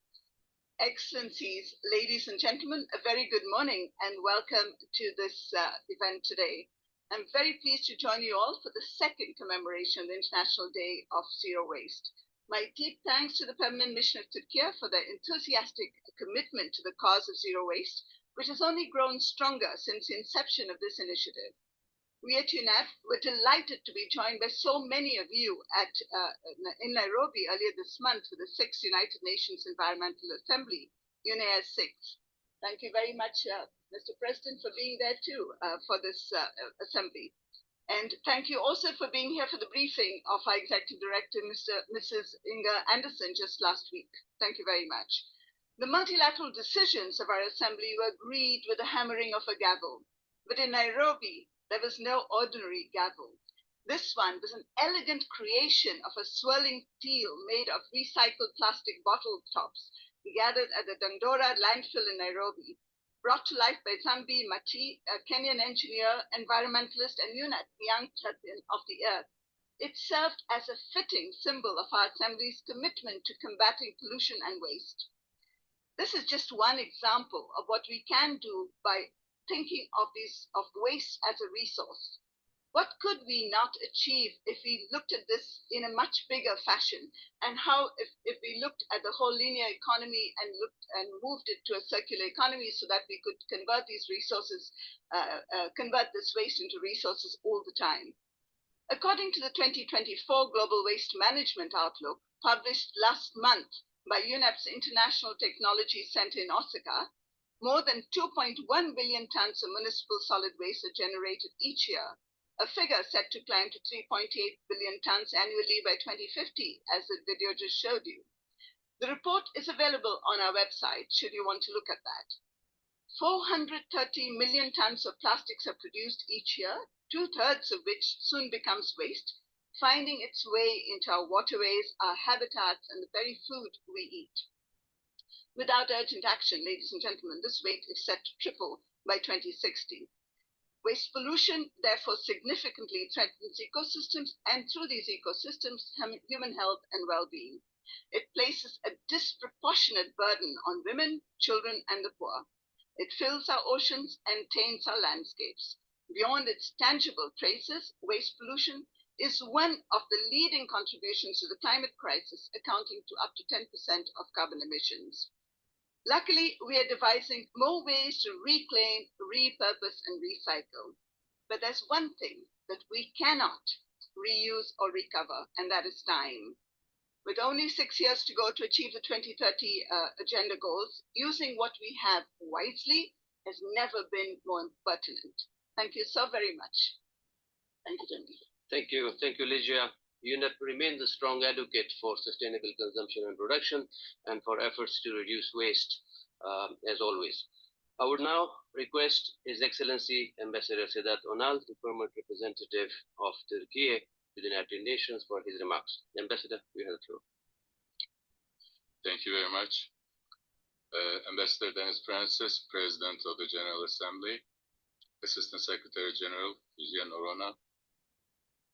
Excellencies, ladies and gentlemen, a very good morning and welcome to this event today. I'm very pleased to join you all for the second commemoration of the International Day of Zero Waste. My deep thanks to the Permanent Mission of Turkey for their enthusiastic commitment to the cause of zero waste, which has only grown stronger since the inception of this initiative. We at UNEP were delighted to be joined by so many of you in Nairobi earlier this month for the 6th United Nations Environmental Assembly, UNEA 6. Thank you very much, Mr. President, for being there too for this assembly. And thank you also for being here for the briefing of our Executive Director, Mrs. Inga Anderson, just last week. Thank you very much. The multilateral decisions of our assembly were agreed with the hammering of a gavel. But in Nairobi, there was no ordinary gavel. This one was an elegant creation of a swirling steel made of recycled plastic bottle tops gathered at the Dandora landfill in Nairobi, brought to life by Zambi Mati, a Kenyan engineer, environmentalist, and UNEP Young Champion of the Earth. It served as a fitting symbol of our Assembly's commitment to combating pollution and waste. This is just one example of what we can do by thinking of waste as a resource. What could we not achieve if we looked at this in a much bigger fashion, and how if we looked at the whole linear economy and moved it to a circular economy so that we could convert these resources, convert this waste into resources all the time. According to the 2024 Global Waste Management Outlook, published last month by UNEP's International Technology Center in Osaka, more than 2.1 billion tons of municipal solid waste are generated each year, a figure set to climb to 3.8 billion tons annually by 2050, as the video just showed you. The report is available on our website, should you want to look at that. 430 million tons of plastics are produced each year, 2/3 of which soon becomes waste, finding its way into our waterways, our habitats, and the very food we eat. Without urgent action, ladies and gentlemen, this rate is set to triple by 2060. Waste pollution, therefore, significantly threatens ecosystems, and through these ecosystems, human health and well-being. It places a disproportionate burden on women, children, and the poor. It fills our oceans and taints our landscapes. Beyond its tangible traces, waste pollution is one of the leading contributions to the climate crisis, accounting to up to 10% of carbon emissions. Luckily, we are devising more ways to reclaim, repurpose, and recycle. But there's one thing that we cannot reuse or recover, and that is time. With only 6 years to go to achieve the 2030 agenda goals, using what we have wisely has never been more pertinent. Thank you so very much. Thank you, gentlemen.
Thank you, Ligia. UNEP remains a strong advocate for sustainable consumption and production and for efforts to reduce waste, as always. I would now request His Excellency Ambassador Sedat Onal, the permanent representative of Turkey to the United Nations, for his remarks. Ambassador, you have the floor.
Thank you very much. Ambassador Dennis Francis, President of the General Assembly, Assistant Secretary General Hüseyin Orona,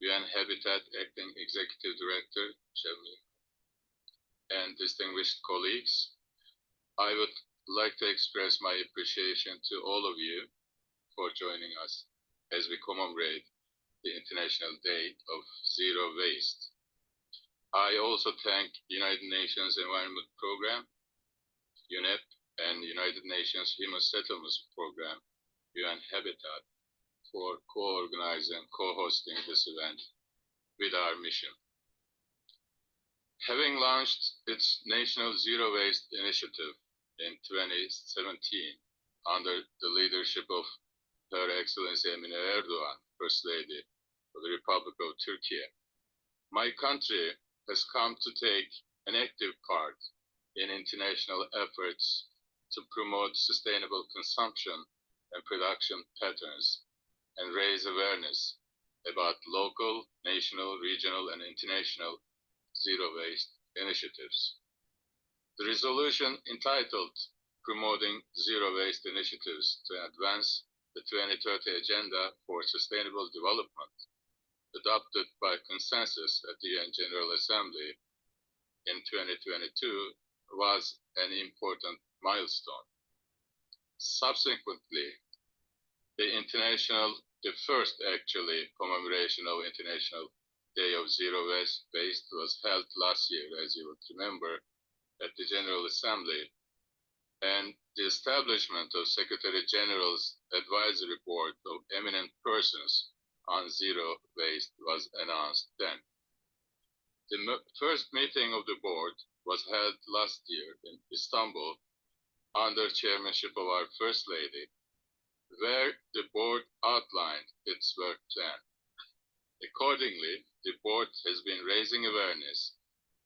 UN Habitat Acting Executive Director Shelmi, and distinguished colleagues, I would like to express my appreciation to all of you for joining us as we commemorate the International Day of Zero Waste. I also thank United Nations Environment Program, UNEP, and United Nations Human Settlements Program, UN Habitat, for co-organizing, co-hosting this event with our mission. Having launched its National Zero Waste Initiative in 2017 under the leadership of Her Excellency Emine Erdoğan, First Lady of the Republic of Turkey, my country has come to take an active part in international efforts to promote sustainable consumption and production patterns and raise awareness about local, national, regional, and international zero waste initiatives. The resolution entitled Promoting Zero Waste Initiatives to Advance the 2030 Agenda for Sustainable Development, adopted by consensus at the UN General Assembly in 2022, was an important milestone. Subsequently, the first commemoration of International Day of Zero Waste was held last year, as you would remember, at the General Assembly, and the establishment of Secretary General's Advisory Board of Eminent Persons on Zero Waste was announced then. The first meeting of the board was held last year in Istanbul under chairmanship of our First Lady, where the board outlined its work plan. Accordingly, the board has been raising awareness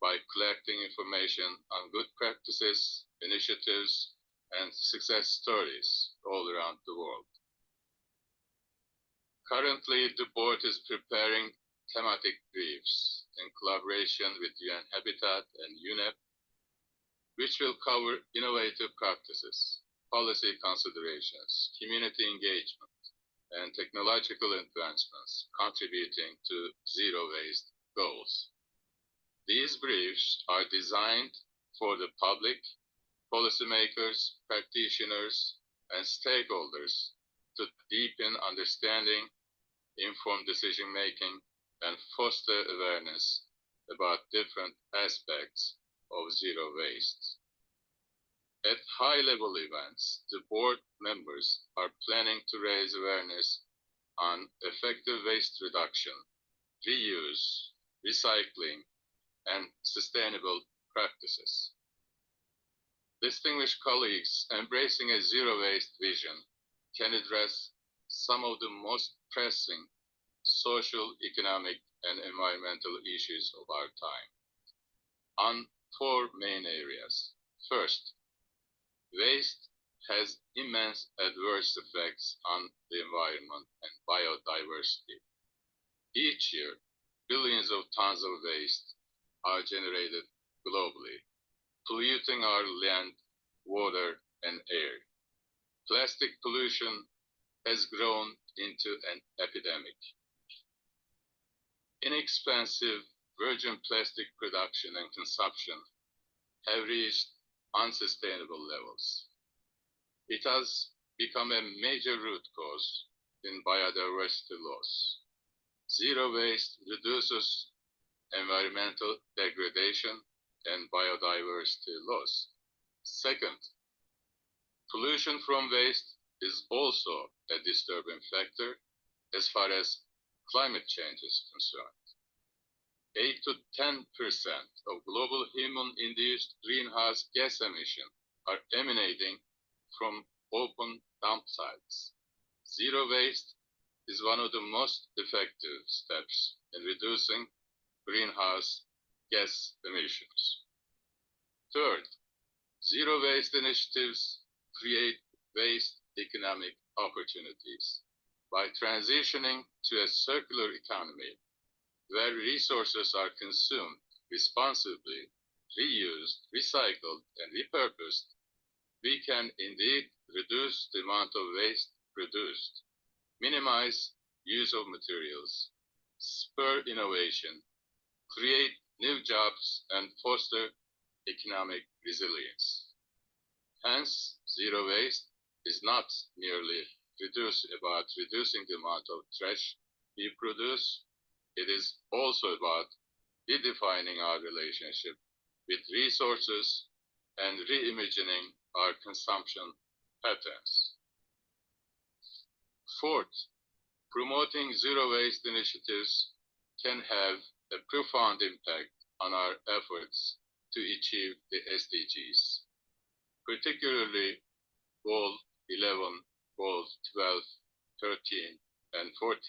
by collecting information on good practices, initiatives, and success stories all around the world. Currently, the board is preparing thematic briefs in collaboration with UN Habitat and UNEP, which will cover innovative practices, policy considerations, community engagement, and technological advancements contributing to zero waste goals. These briefs are designed for the public, policymakers, practitioners, and stakeholders to deepen understanding, inform decision-making, and foster awareness about different aspects of zero waste. At high-level events, the board members are planning to raise awareness on effective waste reduction, reuse, recycling, and sustainable practices. Distinguished colleagues, embracing a zero-waste vision can address some of the most pressing social, economic, and environmental issues of our time on four main areas. First, waste has immense adverse effects on the environment and biodiversity. Each year, billions of tons of waste are generated globally, polluting our land, water, and air. Plastic pollution has grown into an epidemic. Inexpensive virgin plastic production and consumption have reached unsustainable levels. It has become a major root cause in biodiversity loss. Zero waste reduces environmental degradation and biodiversity loss. Second, pollution from waste is also a disturbing factor as far as climate change is concerned. 8 to 10% of global human-induced greenhouse gas emissions are emanating from open dump sites. Zero waste is one of the most effective steps in reducing greenhouse gas emissions. Third, zero waste initiatives create waste economic opportunities by transitioning to a circular economy where resources are consumed responsibly, reused, recycled, and repurposed. We can indeed reduce the amount of waste produced, minimize use of materials, spur innovation, create new jobs, and foster economic resilience. Hence, zero waste is not merely about reducing the amount of trash we produce. It is also about redefining our relationship with resources and reimagining our consumption patterns. Fourth, promoting zero waste initiatives can have a profound impact on our efforts to achieve the SDGs, particularly Goal 11, Goals 12, 13, and 14.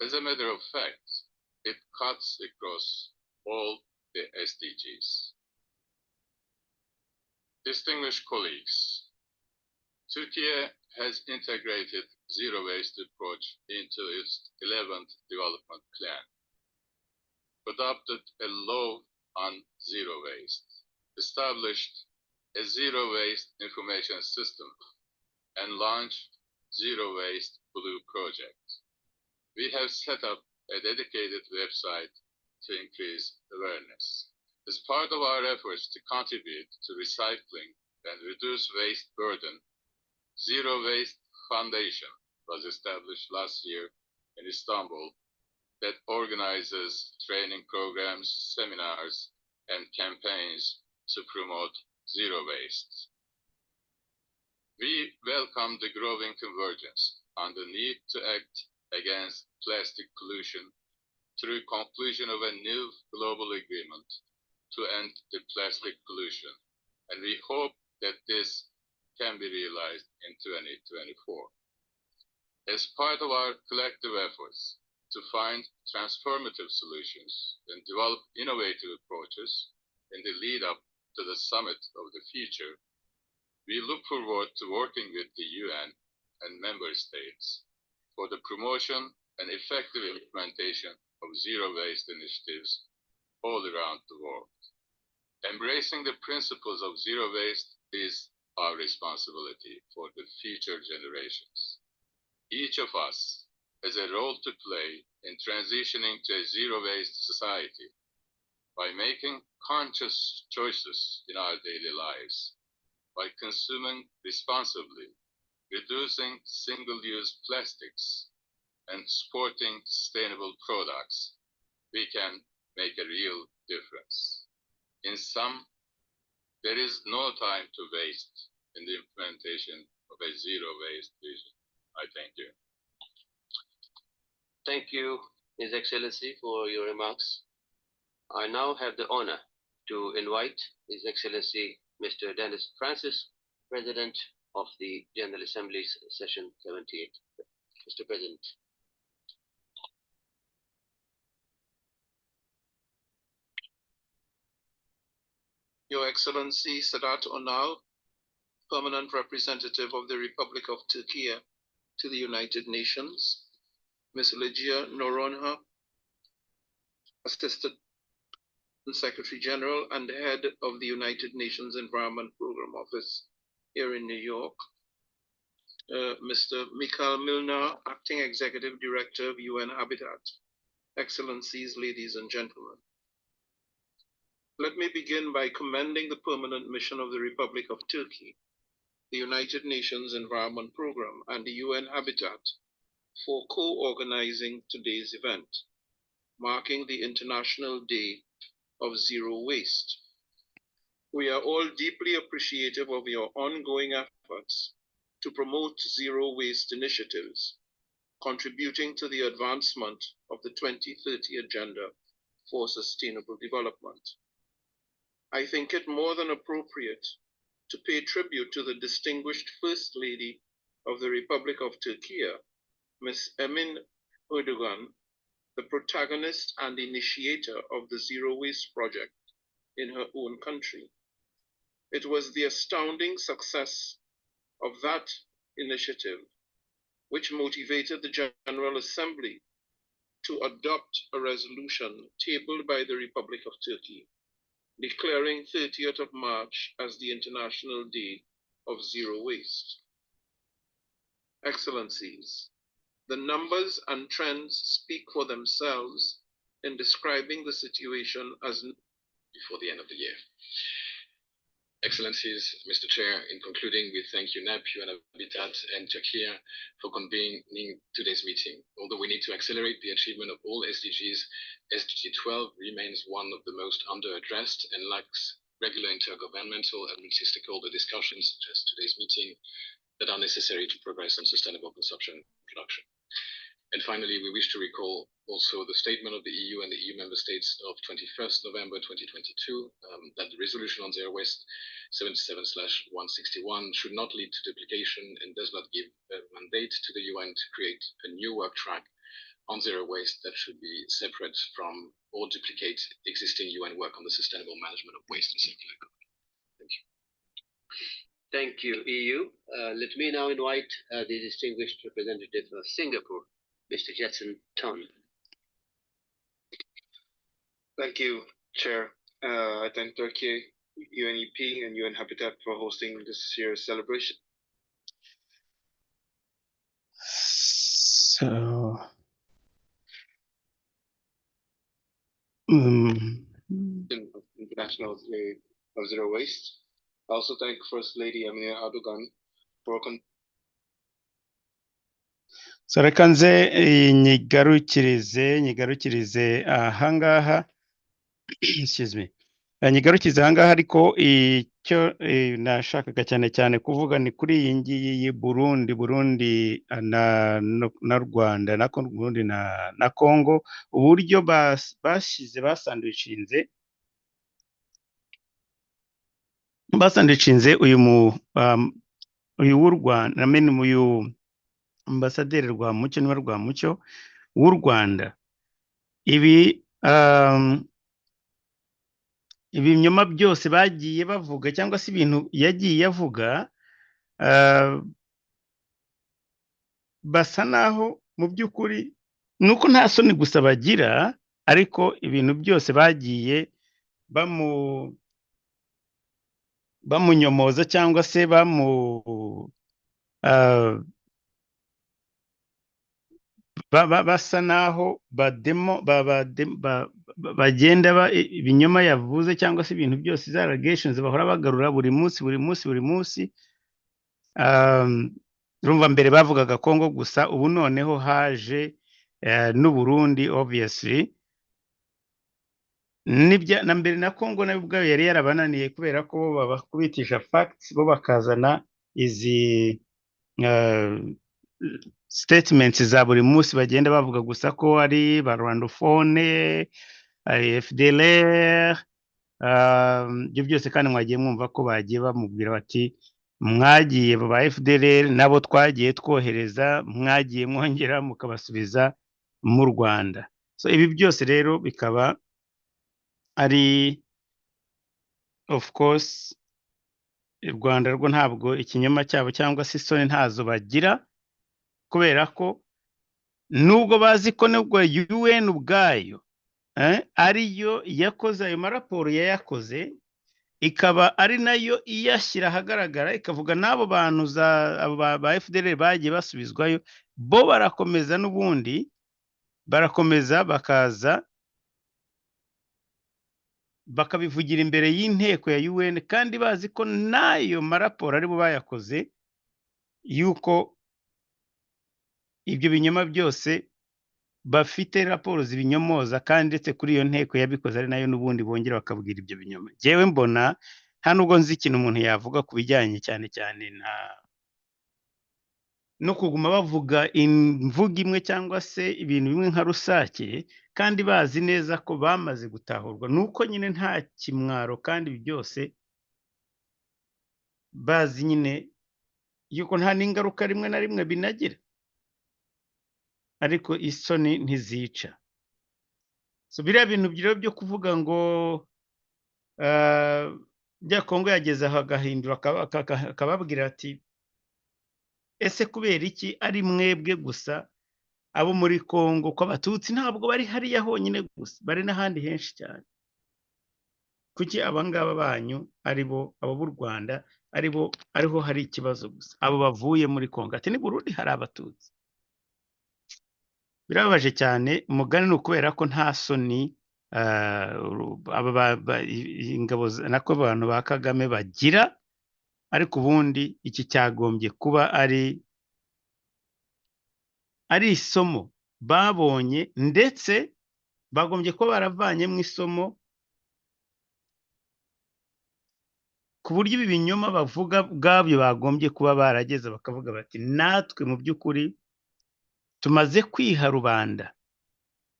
As a matter of fact, it cuts across all the SDGs. Distinguished colleagues, Turkey has integrated zero waste approach into its 11th development plan, adopted a law on zero waste, established a zero waste information system, and launched Zero Waste Blue project. We have set up a dedicated website to increase awareness. As part of our efforts to contribute to recycling and reduce waste burden, Zero Waste Foundation was established last year in Istanbul that organizes training programs, seminars, and campaigns to promote zero waste. We welcome the growing convergence on the need to act against plastic pollution through conclusion of a new global agreement to end the plastic pollution, and we hope that this can be realized in 2024. As part of our collective efforts to find transformative solutions and develop innovative approaches in the lead-up to the summit of the future, we look forward to working with the UN and member states for the promotion and effective implementation of zero waste initiatives all around the world. Embracing the principles of zero waste is our responsibility for the future generations. Each of us has a role to play in transitioning to a zero waste society by making conscious choices in our daily lives, by consuming responsibly, reducing single-use plastics, and supporting sustainable products. We can make a real difference. In sum, there is no time to waste in the implementation of a zero waste vision. I thank you.
Thank you, His Excellency, for your remarks. I now have the honor to invite His Excellency Mr. Dennis Francis, President of the General Assembly's Session 78. Mr. President.
Your Excellency Sadat Onal, Permanent Representative of the Republic of Turkey to the United Nations, Ms. Lygia Noronha, Assistant Secretary General and Head of the United Nations Environment Program Office here in New York, Mr. Mikhail Milner, Acting Executive Director of UN Habitat. Excellencies, ladies and gentlemen. Let me begin by commending the permanent mission of the Republic of Turkey, the United Nations Environment Programme, and the UN Habitat for co-organizing today's event, marking the International Day of Zero Waste. We are all deeply appreciative of your ongoing efforts to promote zero waste initiatives, contributing to the advancement of the 2030 Agenda for Sustainable Development. I think it more than appropriate to pay tribute to the distinguished First Lady of the Republic of Turkey, Ms. Emin Erdogan, the protagonist and initiator of the Zero Waste Project in her own country. It was the astounding success of that initiative which motivated the General Assembly to adopt a resolution tabled by the Republic of Turkey, declaring 30th of March as the International Day of Zero Waste. Excellencies, the numbers and trends speak for themselves in describing the situation as
before the end of the year. Excellencies, Mr. Chair, in concluding, we thank UNEP, UN Habitat, and Turkey for convening today's meeting. Although we need to accelerate the achievement of all SDGs, SDG 12 remains one of the most under-addressed and lacks regular intergovernmental and multi-stakeholder discussions, such as today's meeting, that are necessary to progress on sustainable consumption and production. And finally, we wish to recall also the statement of the EU and the EU member states of 21st November 2022 that the resolution on zero waste 77/161 should not lead to duplication and does not give a mandate to the UN to create a new work track on zero waste that should be separate from or duplicate existing UN work on the sustainable management of waste and circular economy. Thank you.
Thank you, EU. Let me now invite the distinguished representative of Singapore, Mr. Jetson Ton.
Thank you, Chair. I thank Turkey, UNEP, and UN Habitat for hosting this year's celebration.
So,
International Day of Zero Waste. I also thank First Lady Emin Erdogan for
so reka nze nyigarukirize ahangaha excuse me, nyigarukirize ahangaha, ariko icyo nashakaga cyane cyane kuvuga ni kuri iyi ngiyi Burundi na Rwanda na Burundi na Congo, uburyo basandwicinze uyu w'Urwanda, uyu ambasaderi Rwamucyo w'u Rwanda. Ibinyoma byose bagiye bavuga cyangwa se ibintu yagiye avuga, basa naho mu by'ukuri nuko nta soni gusa bagira, ariko ibintu byose bagiye bamunyomoza cyangwa se basa naho bagenda ibinyoma yavuze cyangwa se ibintu byose za allegations bahora bagarura buri munsi. Urumva mbere bavugaga Congo gusa, ubu noneho haje n'u Burundi obviously, na mbere na Congo nayo ubwayo yari yarabananiye kubera ko bo babakubitisha facts, bo bakazana izi statements za buri munsi bagenda bavuga gusa ko ari ba Rwandophone, FDLR, ibyo byose kandi mwagiye mwumva ko bagiye bamubwira bati mwagiye ba FDLR nabo twagiye twohereza, mwagiye mwongera mukabasubiza mu Rwanda. So ibi byose rero bikaba ari of course u Rwanda rwo ntabwo ikinyoma cyabo cyangwa se isoni ntazo bagira, kubera ko nubwo bazi ko nubwo UN ubwayo ariyo yakoze ayo maraporo yayakoze, ikaba ari nayo iyashyira ahagaragara ikavuga n'abo bantu abo ba FDLR bagiye basubizwayo bo barakomeza n'ubundi barakomeza bakaza bakabivugira imbere y'inteko ya UN kandi bazi ko nayo maraporo aribo bayakoze yuko ibyo binyoma byose bafite raporo zibinyomoza kandi ndetse kuri iyo nteko yabikoze ari nayo n'ubundi bongera bakabwira ibyo binyoma. Jewe mbona nta nubwo nzi ikintu umuntu yavuga ku bijyanye cyane cyane no kuguma bavuga imvugo imwe cyangwa se ibintu bimwe nka rusake kandi bazi neza ko bamaze gutahurwa nuko nyine nta kimwaro kandi byose bazi nyine yuko nta n'ingaruka rimwe na rimwe binagira ariko isoni ntizica. So biriya bintu byo kuvuga ngo bya Kongo yageze aho agahindura akababwira ati ese kubera iki ari mwebwe gusa abo muri Kongo ko abatutsi ntabwo bari hariya honyine gusa bari n'ahandi henshi cyane, kuki abangaba banyu aribo abo b'u Rwanda ariho hari ikibazo gusa abo bavuye muri Kongo ati ni Burundi hari abatutsi. Birababaje cyane umugani ni ukubera ko nta soni ingabo nako abantu ba Kagame bagira, ariko ubundi iki cyagombye kuba ari isomo babonye ndetse bagombye kuba baravanye mu isomo ku buryo ibi binyoma bavuga bwabyo bagombye kuba barageze bakavuga bati natwe mu by'ukuri tumaze kwiha rubanda,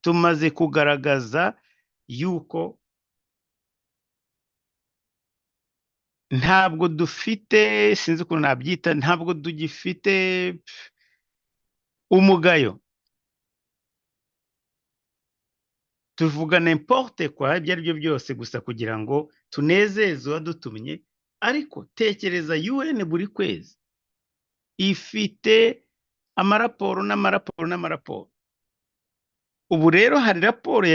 tumaze kugaragaza yuko ntabwo dufite sinzi ukuntu nabyita ntabwo tugifite umugayo, tuvuga n'importe quoi ibyo ari byo byose gusa kugira ngo tunezeze uwadutumye. Ariko tekereza UN buri kwezi ifite amaraporo n'amaraporo n'amaraporo. Ubu rero hari raporo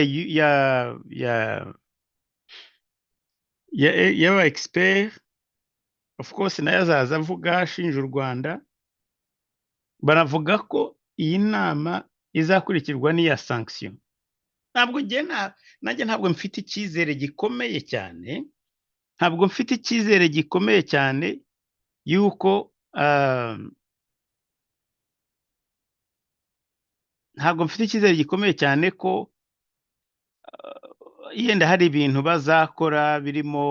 y'aba expert of course nayo azaza avuga ashinja u Rwanda, baravuga ko iyi nama izakurikirwa n'iya sanction. Nanjye ntabwo mfite icyizere gikomeye cyane, ntabwo mfite icyizere gikomeye cyane yuko ntabwo mfite icyizere gikomeye cyane ko yenda hari ibintu bazakora birimo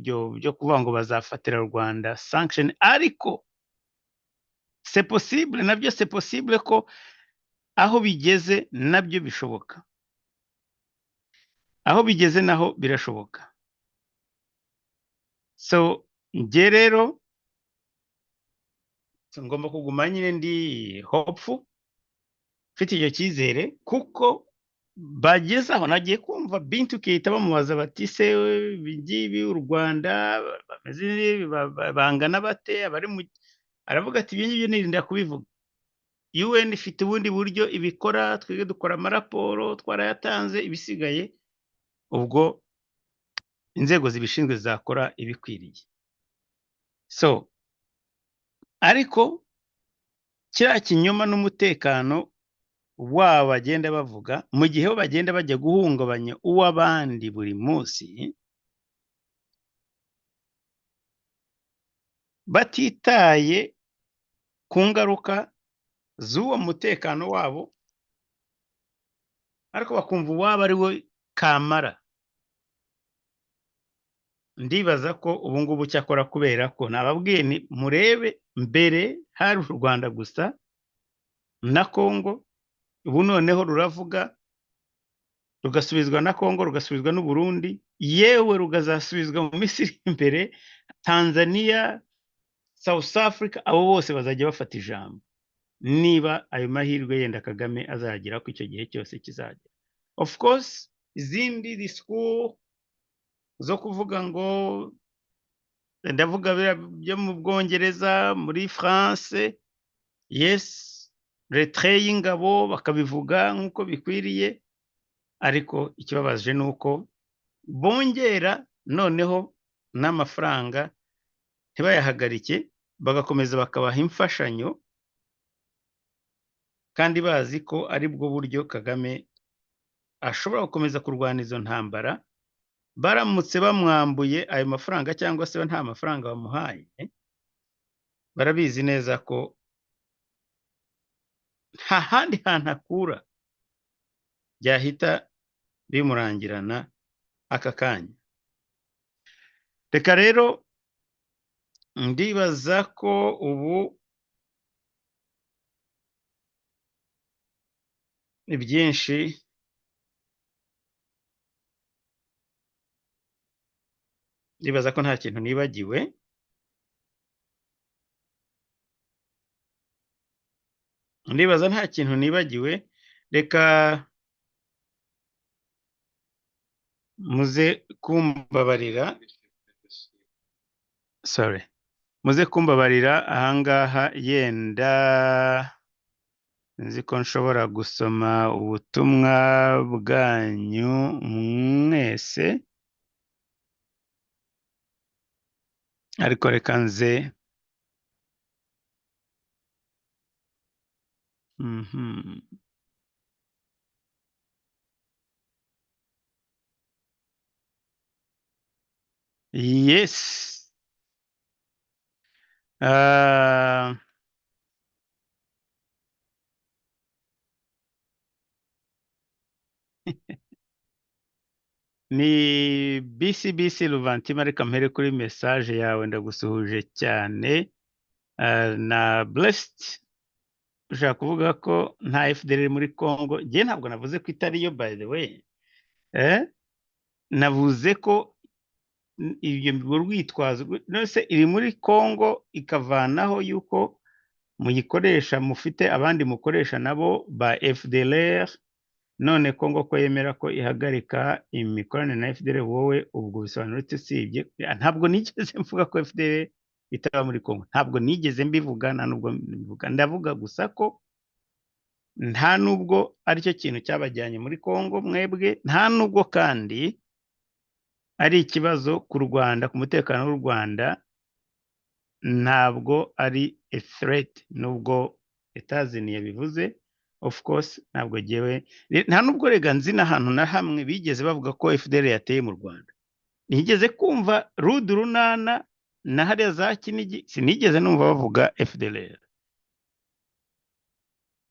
byo kuvuga ngo bazafatira u Rwanda sanction, ariko c'est possible, nabyo c'est possible ko aho bigeze nabyo bishoboka, aho bigeze naho birashoboka. So nge rero ngomba kuguma nyine ndi hopeful, mfite icyo cyizere kuko bageze aho nagiye kumva Bintu Keita bamubaza bati se bingibi u Rwanda bameze bangana bate aravuga ati ibyo ngibyo nirinda kubivuga, UN ifite ubundi buryo ibikora, twebwe dukora amaraporo twarayatanze, ibisigaye ubwo inzego zibishinzwe zakora ibikwiriye. So ariko kiriya kinyoma n'umutekano wabo bagenda bavuga mu gihe bo bagenda bajya guhungabanya uw'abandi buri munsi batitaye ku ngaruka z'uwo mutekano wabo, ariko bakumva uwaba ari we kamara. Ndibaza ko ubu ngubu cyakora kubera ko nababwiye ni murebe mbere hari u Rwanda gusa na Kongo, ubu noneho ruravuga rugasubizwa na Kongo, rugasubizwa n'u Burundi, yewe rugazasubizwa mu Misiri imbere, Tanzania, South Africa, abo bose bazajya bafata ijambo niba ayo mahirwe yenda Kagame azagira ko icyo gihe cyose kizagera. Of course izindi discours zo kuvuga ngo ndavuga byo mu Bwongereza, muri France, yes, retrait y'ingabo bakabivuga nk'uko bikwiriye, ariko ikibabaje nuko bongera noneho n'amafaranga ntibayahagarike, bagakomeza bakabaha imfashanyo kandi bazi ko ari bwo buryo Kagame ashobora gukomeza kurwana izo ntambara. Baramutse bamwambuye ayo mafaranga cyangwa se nta mafaranga bamuhaye, barabizi neza ko nta handi hantu akura byahita bimurangirana aka kanya. Reka rero ndibaza ko ubu ibyinshi ndibaza ko nta kintu nibagiwe. Ndibaza nta kintu nibagiwe. Reka muze kumbabarira, muze kumbabarira ahangaha, yenda nzi ko nshobora gusoma ubutumwa bwanyu mwese, ariko reka nze yes. Ni BCBC Luvantima, reka mpere kuri message yawe, ndagusuhuje cyane. Na blessed ushaka kuvuga ko nta FDL muri Congo. Ngiye ntabwo navuze ko itariyo, by the way. Navuze ko ibyo rwitwazo nose iri muri Congo ikavanaho yuko muyikoresha, mufite abandi mukoresha nabo ba FDLR, none Congo ko yemera ko ihagarika imikoranire na FDL, wowe ubwo bisobanura usibye. Ntabwo nigeze mvuga ko FDL itaba muri Congo, ntabwo nigeze mbivuga, nta nubwo mbivuga. Ndavuga gusa ko nta nubwo aricyo kintu cyabajyanye muri Congo mwebwe, nta nubwo kandi ari ikibazo ku Rwanda, ku mutekano w'u Rwanda, ntabwo ari a threat nubwo etaziniye bivuze. Of course ntabwo jewe, nta nubwo rega nzi n'ahantu na hamwe bigeze bavuga ko FDL yateye mu Rwanda. Nigeze kumva Rudu Runana na hariya za Kinigi, sinigeze numva bavuga FDL.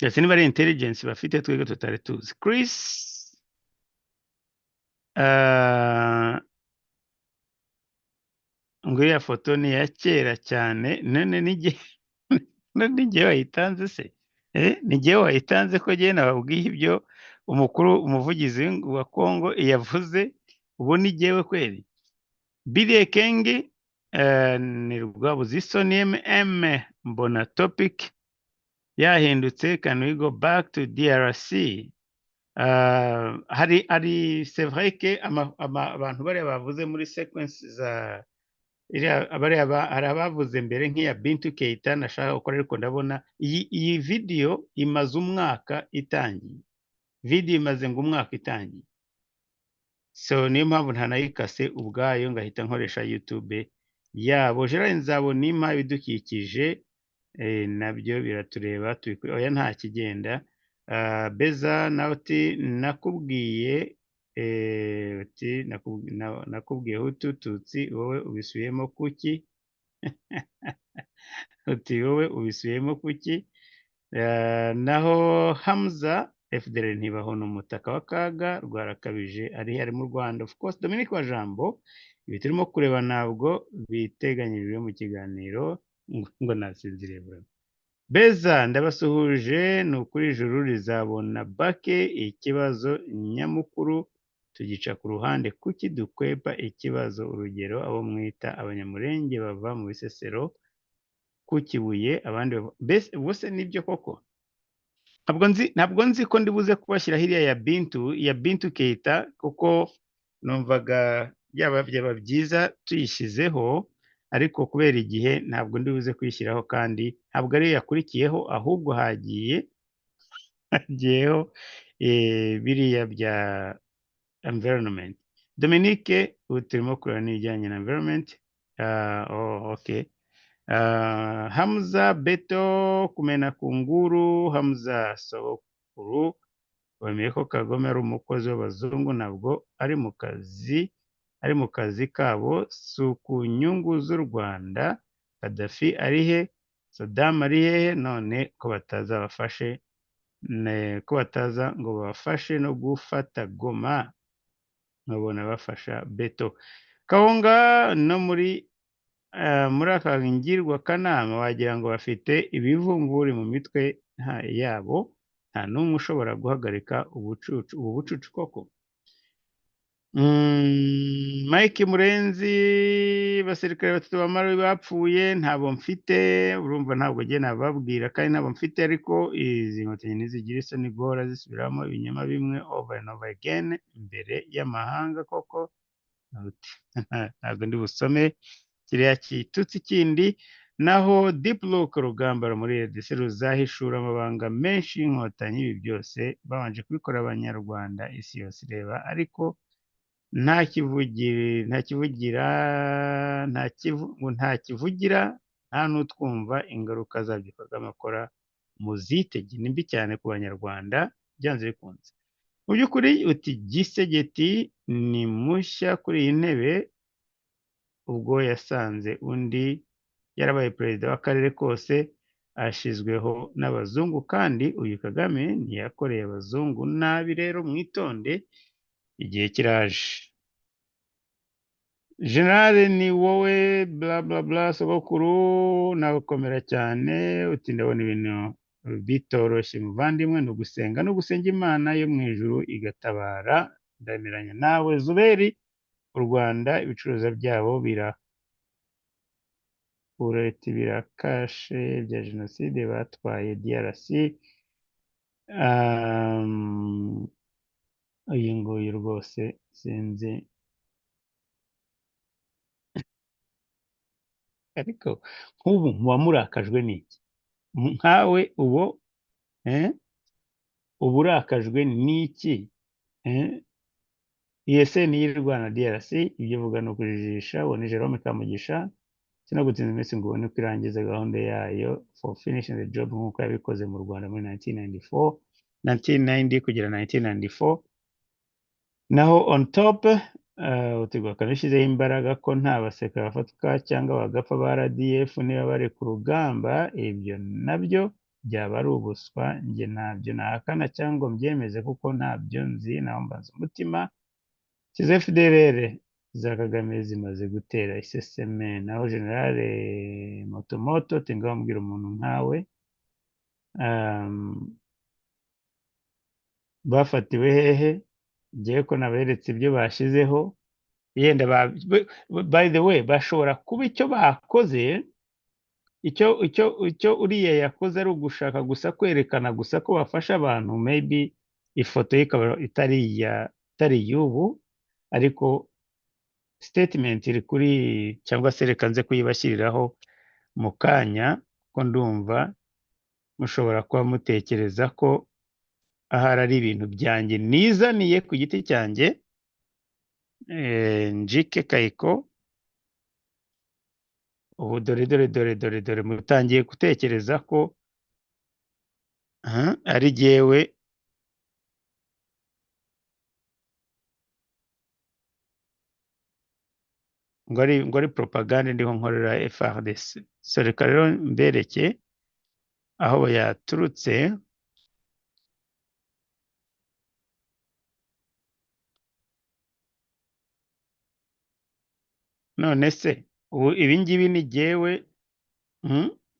Ndetse niba ari intelligence bafite twebwe tutari tuzi. Chris ngo ya foto ni ya kera cyane, none nige wayitanze se? Nige wayitanze ko je nababwiye ibyo umuvugizi wa Congo yavuze, ubu nigewe kweli. Billy Kengi ni Rwabuze Isoni MM, mbona topic yahindutse, can we go back to DRC? Hari c'est vrai que abantu bari bavuze muri sequence za hari abavuze mbere nk'iya Bintu Keita nashaka gukora, ariko ndabona iyi video imaze umwaka itangiye. Video imaze ngo umwaka itangiye, so niyo mpamvu ntanayikase ubwayo ngahita nkoresha YouTube yabo. Gerard Nzabonimpa, ibidukikije nabyo biratureba, oya nta kigenda. Beza nawe uti nakubwiye nakubwiye Hutu Tutsi, wowe ubisubiyemo kuki? uti wowe ubisubiyemo kuki? Naho Hamza, FDL ntibaho, n'umutaka wa kaga rwarakabije ari mu Rwanda. Of course Dominique Wajambo, ibi turimo kureba ntabwo biteganyijwe mu kiganiro ngo nasinzire bura. Beza ndabasuhuje, ni ukuri ijuru rizabona bake, ikibazo nyamukuru tugica ku ruhande, kuki dukwepa ikibazo? Urugero abo mwita abanyamurenge bava mu Bisesero ku Kibuye, abandi bose nibyo koko. Ntabwo nzi ko ndibuze kubashyira hiriya ya Bintu Keita, kuko numvaga byaba byiza tuyishyizeho, ariko kubera igihe ntabwo ndibuze kuyishyiraho, kandi ntabwo ariyo yakurikiyeho, ahubwo hagiyeho biriya bya environment. Dominique turimo kureba n'ibijyanye na environment. Okay. Hamza Beto kumena kunguru. Hamza Sogokuru wemeye ko Kagame ari umukozi w'abazungu, ntabwo ari mu kazi kabo, si ku nyungu z'u Rwanda. Gaddafi ari he? Saddam ari hehe? None ko bataza ngo babafashe no gufata Goma, nkabona bafasha Beto. Kawunga no muri aka ngirwakanama wagira ngo bafite ibivumvuri mu mitwe yabo, nta n'umwe ushobora guhagarika ubu bucucu koko. Mike Murenzi, basirikare batatu ba Malawi bapfuye, ntabo mfite, urumva ntabwo ngiye nababwira kandi ntabo mfite, ariko izi nkotanyi ntizigira isoni guhora zisubiramo ibinyoma bimwe over and over again imbere y'amahanga koko. Ntabwo ndi busome kiriya kitutsi kindi. Naho Deep Look Urugamba muri RDC ruzahishura amabanga menshi y'inkotanyi. Ibi byose babanje kubikora abanyarwanda, isi yose ireba, ariko nta kivugira nta n'utwumva. Ingaruka zabyo Kagame akora muzitege ni mbi cyane ku banyarwanda byanze bikunze. Mu by'ukuri uti Gisegeti ni mushya kuri iyi ntebe, ubwo yasanze undi yarabaye perezida w'akarere kose, ashizweho n'abazungu, kandi uyu Kagame ntiyakoreye abazungu nabi. Rero mwitonde, igihe kiraje. Generale ni wowe bla bla bla Sogokuru, nagukomera cyane. Uti ndabona ibintu bitoroshye muvandimwe, ni ugusenga no gusenga Imana yo mu ijuru igatabara. Ndameranya nawe Zuberi. U Rwanda ibicuruza byabo birakashe bya jenoside batwaye DRC. Uyu nguyu rwose sinzi, ariko nk'ubu muba murakajwe n'iki nkawe? ubu urakajwe n'iki? ESN y'irwana DRC ibyo uvuga ni ukujijisha. uwo ni Jerome Kamugisha. Sinagutinza iminsi ngo ubone ko irangiza gahunda yayo for finishing the job nk'uko yabikoze mu Rwanda muri 1990 kugera 1994. Naho on top utigwa kanishyizeho imbaraga ko nta baseka bafatwa cyangwa bagapfa ba RDF niba bari ku rugamba. Ibyo nabyo byaba ari ubuswa, njye ntabyo nahakana cyangwa mbyemeze kuko ntabyo nzi, naho mbanza umutima. Kize FDLR za Kagame zimaze gutera iseseme. Naho Generale Motomoto tinga bambwira umuntu nkawe bafatiwe hehe? Ngiye ko naberetse ibyo bashizeho, yenda by the way bashobora kuba icyo bakoze, icyo uriya yakoze ari ugushaka gusa kwerekana gusa ko bafasha abantu, maybe ifoto ye ikaba itari y'ubu, ariko statement iri kuri, cyangwa se reka nze kuyibashyiriraho mu kanya, ko ndumva mushobora kuba mutekereza ko ahari ari ibintu byanjye nizaniye ku giti cyanjye. Njike Kayiko, ubu dore mutangiye gutekereza ko ari jyewe ngo ari propaganda ndiho nkorera FARDC. So reka rero mbereke aho yaturutse. None se ubu ibi ngibi ni jyewe,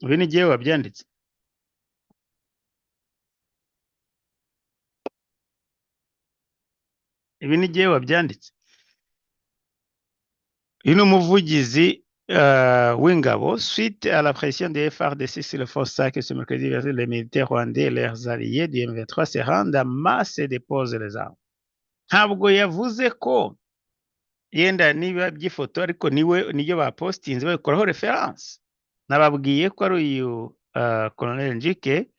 ibi ni jyewe wabyanditse? Ibi ni jyewe wabyanditse? Uyu ni umuvugizi w'ingabo. Suite à la pression des FARDC sur le forçat que ce mercredi les militaires rwandais et leurs alliés du M23 se rendent en masse et déposent les armes. Ntabwo yavuze ko yenda niba by'ifoto, ariko niyo bapostinze babikoraho reference. Nababwiye ko ari uyu Colonel Njike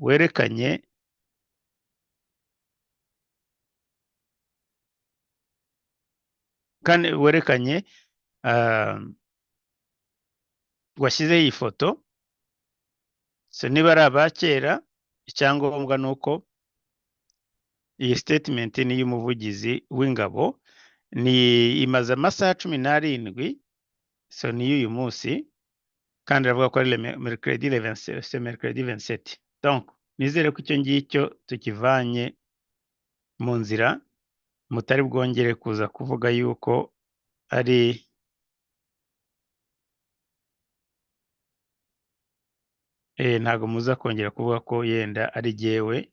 werekanye kandi werekanye washyizeho iyi foto, so niba ari abakera icyangombwa ni uko iyi statement ni y'umuvugizi w'ingabo, ni imaze amasaha 17, so ni y'uyu munsi, kandi aravuga ko ari mercredi 27. Donc nizere ko icyo ngicyo tukivanye mu nzira, mutari bwongere kuza kuvuga yuko ari ntago muza kongera kuvuga ko yenda ari jyewe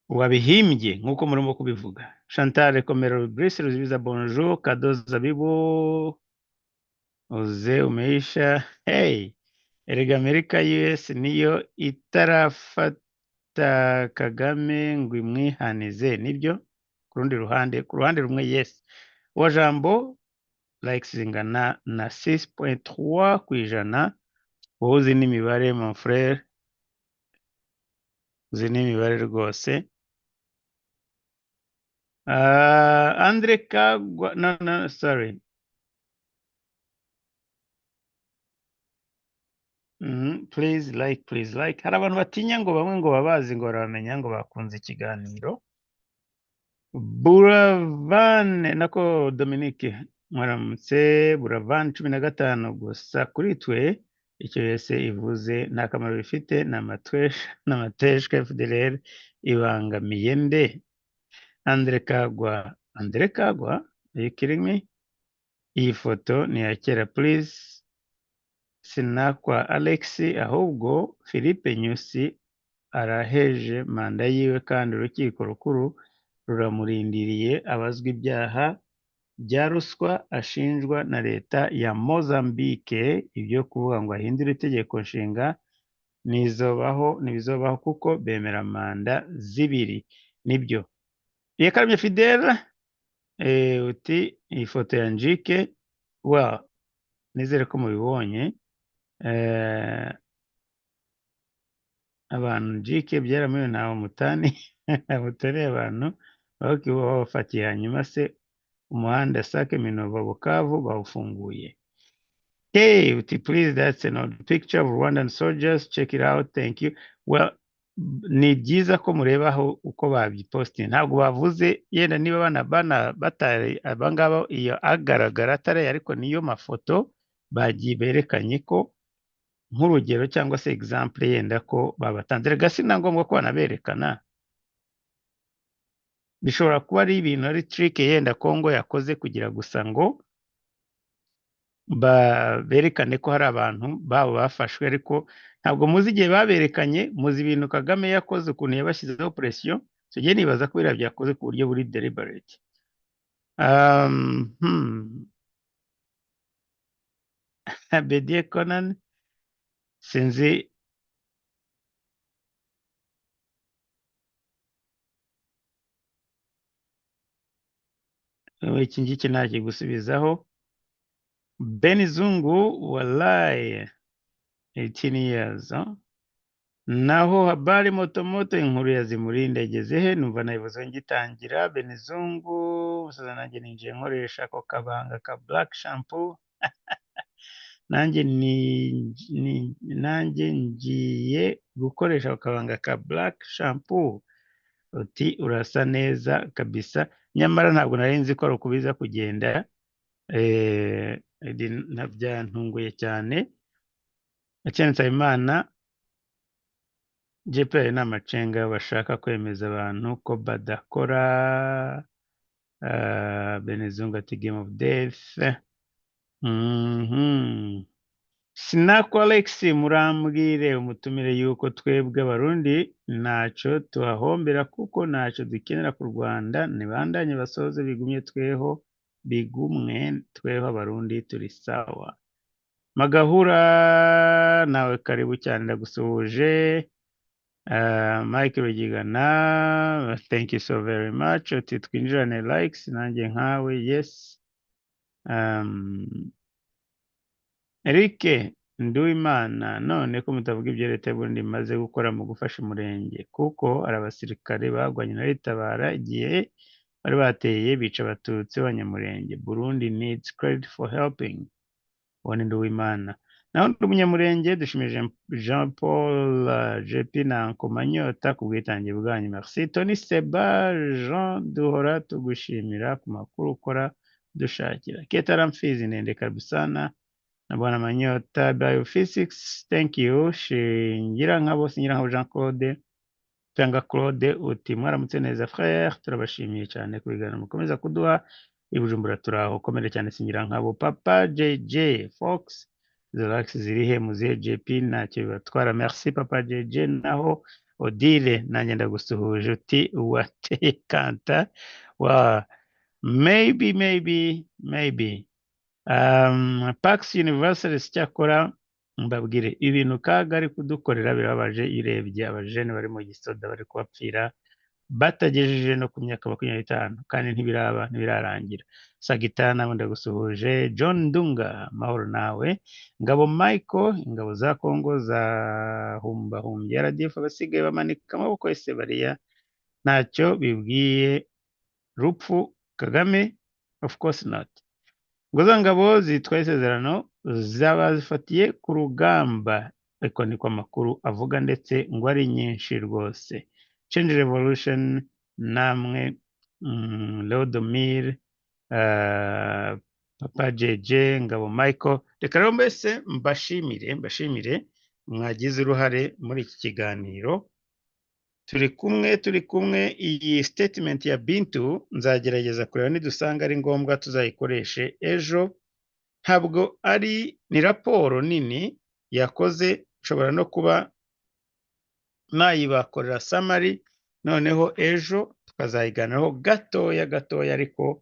wabihimbye nk'uko murimo kubivuga. Chantal Komero Brice Ruzibiza bonjour, Kadoza Bibo Oze umeisha. Hey, erega Amerika US niyo itarafata Kagame ngo imwihanize, nibyo? Ku ruhande rumwe yes. Uwa jambo likes zingana na 6.3 kwijana. Wowe uzi n'imibare mon frère, uzi n'imibare rwose. Andre Kagwa, no, sorry. Please like. Hari abantu batinya ngo bamwe ngo babazi ngo baramenya ngo bakunze ikiganiro. Buravan nako Dominique mwaramutse. Buravan 15 gusa kuri twe icyo yese ivuze nta kamaro bifite, n'amateshwa FDLR ibangamiye nde? Andre Kagwa, are you kidding me? Iyi foto ni ya kera please. Sinakwa Alex ahubwo Philippe Nyusi araheje manda yiwe kandi urukiko rukuru ruramurindiriye abazwa ibyaha bya ruswa ashinjwa na leta ya Mozambique. Ibyo kuvuga ngo ahindure itegeko nshinga ntibizobaho kuko bemera manda zibiri. Nibyo Yakaremye Fidel uti iyi foto ya Njike, well nizere ko mubibonye. Abantu Njike byaramuye ntawe mutani mutari abantu babafatiye, hanyuma se umuhanda Sake Minova Bukavu bawufunguye. Hey, uti please that's an old picture of Rwandan soldiers, check it out, thank you. Well, ni byiza ko murebaho uko babyipostinze, ntabwo bavuze yenda niba bana batari abangaba iyo agaragara atari, ariko niyo mafoto bagiye berekanye ko nk'urugero cyangwa se example yenda ko babatanze. Rega si na ngombwa ko banaberekana, bishobora kuba ari ibintu ari trick yenda Kongo yakoze kugira gusa ngo berekane ko hari abantu babo bafashwe, ariko ntabwo muzi igihe baberekanye. Muzi ibintu Kagame yakoze ukuntu yabashyizeho presiyo, so giye nibaza ko biriya byakoze ku buryo buri deliberate. Bedie Conan sinzi iki ngiki ntakigusubizaho. Ben Zungu wallahi 18 years. Naho habari motomoto inkuru ya Zimurinde igeze he? Numva nayivuze ngitangira. Ben Zungu musaza nanjye ninjiye nkoresha ako kabanga ka black shampoo nanjye ngiye gukoresha ako kabanga ka black shampoo. Uti urasa neza kabisa, nyamara ntabwo nari nzi ko ari ukubiza kugenda. Byantunguye cyane. Akensa Imana JPR n'amacenga bashaka kwemeza abantu ko badakora. Benezungu ati game of death. Sinako Alex murambwire umutumire yuko twebwe abarundi ntacyo tuhahombera kuko ntacyo dukenera ku Rwanda, nibandanye basoze bigumye tweho abarundi turi sawa. Magahura nawe karibu cyane ndagusuhuje. Mike Rugigana, thank you so very much. Uti twinjirane likes nanjye nkawe yes. Eric Nduwimana, none ko mutavuga ibyo leta y'Uburundi imaze gukora mu gufasha umurenge, kuko ari abasirikare bagwanye na TABARA igihe bari bateye bica abatutsi b'abanyamurenge. Burundi needs credit for helping. Uwo ni Nduwimana. Naho ndi umunyamurenge dushimije Jean Paul JP na Nkomanyota ku bwitange bwanyu. Merci. Tony Seba Jean duhora tugushimira ku makuru ukora dushakira. Ketara Mfizi Ndende Kabisana na Bwana Manyota Biophysics. Thank you. Shingirankabo Jean Claude cyangwa Claude uti mwaramutse neza frère, turabashimiye cyane ku biganiro mukomeza kuduha. I Bujumbura turaho komere cyane Singirankabo. Papa JJ Fox Zolax zirihe muzihe JP ntacyo bibatwara. Merci Papa JJ. Naho Odile nanjye ndagusuhuje uti wateye kanta wa maybe Pax Universalis cyakora mbabwire ibintu Kaga ari kudukorera birababaje. Irebye abajene bari mu gisoda bari kubapfira batagejeje no ku myaka 25 kandi ntibirarangira. Sagitana ndagusuhuje. John Ndunga mahoro nawe. Ngabo Michael ingabo za Kongo za humbye RDF basigaye bamanika amaboko ese bariya ntacyo bibwiye rupfu Kagame. Of course not. Ngo za ngabo zitwaye isezerano zabazifatiye ku rugamba, ariko niko amakuru avuga ndetse ngo ari nyinshi rwose. Change Revolution namwe Leodomir Papa JJ Ngabo Michael, reka rero mbese mbashimire mwagize uruhare muri iki kiganiro. Turi kumwe. Iyi statement ya Bintu nzagerageza kureba nidusanga ari ngombwa tuzayikoreshe ejo. Ntabwo ni raporo nini yakoze, nshobora no kuba nayibakorera summary noneho ejo tukazayiganiraho gatoya ariko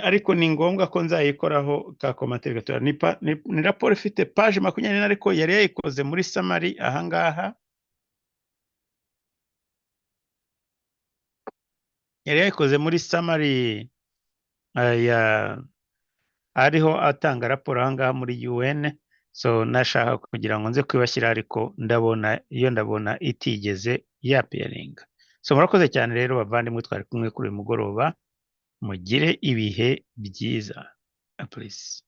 ariko ni ngombwa ko nzayikoraho ka commentaire gatoya. Ni raporo ifite page 20 ariko yari yayikoze muri summary ahangaha. Yari yayikoze muri summary ariho atanga raporo ahangaha muri UN. So nashaka kugira ngo nze kwibashyira ariko ndabona itigeze yapiringa. So murakoze cyane rero bavandimwe twari kumwe kuri uyu mugoroba. Mugire ibihe byiza. Please.